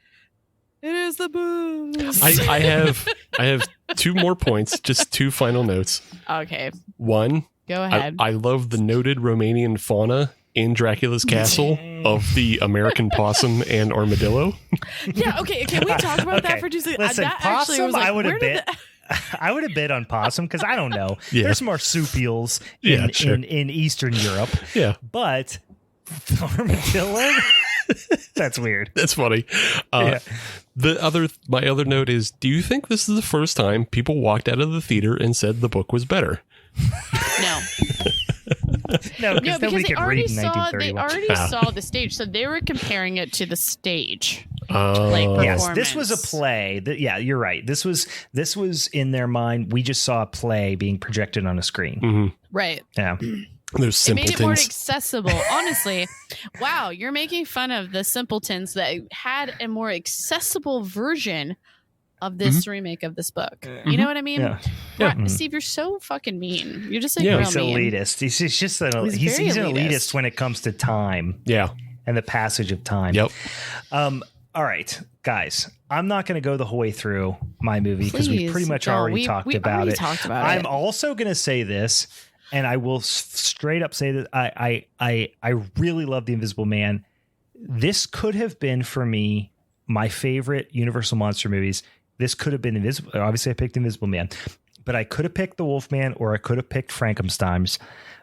it is the best. I have 2 more points, just 2 final notes. Okay. One, Go ahead. I love the noted Romanian fauna in Dracula's castle of the American possum and armadillo. Yeah, okay. Can we talk about that for 2 seconds? Listen, that possum, actually was I would have bit. I would have bid on possum because I don't know. Yeah. There's marsupials Yeah, sure. in Eastern Europe. Yeah. But armadillo? That's weird. That's funny. My other note is, do you think this is the first time people walked out of the theater and said the book was better? No. No, because nobody they could already read in saw 1931. saw the stage, so they were comparing it to the stage. Yes, this was a play. Yeah, you're right. This was in their mind. We just saw a play being projected on a screen. Mm-hmm. Right. Yeah. There's simpletons. It made it more accessible. Honestly, wow, you're making fun of the simpletons that had a more accessible version of this remake of this book. You know what I mean? Yeah. Steve, you're so fucking mean. You're just He's real mean. elitist. He's just he's very an elitist. elitist when it comes to time. Yeah. And the passage of time. Yep. All right, guys. I'm not going to go the whole way through my movie because we pretty much already talked about it. I'm also going to say this, and I will straight up say that I really love The Invisible Man. This could have been for me my favorite Universal monster movies. This could have been Invisible. Obviously, I picked Invisible Man, but I could have picked The Wolfman or I could have picked Frankenstein's.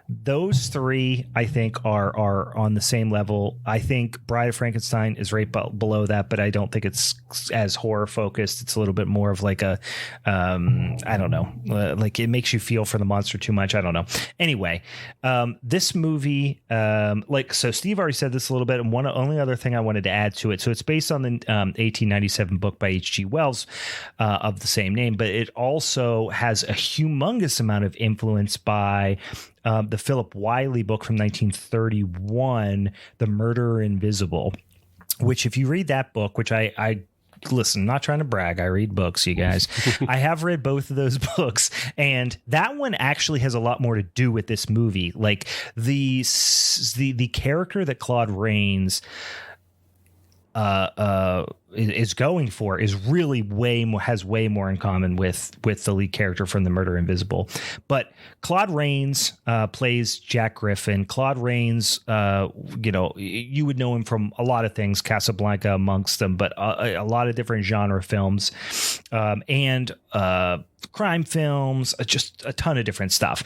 Those 3, I think, are on the same level. I think Bride of Frankenstein is right below that, but I don't think it's as horror focused. It's a little bit more of like a, I don't know, like it makes you feel for the monster too much. I don't know. Anyway, this movie, so Steve already said this a little bit, and only other thing I wanted to add to it. So it's based on the 1897 book by H.G. Wells of the same name, but it also has a humongous amount of influence by the Philip Wiley book from 1931, The Murderer Invisible, which if you read that book, which I listen, I'm not trying to brag. I read books, you guys. I have read both of those books, and that one actually has a lot more to do with this movie. Like the character that Claude Rains is going for is really has way more in common with the lead character from The Murder Invisible. But Claude Rains plays Jack Griffin. Claude Rains, you would know him from a lot of things, Casablanca amongst them, but a lot of different genre films and crime films, just a ton of different stuff.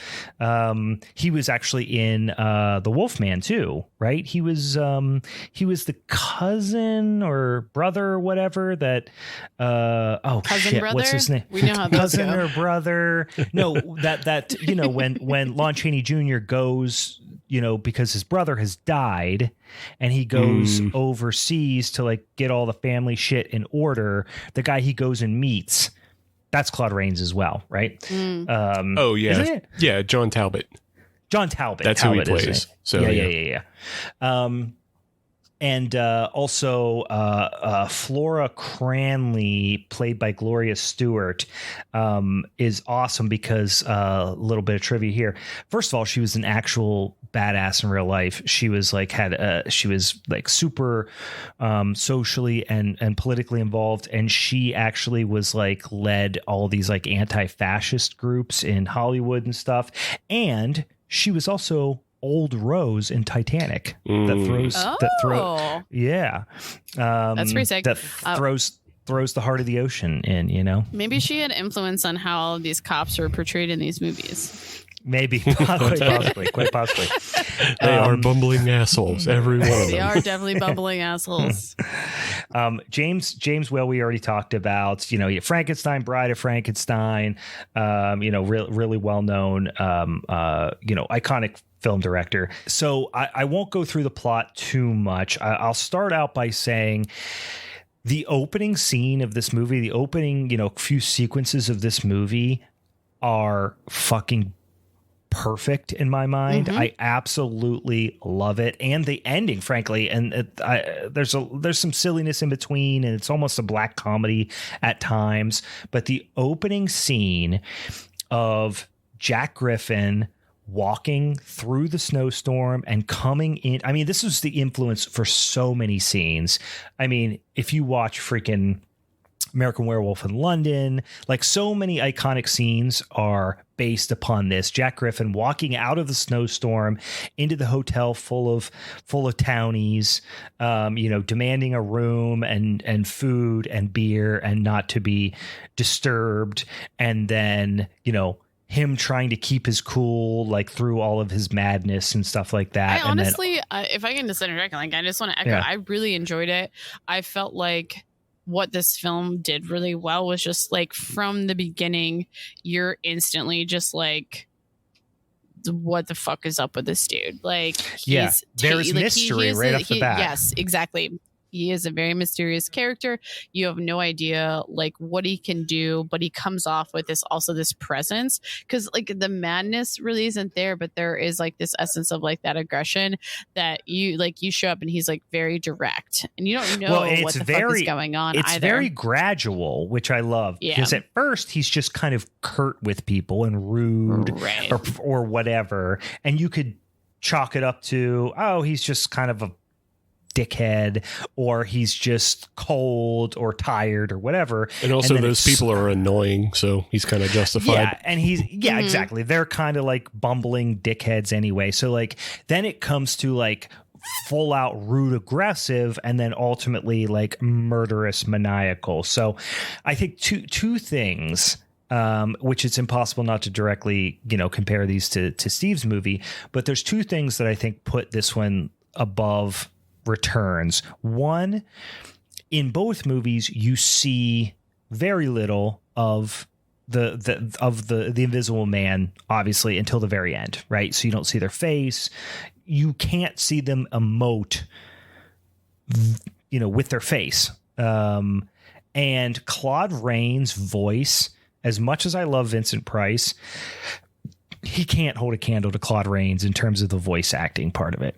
He was actually in The Wolfman too, right? He was the cousin or brother or whatever that what's his name? We know how those cousin go. or brother. No, that when Lon Chaney Jr. goes, because his brother has died and he goes overseas to get all the family shit in order, the guy he goes and meets, that's Claude Rains as well, right? Yeah. Yeah, John Talbot. That's who he plays. So yeah. And also Flora Cranley, played by Gloria Stewart, is awesome because a little bit of trivia here. First of all, she was an actual badass in real life. She was super socially and politically involved, and she actually was led all these anti-fascist groups in Hollywood and stuff. And she was also Old Rose in Titanic That's pretty sick. That throws the heart of the ocean in, Maybe she had influence on how these cops are portrayed in these movies. Maybe, quite possibly. They are bumbling assholes, every one of them. They are definitely bumbling assholes. James Whale, we already talked about. Frankenstein, Bride of Frankenstein. Really well known. Iconic film director. So I won't go through the plot too much. I'll start out by saying the opening scene of this movie, the opening, few sequences of this movie are fucking perfect in my mind. I absolutely love it, and the ending, frankly. And there's some silliness in between, and it's almost a black comedy at times. But the opening scene of Jack Griffin walking through the snowstorm and coming in. I mean, this was the influence for so many scenes. I mean, if you watch freaking American Werewolf in London, like so many iconic scenes are based upon this. Jack Griffin walking out of the snowstorm into the hotel full of townies, demanding a room and food and beer and not to be disturbed. And then, him trying to keep his cool, like through all of his madness and stuff like that. I honestly, if I can just interject, I just want to echo, I really enjoyed it. I felt like what this film did really well was just like from the beginning, you're instantly just like, what the fuck is up with this dude? Like, there's mystery right off the bat. Yes, exactly. He is a very mysterious character. You have no idea like what he can do, but he comes off with this presence, because like the madness really isn't there, but there is like this essence of like that aggression that you show up and he's like very direct and you don't know what the fuck is going on. It's very gradual, which I love, because at first he's just kind of curt with people and rude or whatever, and you could chalk it up to, oh, he's just kind of a dickhead, or he's just cold or tired or whatever. And also those people are annoying, so he's kind of justified. Yeah, and he's exactly. They're kind of like bumbling dickheads anyway. So like then it comes to like full out rude aggressive, and then ultimately like murderous maniacal. So I think two things, which it's impossible not to directly compare these to Steve's movie, but there's two things that I think put this one above Returns. One, in both movies you see very little of the Invisible Man, obviously, until the very end, right? So you don't see their face, you can't see them emote with their face, and Claude Rains' voice, as much as I love Vincent Price, he can't hold a candle to Claude Rains in terms of the voice acting part of it.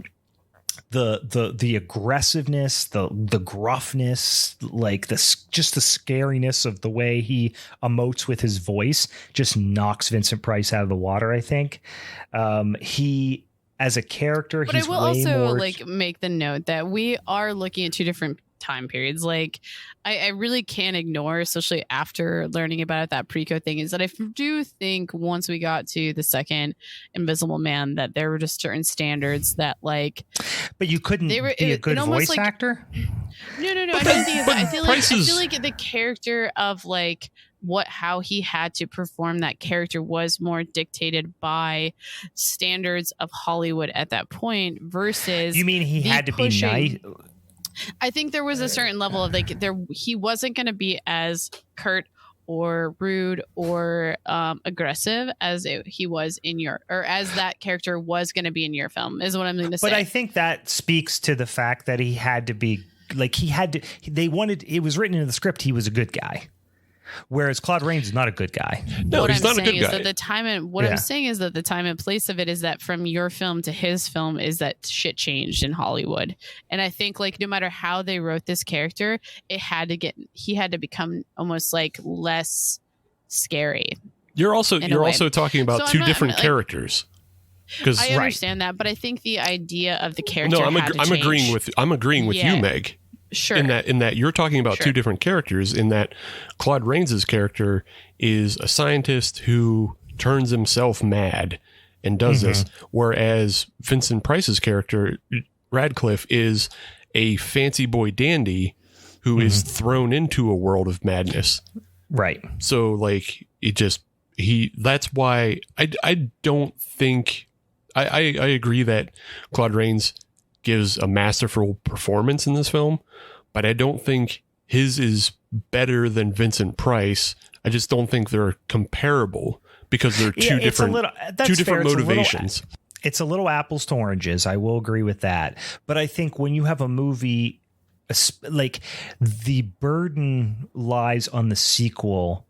The aggressiveness, the gruffness, like just the scariness of the way he emotes with his voice just knocks Vincent Price out of the water, I think. He, as a character, but I will also like make the note that we are looking at two different time periods. Like I really can't ignore, especially after learning about that Preco thing, is that I do think once we got to the second Invisible Man that there were just certain standards that like, but you couldn't be a good voice actor. No. I don't think that. I feel like the character of like how he had to perform that character was more dictated by standards of Hollywood at that point versus, you mean he had to be nice? I think there was a certain level of like he wasn't going to be as curt or rude or aggressive as he was in as that character was going to be in your film, is what I'm going to say. But I think that speaks to the fact that he had to be like, it was written in the script, he was a good guy. Whereas Claude Rains is not a good guy. No, he's not a good guy. I'm saying is that the time and place of it is that from your film to his film is that shit changed in Hollywood. And I think like no matter how they wrote this character, he had to become almost like less scary. You're also talking about two different characters. I understand that, but I think the idea of the character. No, I'm agreeing with you, Meg. Sure. In that you're talking about two different characters, in that Claude Rains' character is a scientist who turns himself mad and does this, whereas Vincent Price's character, Radcliffe, is a fancy boy dandy who is thrown into a world of madness. Right. So like it that's why I don't think I agree that Claude Rains gives a masterful performance in this film, but I don't think his is better than Vincent Price. I just don't think they're comparable because they're two different motivations. It's a little apples to oranges. I will agree with that. But I think when you have a movie, like, the burden lies on the sequel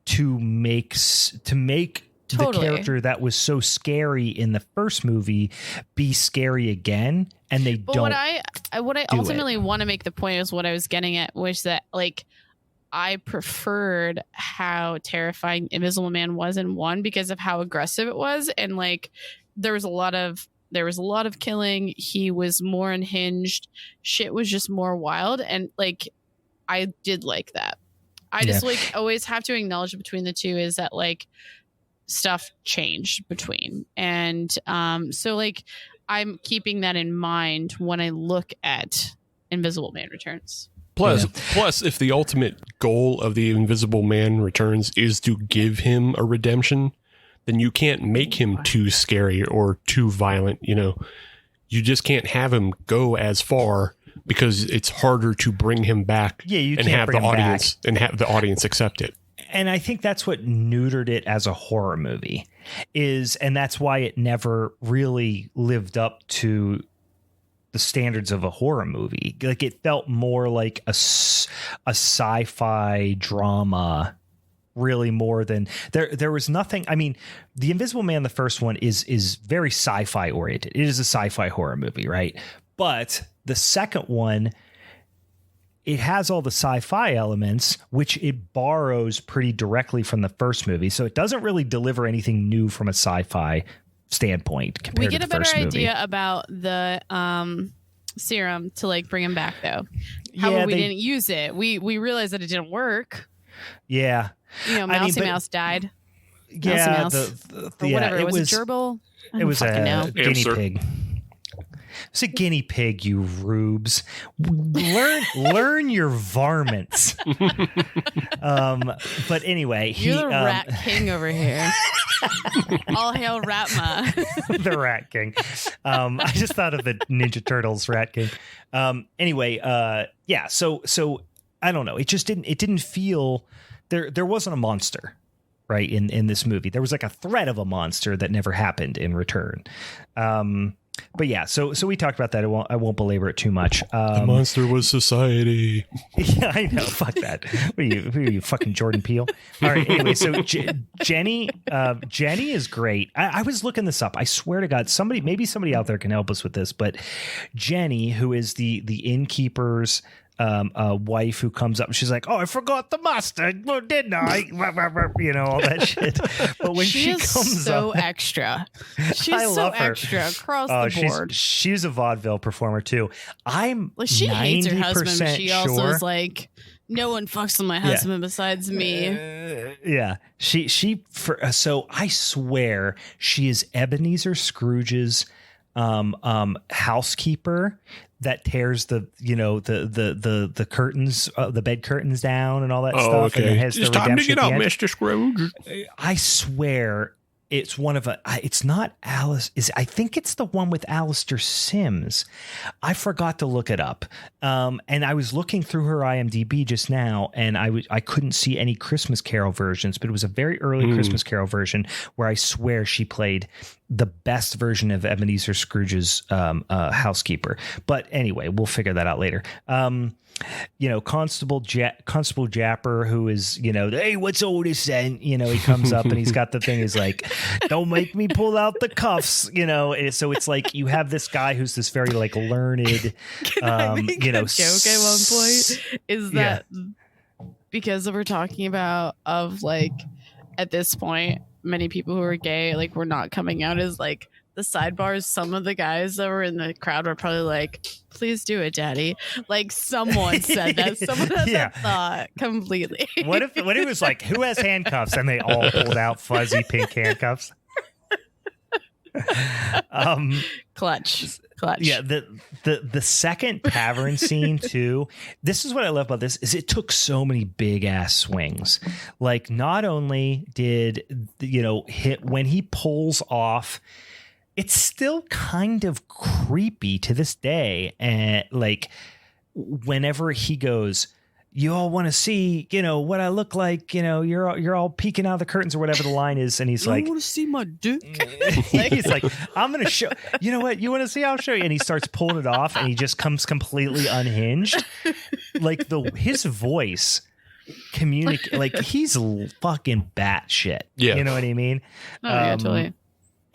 to make the character that was so scary in the first movie be scary again, and they don't. What I ultimately want to make the point is what I was getting at was that, like, I preferred how terrifying Invisible Man was in 1 because of how aggressive it was, and like there was a lot of killing. He was more unhinged. Shit was just more wild, and like I did like that. I just like always have to acknowledge between the two is that like stuff changed between, and so like I'm keeping that in mind when I look at Invisible Man Returns. Plus, if the ultimate goal of the Invisible Man Returns is to give him a redemption, then you can't make him too scary or too violent. You know, you just can't have him go as far because it's harder to bring him back. Yeah, you and can't have bring the him audience back. and have the audience accept it. And I think that's what neutered it as a horror movie and that's why it never really lived up to the standards of a horror movie. Like, it felt more like a sci-fi drama, really, more than there was nothing. I mean, The Invisible Man, the first one, is very sci-fi oriented. It is a sci-fi horror movie, right? But the second one, it has all the sci-fi elements, which it borrows pretty directly from the first movie. So it doesn't really deliver anything new from a sci-fi standpoint compared to the first movie. We get a better idea about the serum to like bring him back, though. However, we didn't use it. We realized that it didn't work. Yeah. You know, Mouse died. Yeah. Whatever. It was a gerbil. It was a guinea pig. It's a guinea pig, you rubes. Learn your varmints. But anyway, you're the rat king over here. All hail Ratma. The Rat King. I just thought of the Ninja Turtles Rat King. Anyway, yeah. So I don't know. It didn't feel there wasn't a monster, right? In this movie, there was like a threat of a monster that never happened in Return. But yeah, so we talked about that. I won't belabor it too much. The monster was society. Yeah, I know. Fuck that. Who are you, fucking Jordan Peele? All right. Anyway, so Jenny is great. I was looking this up. I swear to God, maybe somebody out there can help us with this. But Jenny, who is the innkeeper's wife, who comes up and she's like, "Oh, I forgot the mustard, well, didn't I?" You know, all that shit. But when she comes so up, extra. She's so extra across the board. She's a vaudeville performer too. She hates her husband, but she also sure. is like, no one fucks with my husband besides me. Yeah. So I swear she is Ebenezer Scrooge's housekeeper that tears the curtains, the bed curtains down and all that stuff. Okay. And it has it's the time to redemption get at out, the end. Mr. Scrooge. I swear it's one of it's not Alice. I think it's the one with Alistair Sims. I forgot to look it up. And I was looking through her IMDb just now, and I couldn't see any Christmas Carol versions, but it was a very early Christmas Carol version where I swear she played the best version of Ebenezer Scrooge's housekeeper. But anyway, we'll figure that out later. Constable Japper, who is, hey, what's all this then? He comes up and he's got the thing. He's like, don't make me pull out the cuffs, So it's like you have this guy who's this very like learned, Can I make a joke at one point? Is that because we're talking about like at this point, many people who are gay, like, were not coming out as like the sidebars. Some of the guys that were in the crowd were probably like, please do it, daddy. Like, someone said that. Someone had that thought completely. What if it was like, who has handcuffs? And they all pulled out fuzzy pink handcuffs. Clutch. Yeah, the second tavern scene too. This is what I love about this is it took so many big ass swings. Like not only did hit when he pulls off, it's still kind of creepy to this day. And like whenever he goes, you all want to see, what I look like, you're all peeking out of the curtains or whatever the line is. And he's like, I want to see my dick. He's like, I'm going to show, you know what? You want to see? I'll show you. And he starts pulling it off and he just comes completely unhinged. Like his voice like he's fucking batshit. Yeah. You know what I mean? Oh, yeah, totally.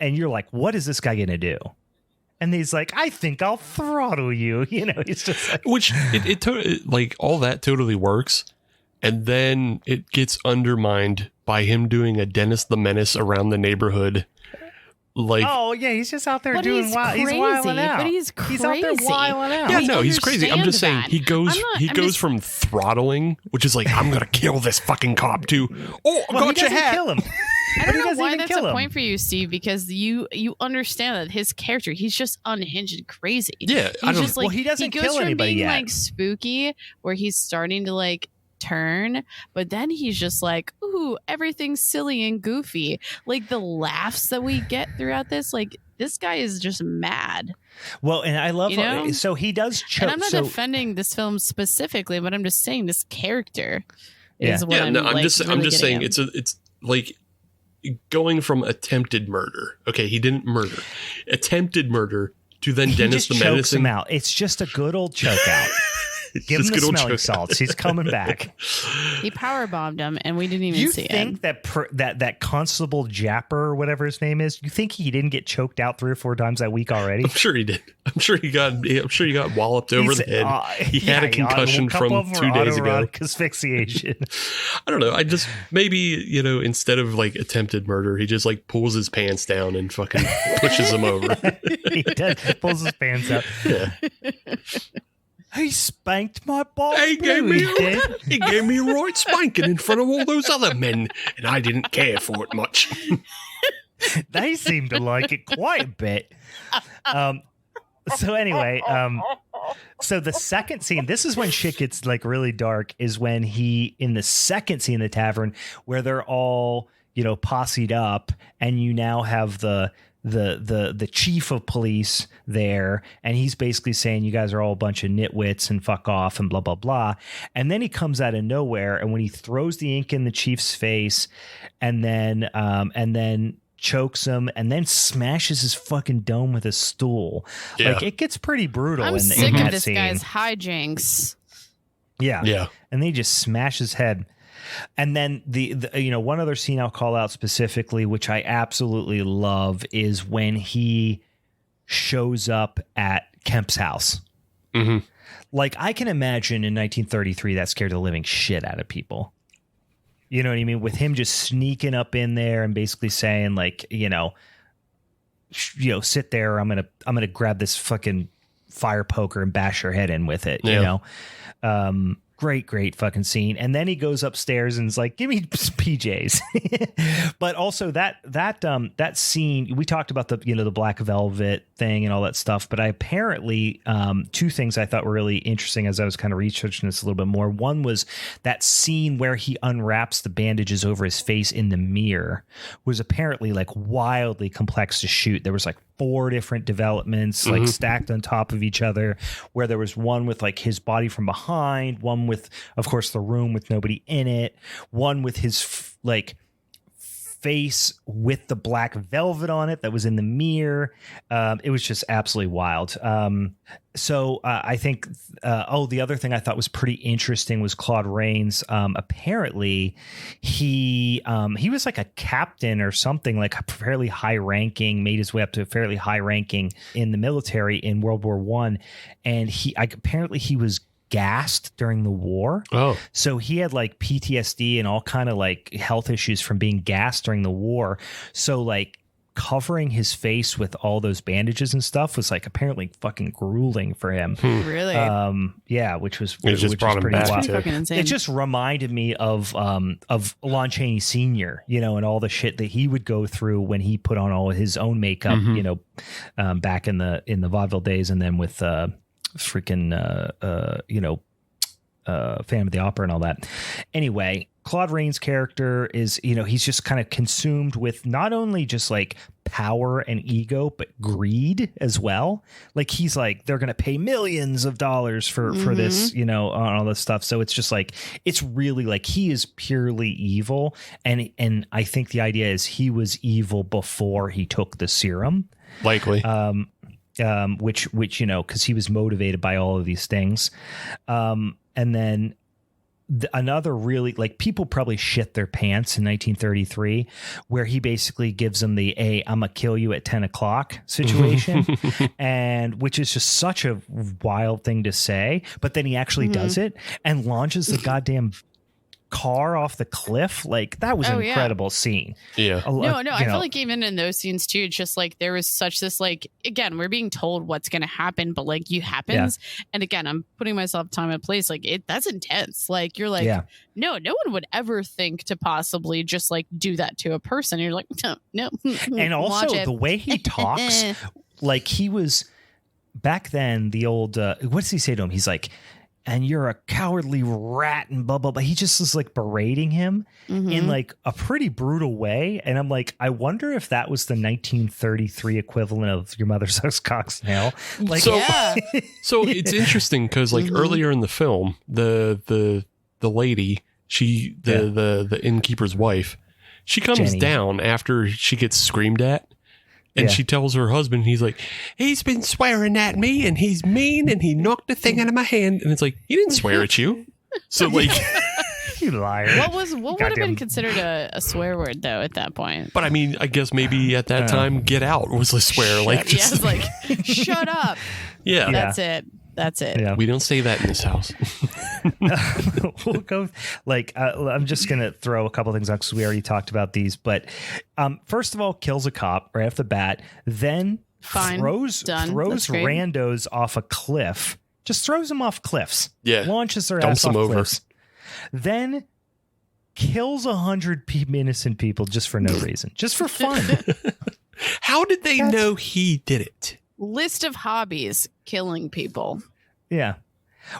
And you're like, what is this guy going to do? And he's like, I think I'll throttle you. He's just like, which like all that totally works. And then it gets undermined by him doing a Dennis the Menace around the neighborhood. Like, oh yeah, he's just out there doing wild. He's crazy, wilding out. but he's crazy. He's out there wilding out. yeah, no, he's crazy. I'm just saying that. he goes from throttling, which is like, I'm going to kill this fucking cop to, oh, I got your hat. Kill him. I don't know why that's a point for you, Steve, because you understand that his character, he's just unhinged and crazy. Yeah, he's just like, he doesn't goes kill from anybody being yet. like spooky, where he's starting to like turn, but then he's just like, ooh, everything's silly and goofy. Like the laughs that we get throughout this, like this guy is just mad. Well, and I love so he does choke. And I'm not defending this film specifically, but I'm just saying this character is what I'm just saying it's like going from attempted murder. Okay, he didn't murder. Attempted murder to then he Dennis just the Menace. Chokes him out. It's just a good old choke out. Give him the smelling salts. He's coming back. He power bombed him, and we didn't even see it. You think that Constable Japper or whatever his name is? You think he didn't get choked out 3 or 4 times that week already? I'm sure he did. I'm sure he got walloped over the head. He had a concussion from 2 days ago. Asphyxiation. I don't know. I just maybe instead of like attempted murder, he just like pulls his pants down and fucking pushes him over. He does. Pulls his pants up. Yeah. He spanked my ball. He gave me a right spanking in front of all those other men, and I didn't care for it much. They seem to like it quite a bit. So anyway, so the second scene, this is when shit gets like really dark, is when in the second scene in the tavern where they're all, posseed up, and you now have the chief of police there, and he's basically saying you guys are all a bunch of nitwits and fuck off and blah blah blah. And then he comes out of nowhere, and when he throws the ink in the chief's face, and then chokes him, and then smashes his fucking dome with a stool. Yeah. Like it gets pretty brutal. I'm in sick that of this scene. guy's hijinks. Yeah. And they just smash his head. And then the one other scene I'll call out specifically, which I absolutely love, is when he shows up at Kemp's house. Mm-hmm. Like I can imagine in 1933 that scared the living shit out of people. You know what I mean? With him just sneaking up in there and basically saying like, sit there. I'm gonna grab this fucking fire poker and bash your head in with it. Yeah. Great fucking scene. And then he goes upstairs and is like, give me PJs. But also that scene, we talked about the black velvet thing and all that stuff, but I apparently 2 things I thought were really interesting as I was kind of researching this a little bit more. One was that scene where he unwraps the bandages over his face in the mirror was apparently like wildly complex to shoot. There was like 4 different developments like stacked on top of each other, where there was one with like his body from behind, one with, of course, the room with nobody in it, one with his face with the black velvet on it that was in the mirror. It was just absolutely wild. So I think, the other thing I thought was pretty interesting was Claude Rains. Apparently he was like a captain or something, like a fairly high ranking, made his way up to a fairly high ranking in the military in World War I. And apparently he was gassed during the war. Oh, so he had like PTSD and all kind of like health issues from being gassed during the war. So like covering his face with all those bandages and stuff was like apparently fucking grueling for him. Really? Yeah, which was just brought him pretty back wild. to- fucking insane. It just reminded me of Lon Chaney Sr., you know, and all the shit that he would go through when he put on all his own makeup, you know, back in the vaudeville days, and then with Phantom of the Opera and all that. Anyway, Claude Rains' character is, you know, he's just kind of consumed with not only just like power and ego, but greed as well. Like he's like, they're going to pay millions of dollars for this, you know, on all this stuff. So it's just like, it's really like he is purely evil. And I think the idea is he was evil before he took the serum. Likely. Which, you know, because he was motivated by all of these things. And then another really, like, people probably shit their pants in 1933, where he basically gives them the I'm gonna kill you at 10 o'clock situation. And which is just such a wild thing to say, but then he actually does it and launches the goddamn car off the cliff. Like, that was an incredible scene. Yeah. No, I feel like even in those scenes too, it's just like there was such this, like, again, we're being told what's going to happen, but like you happens. And again, I'm putting myself time and place, like that's intense. Like you're like, no one would ever think to possibly just like do that to a person. You're like, no. And also the way he talks, like he was back then, the old, what does he say to him? He's like, and you're a cowardly rat and blah, blah, blah. He just is like berating him in like a pretty brutal way. And I'm like, I wonder if that was the 1933 equivalent of your mother sucks cocks now. Like, so it's interesting because like earlier in the film, the lady, the innkeeper's wife, she comes Jenny. down after she gets screamed at. And she tells her husband, he's like, he's been swearing at me and he's mean and he knocked the thing out of my hand. And it's like, he didn't swear at you. So like, you liar. What would have been considered a swear word though at that point? but I mean, I guess maybe at that time, get out was a swear. Like, Yeah, it's like, shut up. yeah. That's it. Yeah. We don't say that in this house. We'll go like I'm just gonna throw a couple things out because we already talked about these, but first of all, kills a cop right off the bat, then throws randos off a cliff, just throws them off cliffs, launches their dumps ass them off over cliffs, then kills 100 innocent people just for no reason, just for fun. How did they know he did it? List of hobbies: killing people. Yeah.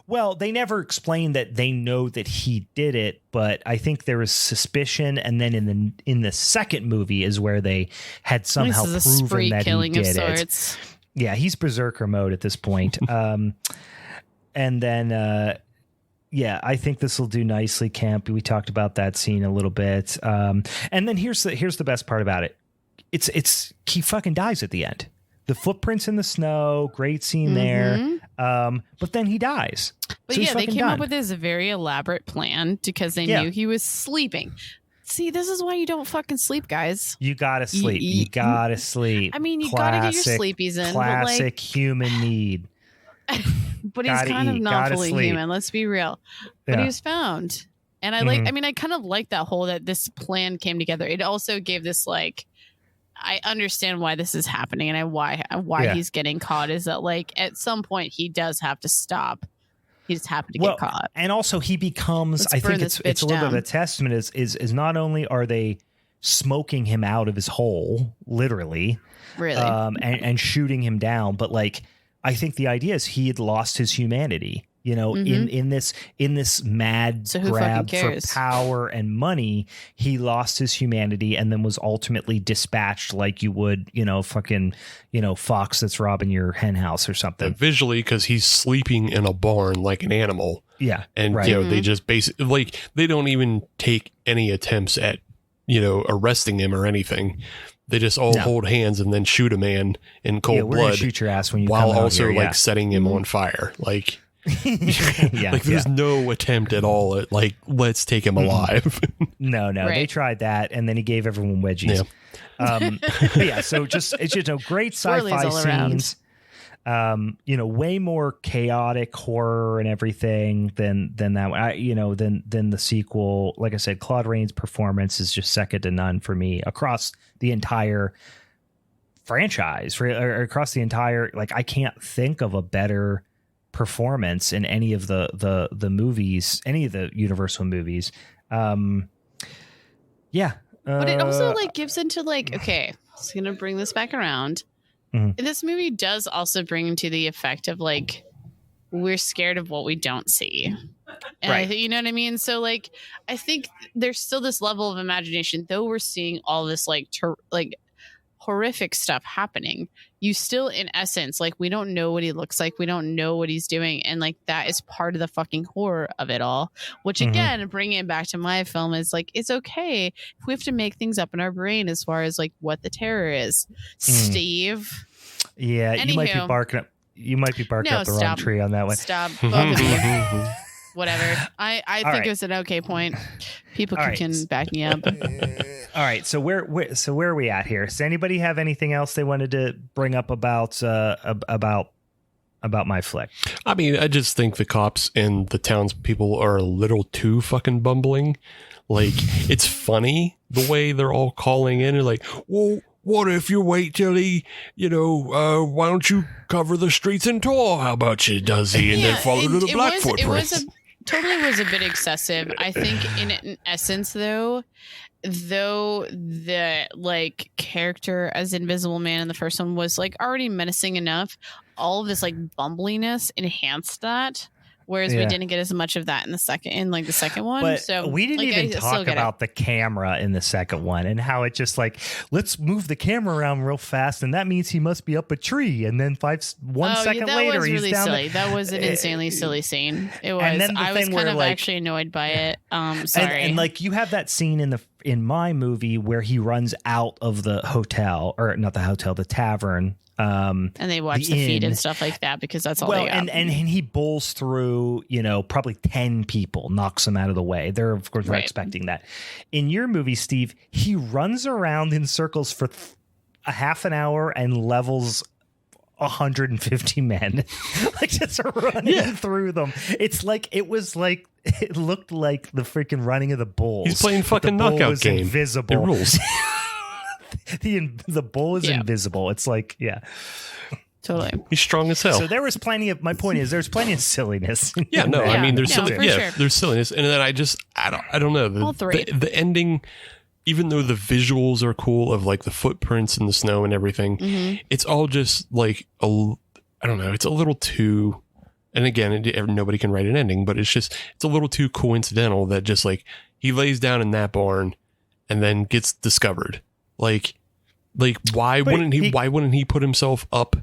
Well, they never explained that they know that he did it, but I think there was suspicion, and then in the second movie is where they had somehow proven that he did it. Yeah, he's berserker mode at this point. And then I think this will do nicely, Camp. We talked about that scene a little bit. And then here's the best part about it. It's he fucking dies at the end. The footprints in the snow, great scene there. But then he dies. But so they came up with this very elaborate plan because they knew he was sleeping. See, this is why you don't fucking sleep, guys. You gotta sleep. You gotta sleep. I mean, you gotta get your sleepies in. Classic human need. But he's kind of not fully human. Let's be real. But he was found. And I I kind of like that that this plan came together. It also gave this like, I understand why this is happening and why he's getting caught is that like at some point he does have to stop. He just happened to get caught. And also he becomes, I think it's a little bit of a testament is not only are they smoking him out of his hole, literally, really, and shooting him down, but like, I think the idea is he had lost his humanity. You know, in this mad grab for power and money, he lost his humanity and then was ultimately dispatched like you would, fucking, fox that's robbing your hen house or something. Visually, because he's sleeping in a barn like an animal. Yeah. And, they just basically, like, they don't even take any attempts at, arresting him or anything. They just all hold hands and then shoot a man in cold blood. Shoot your ass when you while come out also here, setting him on fire. Like, there's no attempt at all at like, let's take him alive. No, they tried that and then he gave everyone wedgies. So it's great sci-fi scenes. Way more chaotic horror and everything than that one. Than the sequel. Like I said, Claude Rains' performance is just second to none for me across the entire franchise or across the entire, like, I can't think of a better performance in any of the movies, any of the Universal movies. But it also like gives into like, okay, it's gonna bring this back around. This movie does also bring into the effect of like, we're scared of what we don't see. And right. You know what I mean? So like, I think there's still this level of imagination, though we're seeing all this like horrific stuff happening. You still, in essence, like, we don't know what he looks like. We don't know what he's doing. And like, that is part of the fucking horror of it all, which again, bringing it back to my film is like, it's okay if we have to make things up in our brain as far as like what the terror is. Steve. Yeah. Anywho, you might be barking up the wrong tree on that one. Stop. Both of you. Whatever. I think right. It was an okay point. People can back me up. All right. So where are we at here? Does anybody have anything else they wanted to bring up about my flick? I mean, I just think the cops and the townspeople are a little too fucking bumbling. Like, it's funny the way they're all calling in and like, well, what if you wait till he, why don't you cover the streets in tar? How about you, does he? And then follow to the black footprints. Totally was a bit excessive. I think in essence, though the like character as Invisible Man in the first one was like already menacing enough, all of this like bumbliness enhanced that. Whereas we didn't get as much of that in the second one. But so we didn't even talk about the camera in the second one and how it just like, let's move the camera around real fast, and that means he must be up a tree. And then 1 second later, he's down. Silly. That was an insanely silly scene. It was. And then I was kind of actually annoyed by it. Sorry. And like, you have that scene in my movie where he runs out of the hotel, or not the hotel, the tavern. And they watch the feed and stuff like that because that's all they got. And he bowls through, probably 10 people, knocks them out of the way. They're, of course, expecting that. In your movie, Steve, he runs around in circles for a half an hour and levels 150 men, like just running through them. It looked like the freaking running of the bulls. He's playing fucking knockout game. Invisible. It rules. The bull is invisible. It's like, totally. He's strong as hell. So there's plenty of silliness. I mean, there's sure. there's silliness, and then I don't know the ending. Even though the visuals are cool of like the footprints in the snow and everything, it's all just like I don't know. It's a little too. And again, nobody can write an ending, but it's a little too coincidental that just like he lays down in that barn and then gets discovered. Like why wouldn't he put himself up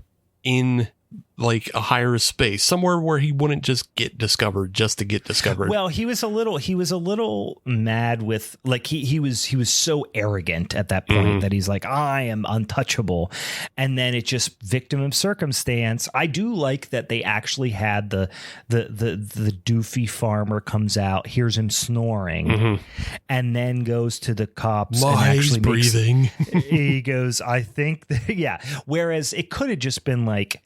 in like a higher space, somewhere where he wouldn't just get discovered just to get discovered? Well, he was a little mad with like he was so arrogant at that point that he's like, I am untouchable. And then it just victim of circumstance. I do like that they actually had the doofy farmer comes out, hears him snoring, and then goes to the cops and actually breathing. He goes, I think whereas it could have just been like,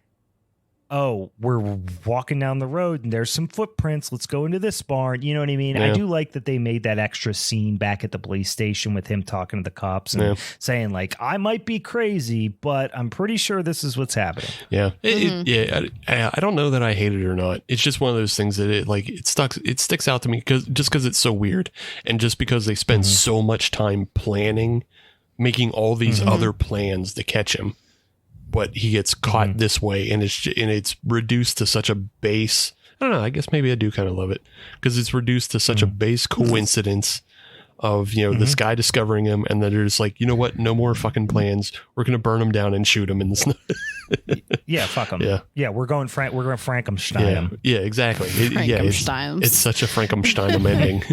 oh, we're walking down the road and there's some footprints. Let's go into this barn. You know what I mean? Yeah. I do like that they made that extra scene back at the police station with him talking to the cops and saying like, I might be crazy, but I'm pretty sure this is what's happening. Yeah. I don't know that I hate it or not. It's just one of those things that it sticks out to me because it's so weird. And just because they spend so much time planning, making all these other plans to catch him. But he gets caught this way, and it's reduced to such a base. I don't know. I guess maybe I do kind of love it because it's reduced to such a base coincidence of this guy discovering him, and then they're just like, you know what? No more fucking plans. We're gonna burn him down and shoot him in the snow. Fuck him. Yeah. We're going Frankenstein him. Yeah, exactly. It's such a Frankenstein ending.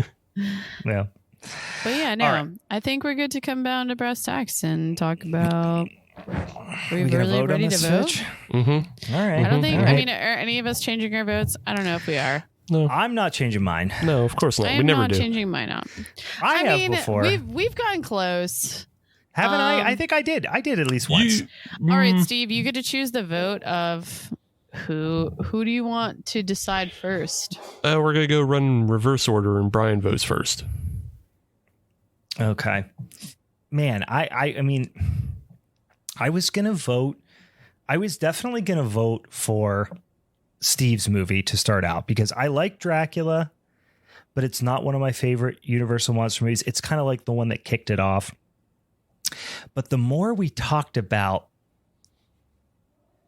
Yeah. But right. I think we're good to come down to brass tacks and talk about. Are we really ready to vote? All right. I don't think. I mean, are any of us changing our votes? I don't know if we are. No, I'm not changing mine. No, of course not. I we never not do. Changing mine up. I mean, before. We've gotten close. Haven't I? I think I did. I did at least once. All right, Steve, you get to choose the vote of who do you want to decide first? We're gonna go run reverse order, and Brian votes first. Okay. Man, I mean. I was definitely going to vote for Steve's movie to start out because I like Dracula, but it's not one of my favorite Universal monster movies. It's kind of like the one that kicked it off. But the more we talked about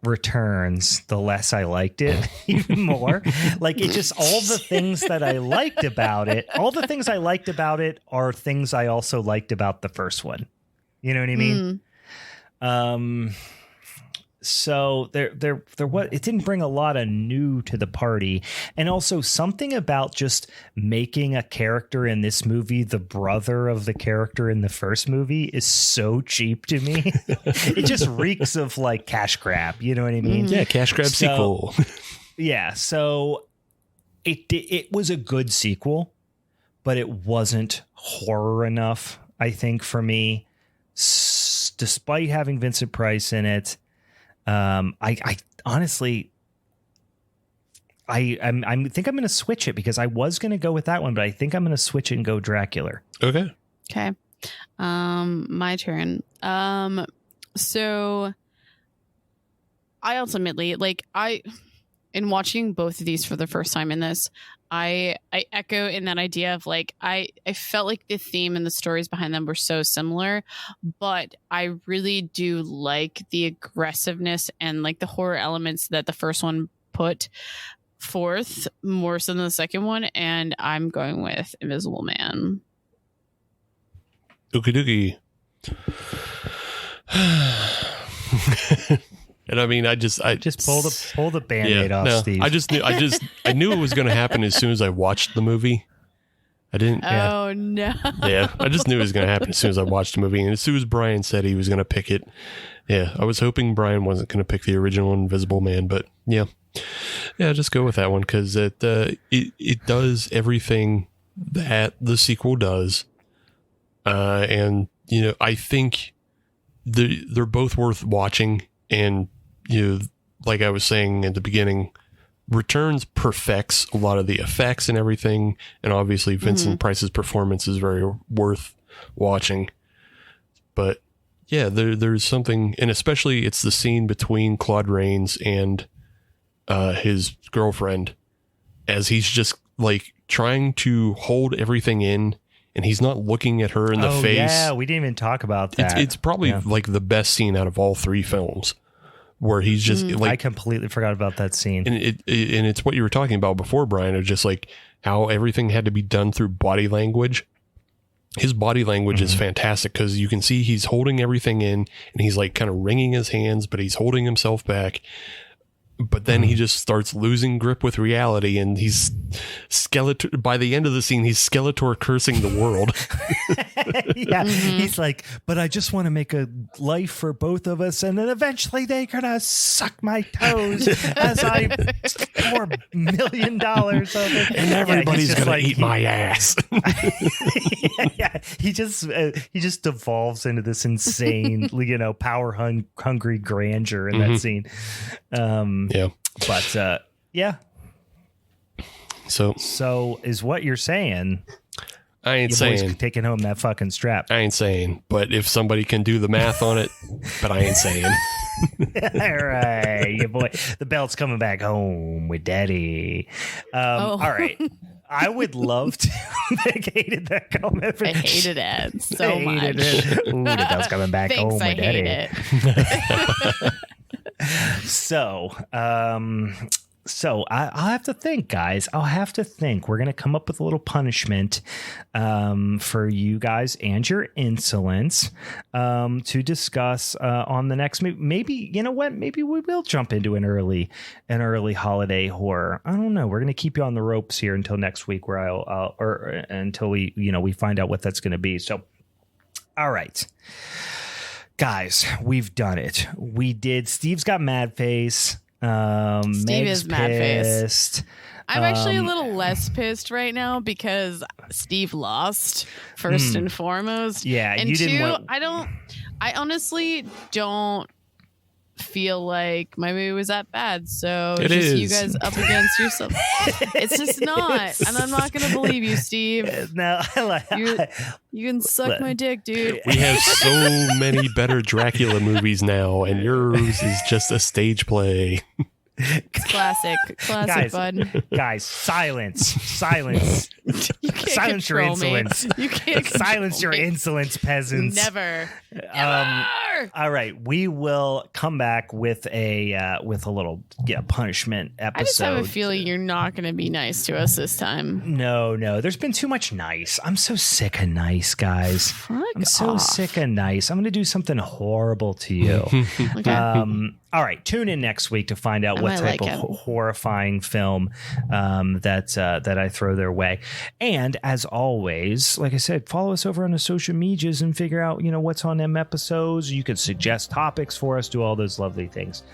Returns, the less I liked it even more. Like it just, all the things that I liked about it, all the things I liked about it are things I also liked about the first one. You know what I mean? So there what it didn't bring a lot of new to the party, and also something about just making a character in this movie the brother of the character in the first movie is so cheap to me. It just reeks of like cash grab. You know what I mean? Yeah, cash grab sequel. Yeah, so it was a good sequel, but it wasn't horror enough, I think, for me. Despite having Vincent Price in it. I honestly, I think I'm going to switch it because I was going to go with that one, but I think I'm going to switch it and go Dracula. Okay. My turn. So I ultimately in watching both of these for the first time in this, I echo in that idea of like, I felt like the theme and the stories behind them were so similar, but I really do like the aggressiveness and like the horror elements that the first one put forth more so than the second one. And I'm going with Invisible Man. Okie dokie. And I mean, I just pull the Band-Aid off, Steve. I knew it was going to happen as soon as I watched the movie. I didn't. Oh no. Yeah, I just knew it was going to happen as soon as I watched the movie, and as soon as Brian said he was going to pick it, yeah, I was hoping Brian wasn't going to pick the original Invisible Man, but yeah, just go with that one because it does everything that the sequel does, and you know, I think they're both worth watching. And, you know, like I was saying at the beginning, Returns perfects a lot of the effects and everything. And obviously Vincent Price's performance is very worth watching. But yeah, there's something, and especially it's the scene between Claude Rains and his girlfriend as he's just like trying to hold everything in. And he's not looking at her in the face. Yeah, we didn't even talk about that. It's probably like the best scene out of all three films, where he's just like, I completely forgot about that scene. And it's what you were talking about before, Brian, of just like how everything had to be done through body language. His body language is fantastic because you can see he's holding everything in, and he's like kind of wringing his hands, but he's holding himself back. But then he just starts losing grip with reality, and he's Skeletor. By the end of the scene, he's Skeletor cursing the world. He's like, but I just want to make a life for both of us, and then eventually they're gonna suck my toes as I pour $1 million of it, and everybody's gonna like, eat my ass. He just devolves into this insane, you know, hungry grandeur in that scene. But So is what you're saying? I ain't saying taking home that fucking strap. I ain't saying, but if somebody can do the math on it, but I ain't saying. All right, your boy, the belt's coming back home with daddy. All right. I would love to make hated that comment. I hated it so much. Ooh, the belt's coming back home with daddy. So I'll have to think, guys. I'll have to think. We're going to come up with a little punishment for you guys and your insolence to discuss on the next. Maybe, you know what? Maybe we will jump into an early holiday horror. I don't know. We're going to keep you on the ropes here until next week, where until we find out what that's going to be. So, all right. Guys, we've done it. We did. Steve's got mad face. Steve Meg's is mad pissed. face. I'm actually a little less pissed right now because Steve lost first and foremost. Yeah, and you two, didn't want. I honestly don't feel like my movie was that bad. So It just is. you guys up against yourself. It's just not. And I'm not going to believe you, Steve. No, You can suck my dick, dude. We have so many better Dracula movies now, and yours is just a stage play. Classic, Guys, bud. guys, silence. You can't Silence your control me. insolence. You can't Silence your control me. insolence, peasants. Never. All right, we will come back with a little punishment episode. I just have a feeling you're not going to be nice to us this time. No, there's been too much nice. I'm so sick of nice, guys. I'm so sick of nice. I'm going to do something horrible to you. Okay. All right, tune in next week to find out what type of horrifying film that I throw their way. And as always, like I said, follow us over on the social medias and figure out what's on them episodes. You can suggest topics for us, do all those lovely things.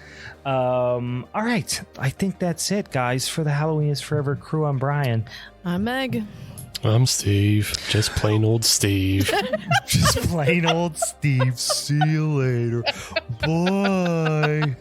All right, I think that's it, guys, for the Halloween is Forever crew. I'm Brian. I'm Meg. I'm Steve. Just plain old Steve. Just plain old Steve. See you later. Bye.